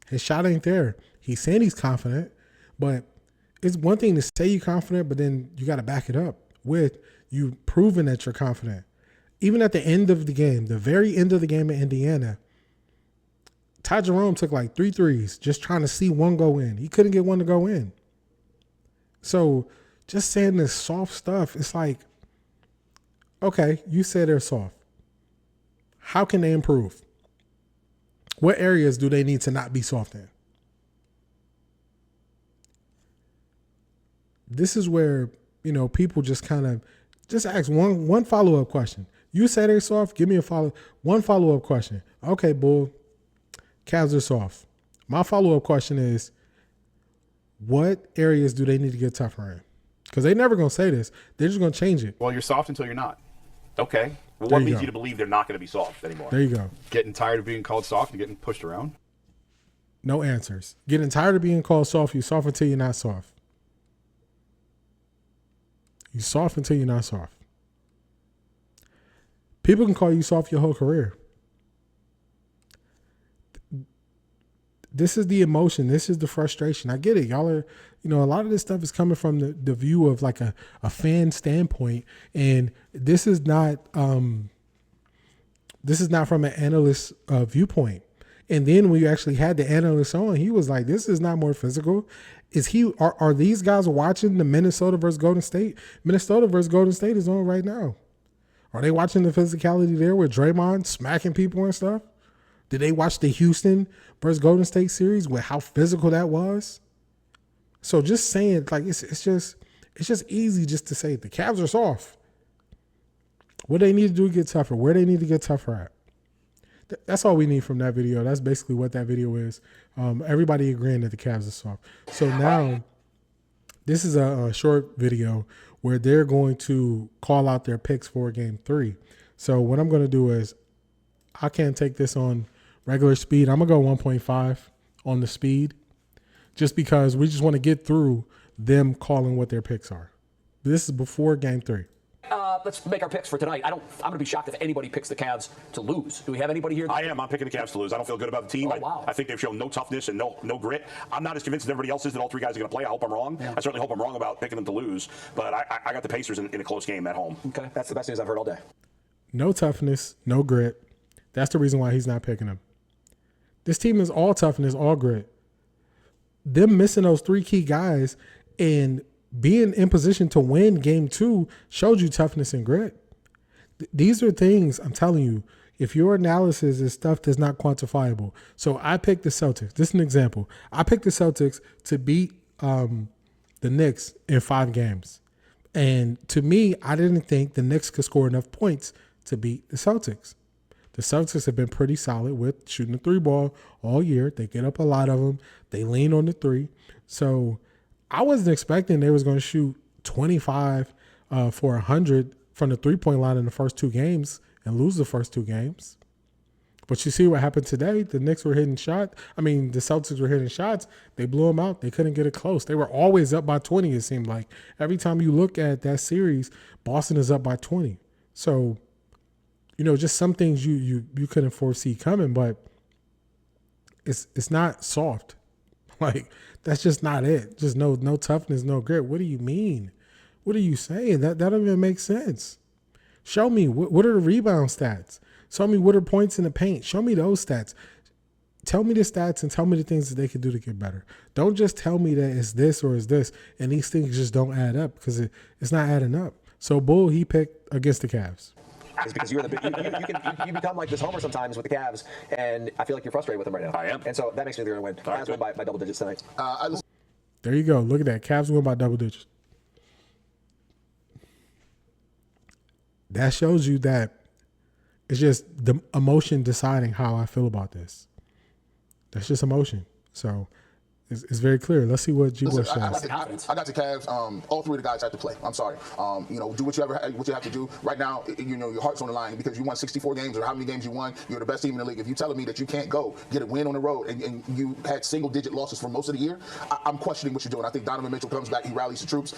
A: His shot ain't there. He's saying he's confident, but it's one thing to say you're confident, but then you got to back it up with you proving that you're confident. Even at the end of the game, the very end of the game in Indiana, Ty Jerome took like 3 threes just trying to see one go in. He couldn't get one to go in. So just saying this soft stuff, it's like, okay, you say they're soft. How can they improve? What areas do they need to not be soft in? This is where, people just kind of just ask one follow-up question. You say they're soft, give me one follow-up question. Okay, bull, Cavs are soft. My follow-up question is, what areas do they need to get tougher in? Because they're never going to say this. They're just going to change it.
G: Well, you're soft until you're not.
N: Okay. Well, what leads you to believe they're not going to be soft anymore?
A: There you go.
G: Getting tired of being called soft and getting pushed around?
A: No answers. Getting tired of being called soft. You're soft until you're not soft. You're soft until you're not soft. People can call you soft your whole career. This is the emotion. This is the frustration. I get it. Y'all are, a lot of this stuff is coming from the view of like a fan standpoint. And this is not from an analyst viewpoint. And then when you actually had the analyst on, he was like, this is not more physical. Are these guys watching the Minnesota versus Golden State? Minnesota versus Golden State is on right now. Are they watching the physicality there with Draymond smacking people and stuff? Did they watch the Houston versus Golden State series with how physical that was? So just saying, like, it's just easy just to say the Cavs are soft. What they need to do to get tougher, where they need to get tougher at. That's all we need from that video. That's basically what that video is. Everybody agreeing that the Cavs are soft. So now this is a short video where they're going to call out their picks for game 3. So what I'm going to do is I can't take this on regular speed. I'm going to go 1.5 on the speed just because we just want to get through them calling what their picks are. This is before game 3.
H: Let's make our picks for tonight. I'm going to be shocked if anybody picks the Cavs to lose. Do we have anybody here?
N: I am. I'm picking the Cavs to lose. I don't feel good about the team.
H: Oh, wow.
N: I think they've shown no toughness and no grit. I'm not as convinced as everybody else is that all 3 guys are going to play. I hope I'm wrong. Yeah. I certainly hope I'm wrong about picking them to lose. But I got the Pacers in a close game at home.
H: Okay. That's the best news I've heard all day.
A: No toughness, no grit. That's the reason why he's not picking them. This team is all toughness, all grit. Them missing those 3 key guys and being in position to win game 2 showed you toughness and grit. These are things, I'm telling you, if your analysis is stuff that's not quantifiable. So I picked the Celtics. This is an example. I picked the Celtics to beat the Knicks in 5 games. And to me, I didn't think the Knicks could score enough points to beat the Celtics. The Celtics have been pretty solid with shooting the 3 ball all year. They get up a lot of them. They lean on the 3. So I wasn't expecting they was going to shoot 25 for 100 from the 3-point line in the first 2 games and lose the first 2 games. But you see what happened today. The Knicks were hitting shots. The Celtics were hitting shots. They blew them out. They couldn't get it close. They were always up by 20, it seemed like. Every time you look at that series, Boston is up by 20. So, just some things you couldn't foresee coming. But it's not soft. Like, that's just not it. Just no toughness, no grit. What do you mean? What are you saying? That don't even make sense. Show me what are the rebound stats. Show me what are points in the paint. Show me those stats. Tell me the stats and tell me the things that they can do to get better. Don't just tell me that it's this or it's this, and these things just don't add up because it's not adding up. So Bull, he picked against the Cavs.
H: Is because you're you become like this homer sometimes with the Cavs, and I feel like you're frustrated with them right now. I am, and so that makes me think they're going to win. Cavs win by double digits tonight.
A: There you go. Look at that. Cavs win by double digits. That shows you that it's just the emotion deciding how I feel about this. That's just emotion. So it's very clear. Let's see what G-Boy says.
I: I got the Cavs. All three of the guys have to play. I'm sorry. Do what you have to do. Right now, your heart's on the line because you won 64 games or how many games you won. You're the best team in the league. If you're telling me that you can't go get a win on the road and you had single-digit losses for most of the year, I'm questioning what you're doing. I think Donovan Mitchell comes back. He rallies the troops.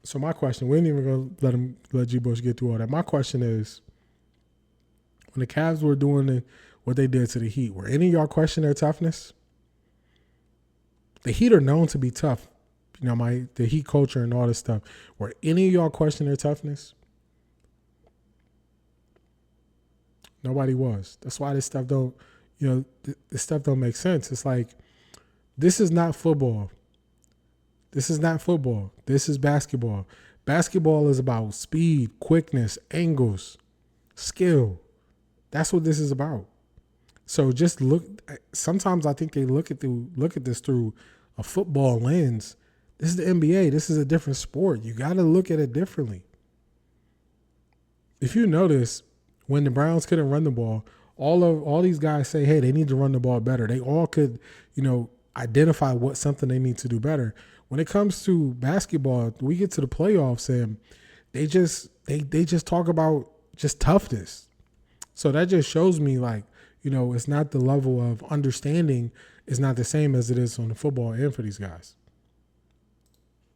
A: So my question, we ain't even going to let G-Bush get through all that. My question is, when the Cavs were doing what they did to the Heat, were any of y'all question their toughness? The Heat are known to be tough. The Heat culture and all this stuff. Were any of y'all question their toughness? Nobody was. That's why this stuff don't, this stuff don't make sense. It's like, this is not football. This is not football. This is basketball. Basketball is about speed, quickness, angles, skill. That's what this is about. So just look. Sometimes I think they look at this through a football lens. This is the NBA. This is a different sport. You got to look at it differently. If you notice, when the Browns couldn't run the ball, all these guys say, hey, they need to run the ball better. They all could, identify what something they need to do better. When it comes to basketball, we get to the playoffs and they just talk about just toughness. So that just shows me it's not the level of understanding is not the same as it is on the football end for these guys.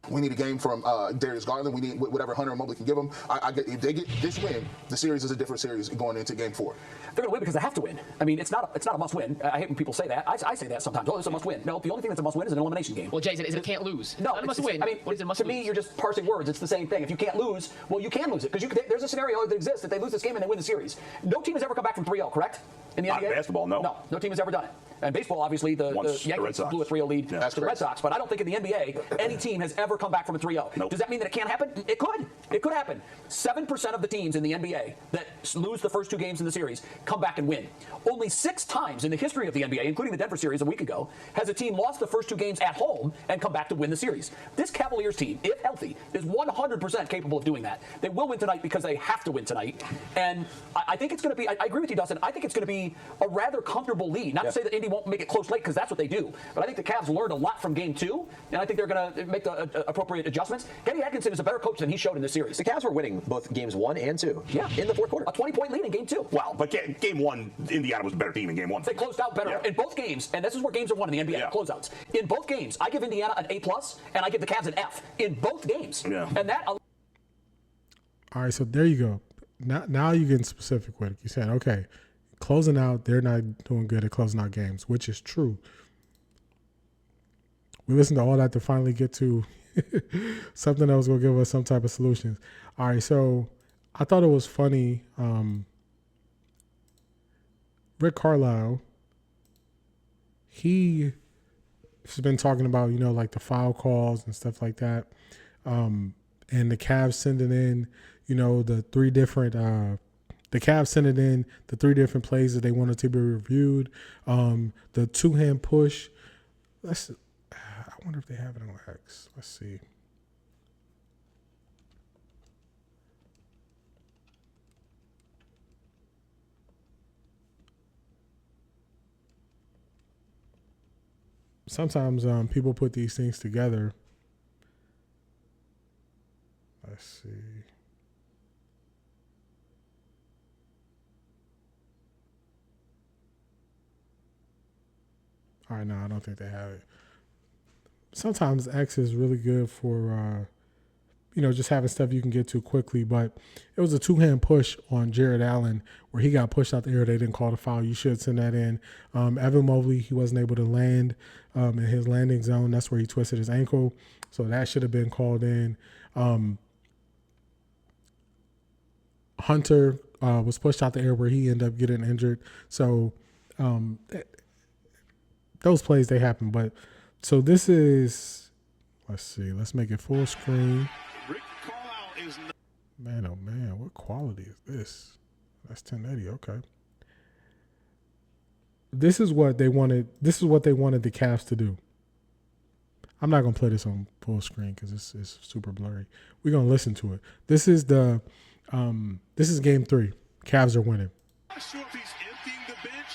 I: We need a game from Darius Garland. We need whatever Hunter and Mobley can give them. If they get this win, the series is a different series going into Game 4.
H: They're going to win because they have to win. I mean, it's not a must win. I hate when people say that. I say that sometimes. Oh, it's a must win. No, the only thing that's a must win is an elimination game.
X: Well, Jason, is it can't lose?
H: No,
X: it's a must win.
H: I mean,
X: what is it must
H: to me, you're just parsing words. It's the same thing. If you can't lose, well, you can lose it because there's a scenario that exists that they lose this game and they win the series. No team has ever come back from 3-0, correct? In the NBA?
N: Not basketball, no.
H: No team has ever done it. And baseball, obviously, the Yankees blew a 3-0 lead to the Red Sox. But I don't think in the NBA any team has ever come back from a 3-0.
N: Nope.
H: Does that mean that it can't happen? It could. It could happen. 7% of the teams in the NBA that lose the first two games in the series come back and win. Only 6 times in the history of the NBA, including the Denver series a week ago, has a team lost the first 2 games at home and come back to win the series. This Cavaliers team, if healthy, is 100% capable of doing that. They will win tonight because they have to win tonight. And I think it's going to be, I agree with you, Dustin, I think it's going to be a rather comfortable lead. Not to say that Indy won't make it close late, because that's what they do. But I think the Cavs learned a lot from Game 2, and I think they're going to make the appropriate adjustments. Kenny Atkinson is a better coach than he showed in this series. The Cavs were winning both Games 1 and 2. Yeah. In the fourth quarter. A 20-point lead in Game 2.
N: Well, but Game 1, Indiana was a better team in Game 1.
H: They closed out better in both games, and this is where games are won in the NBA, closeouts. In both games, I give Indiana an A+, and I give the Cavs an F. In both games. Yeah. And that...
A: All right, so there you go. Now you're getting specific with it. You're saying, okay, closing out, they're not doing good at closing out games, which is true. We listened to all that to finally get to something that was going to give us some type of solutions. All right, so I thought it was funny. Rick Carlisle, he's been talking about, like the foul calls and stuff like that. And the Cavs sending in, the 3 different the Cavs sending in the 3 different plays that they wanted to be reviewed. The 2-hand push. I wonder if they have it on X. Let's see. Sometimes people put these things together. Let's see. All right, no, I don't think they have it. Sometimes X is really good for just having stuff you can get to quickly. But it was a two-hand push on Jared Allen where he got pushed out the air. They didn't call the foul. You should send that in. Evan Mobley, he wasn't able to land in his landing zone. That's where he twisted his ankle. So that should have been called in. Hunter was pushed out the air where he ended up getting injured. So those plays, they happen. But so this is, let's see, let's make it full screen. Man, oh man, what quality is this? That's 1080, okay. This is what they wanted. This is what they wanted the Cavs to do. I'm not gonna play this on full screen because it's super blurry. We're gonna listen to it. This is the this is game 3. Cavs are winning.
D: I'm not sure if he's emptying the bench,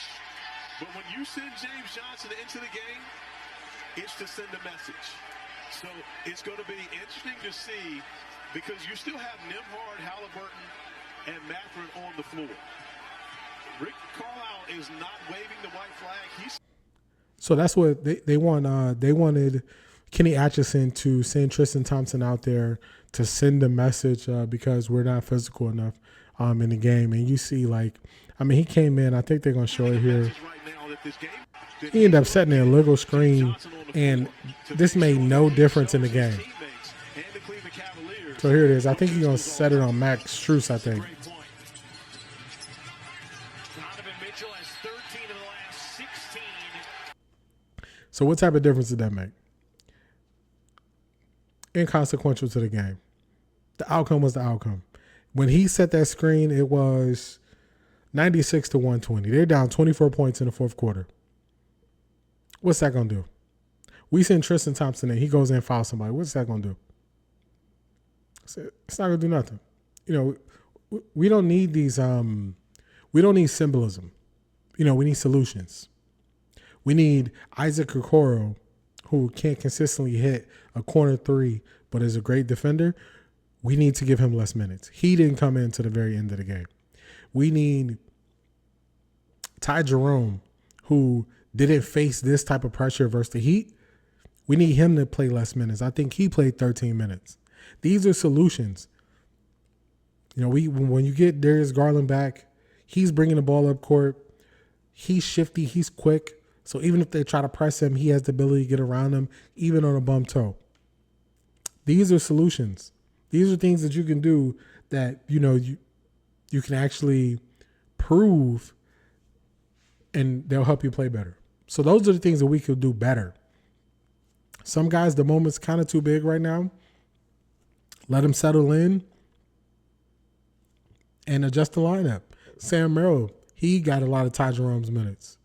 D: but when you send James Johnson into the game, it's to send a message. So it's going to be interesting to see because you still have Nembhard, Halliburton, and Mathurin on the floor. Rick Carlisle is not waving the white flag.
A: So that's what they want. They wanted Kenny Atchison to send Tristan Thompson out there to send a message because we're not physical enough in the game. And you see, he came in. I think they're going to show it here. He ended up setting an illegal screen, and this made no difference in the game. So here it is. I think he's going to set it on Max Strus, I think. So what type of difference did that make? Inconsequential to the game. The outcome was the outcome. When he set that screen, it was 96 to 120. They're down 24 points in the fourth quarter. What's that going to do? We send Tristan Thompson in. He goes in and fouls somebody. What's that going to do? It's not going to do nothing. We don't need these. We don't need symbolism. We need solutions. We need Isaac Okoro, who can't consistently hit a corner three, but is a great defender. We need to give him less minutes. He didn't come in to the very end of the game. We need Ty Jerome, who didn't face this type of pressure versus the Heat. We need him to play less minutes. I think he played 13 minutes. These are solutions. When you get Darius Garland back, he's bringing the ball up court. He's shifty. He's quick. So even if they try to press him, he has the ability to get around them, even on a bum toe. These are solutions. These are things that you can do that, you can actually prove, and they'll help you play better. So those are the things that we could do better. Some guys, the moment's kind of too big right now. Let them settle in and adjust the lineup. Sam Merrill, he got a lot of Ty Jerome's minutes.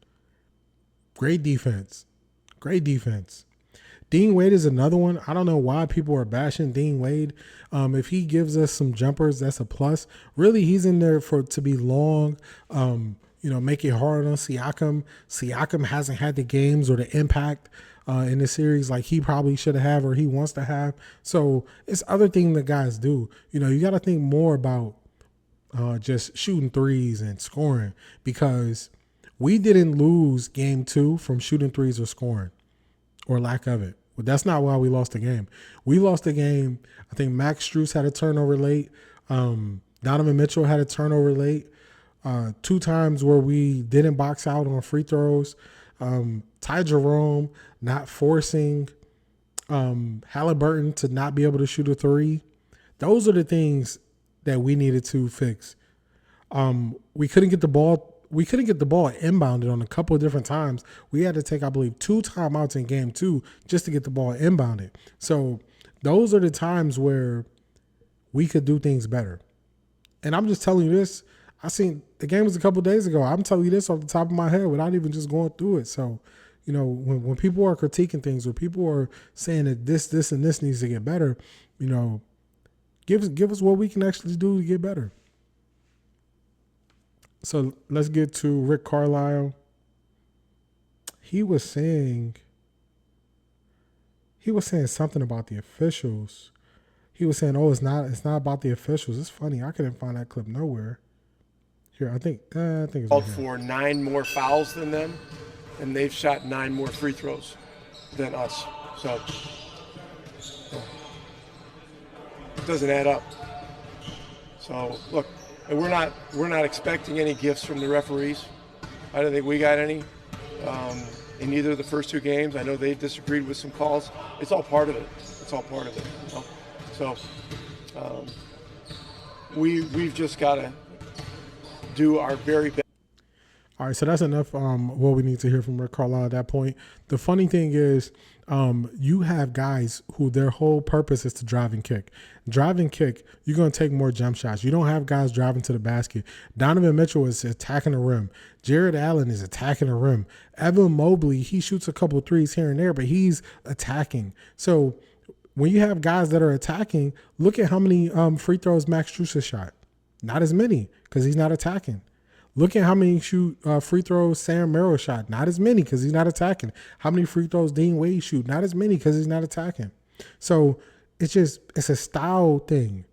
A: Great defense. Great defense. Dean Wade is another one. I don't know why people are bashing Dean Wade. If he gives us some jumpers, that's a plus. Really, he's in there to be long, make it hard on Siakam. Siakam hasn't had the games or the impact in the series like he probably should have or he wants to have. So it's other things that guys do. You got to think more about just shooting threes and scoring, because we didn't lose game 2 from shooting threes or scoring or lack of it. But that's not why we lost the game. We lost the game. I think Max Strus had a turnover late. Donovan Mitchell had a turnover late. 2 times where we didn't box out on free throws. Ty Jerome not forcing Halliburton to not be able to shoot a 3. Those are the things that we needed to fix. We couldn't get the ball. We couldn't get the ball inbounded on a couple of different times. We had to take, I believe, 2 timeouts in game 2 just to get the ball inbounded. So those are the times where we could do things better. And I'm just telling you this. I seen the game was a couple of days ago. I'm telling you this off the top of my head without even just going through it. So, when people are critiquing things or people are saying that this, and this needs to get better, give us what we can actually do to get better. So let's get to Rick Carlisle. He was saying something about the officials. He was saying, it's not about the officials. It's funny. I couldn't find that clip nowhere. Here, I think it's
J: called for 9 more fouls than them, and they've shot 9 more free throws than us. So doesn't add up. So look, and we're not expecting any gifts from the referees. I don't think we got any in either of the first two games. I know they disagreed with some calls. It's all part of it. It's all part of it. You know? So we've just got to do our very best.
A: All right, so that's enough what we need to hear from Rick Carlisle at that point. The funny thing is you have guys who their whole purpose is to drive and kick. Drive and kick, you're going to take more jump shots. You don't have guys driving to the basket. Donovan Mitchell is attacking the rim. Jared Allen is attacking the rim. Evan Mobley, he shoots a couple threes here and there, but he's attacking. So when you have guys that are attacking, look at how many free throws Max Strus has shot. Not as many because he's not attacking. Look at how many free throws Sam Merrill shot. Not as many because he's not attacking. How many free throws Dean Wade shoot? Not as many because he's not attacking. So it's a style thing.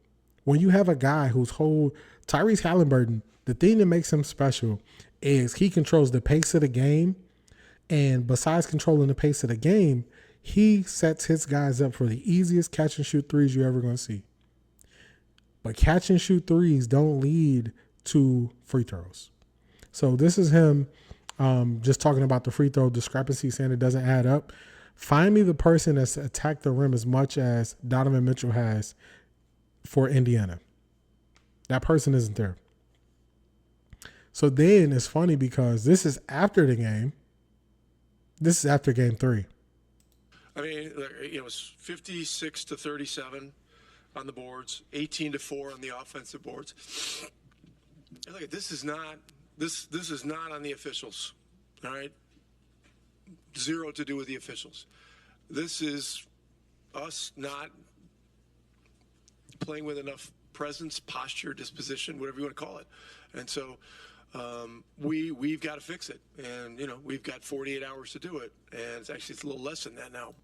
A: When you have a guy whose whole Tyrese Halliburton, the thing that makes him special is he controls the pace of the game. And besides controlling the pace of the game, he sets his guys up for the easiest catch and shoot threes you're ever going to see. But catch and shoot threes don't lead to free throws. So this is him just talking about the free throw discrepancy, saying it doesn't add up. Find me the person that's attacked the rim as much as Donovan Mitchell has for Indiana. That person isn't there. So then it's funny because this is after the game. This is after game 3.
J: I mean, it was 56-37 on the boards, 18-4 on the offensive boards. And look, this is not on the officials, all right? Zero to do with the officials. This is us not playing with enough presence, posture, disposition, whatever you want to call it. And so we've got to fix it. And, we've got 48 hours to do it. And it's a little less than that now.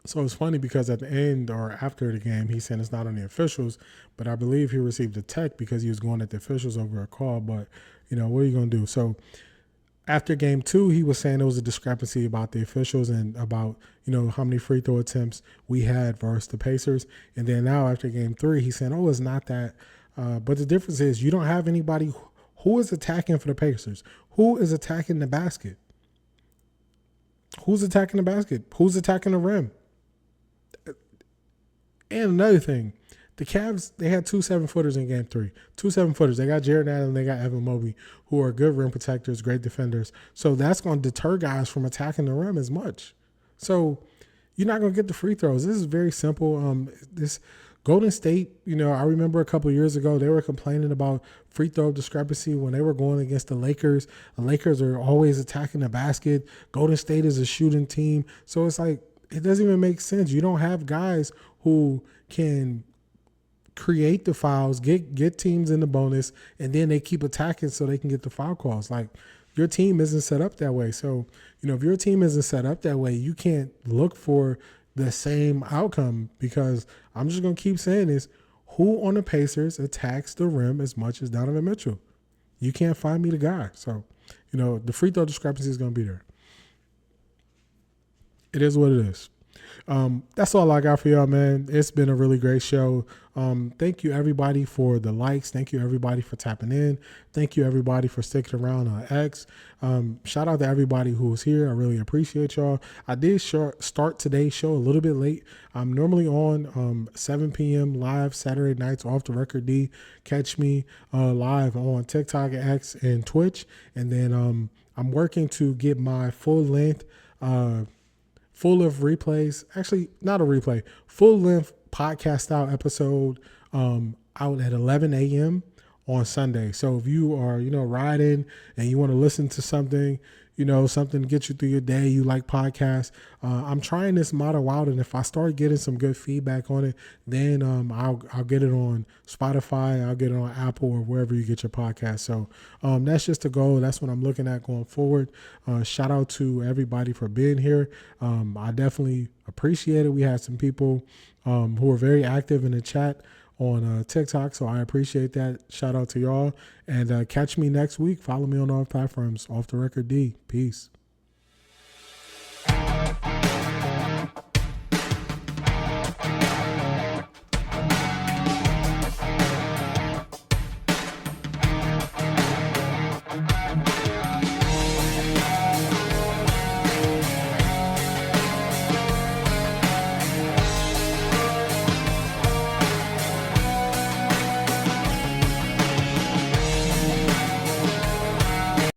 A: So it's funny because at the end or after the game, he's saying it's not on the officials, but I believe he received a tech because he was going at the officials over a call. But, what are you going to do? So after game 2, he was saying there was a discrepancy about the officials and about, how many free throw attempts we had versus the Pacers. And then now after game 3, he's saying, it's not that. But the difference is you don't have anybody who is attacking for the Pacers. Who is attacking the basket? Who's attacking the basket? Who's attacking the rim? And another thing, the Cavs, they had 2 7-footers in game 3. 2 7-footers. They got Jared Allen, they got Evan Mobley, who are good rim protectors, great defenders. So that's going to deter guys from attacking the rim as much. So you're not going to get the free throws. This is very simple. This Golden State, I remember a couple of years ago, they were complaining about free throw discrepancy when they were going against the Lakers. The Lakers are always attacking the basket. Golden State is a shooting team. So it's like, it doesn't even make sense. You don't have guys who can create the fouls, get teams in the bonus, and then they keep attacking so they can get the foul calls. Like, your team isn't set up that way. So, if your team isn't set up that way, you can't look for the same outcome, because I'm just going to keep saying this. Who on the Pacers attacks the rim as much as Donovan Mitchell? You can't find me the guy. So, the free throw discrepancy is going to be there. It is what it is. That's all I got for y'all, man. It's been a really great show. Thank you, everybody, for the likes. Thank you, everybody, for tapping in. Thank you, everybody, for sticking around on X. Shout out to everybody who was here. I really appreciate y'all. I did start today's show a little bit late. I'm normally on 7 p.m. live Saturday nights off the record D. Catch me live on TikTok, X, and Twitch. And then I'm working to get my full-length full of replays, actually not a replay, full length podcast style episode out at 11 a.m. on Sunday. So if you are, riding and you want to listen to something, something to get you through your day, you like podcasts, I'm trying this model out, and if I start getting some good feedback on it, then I'll get it on Spotify, I'll get it on Apple or wherever you get your podcast. So that's just a goal. That's what I'm looking at going forward. Shout out to everybody for being here. I definitely appreciate it. We had some people who are very active in the chat on TikTok, so I appreciate that. Shout out to y'all, and catch me next week. Follow me on all platforms. Offtharecorddee. Peace.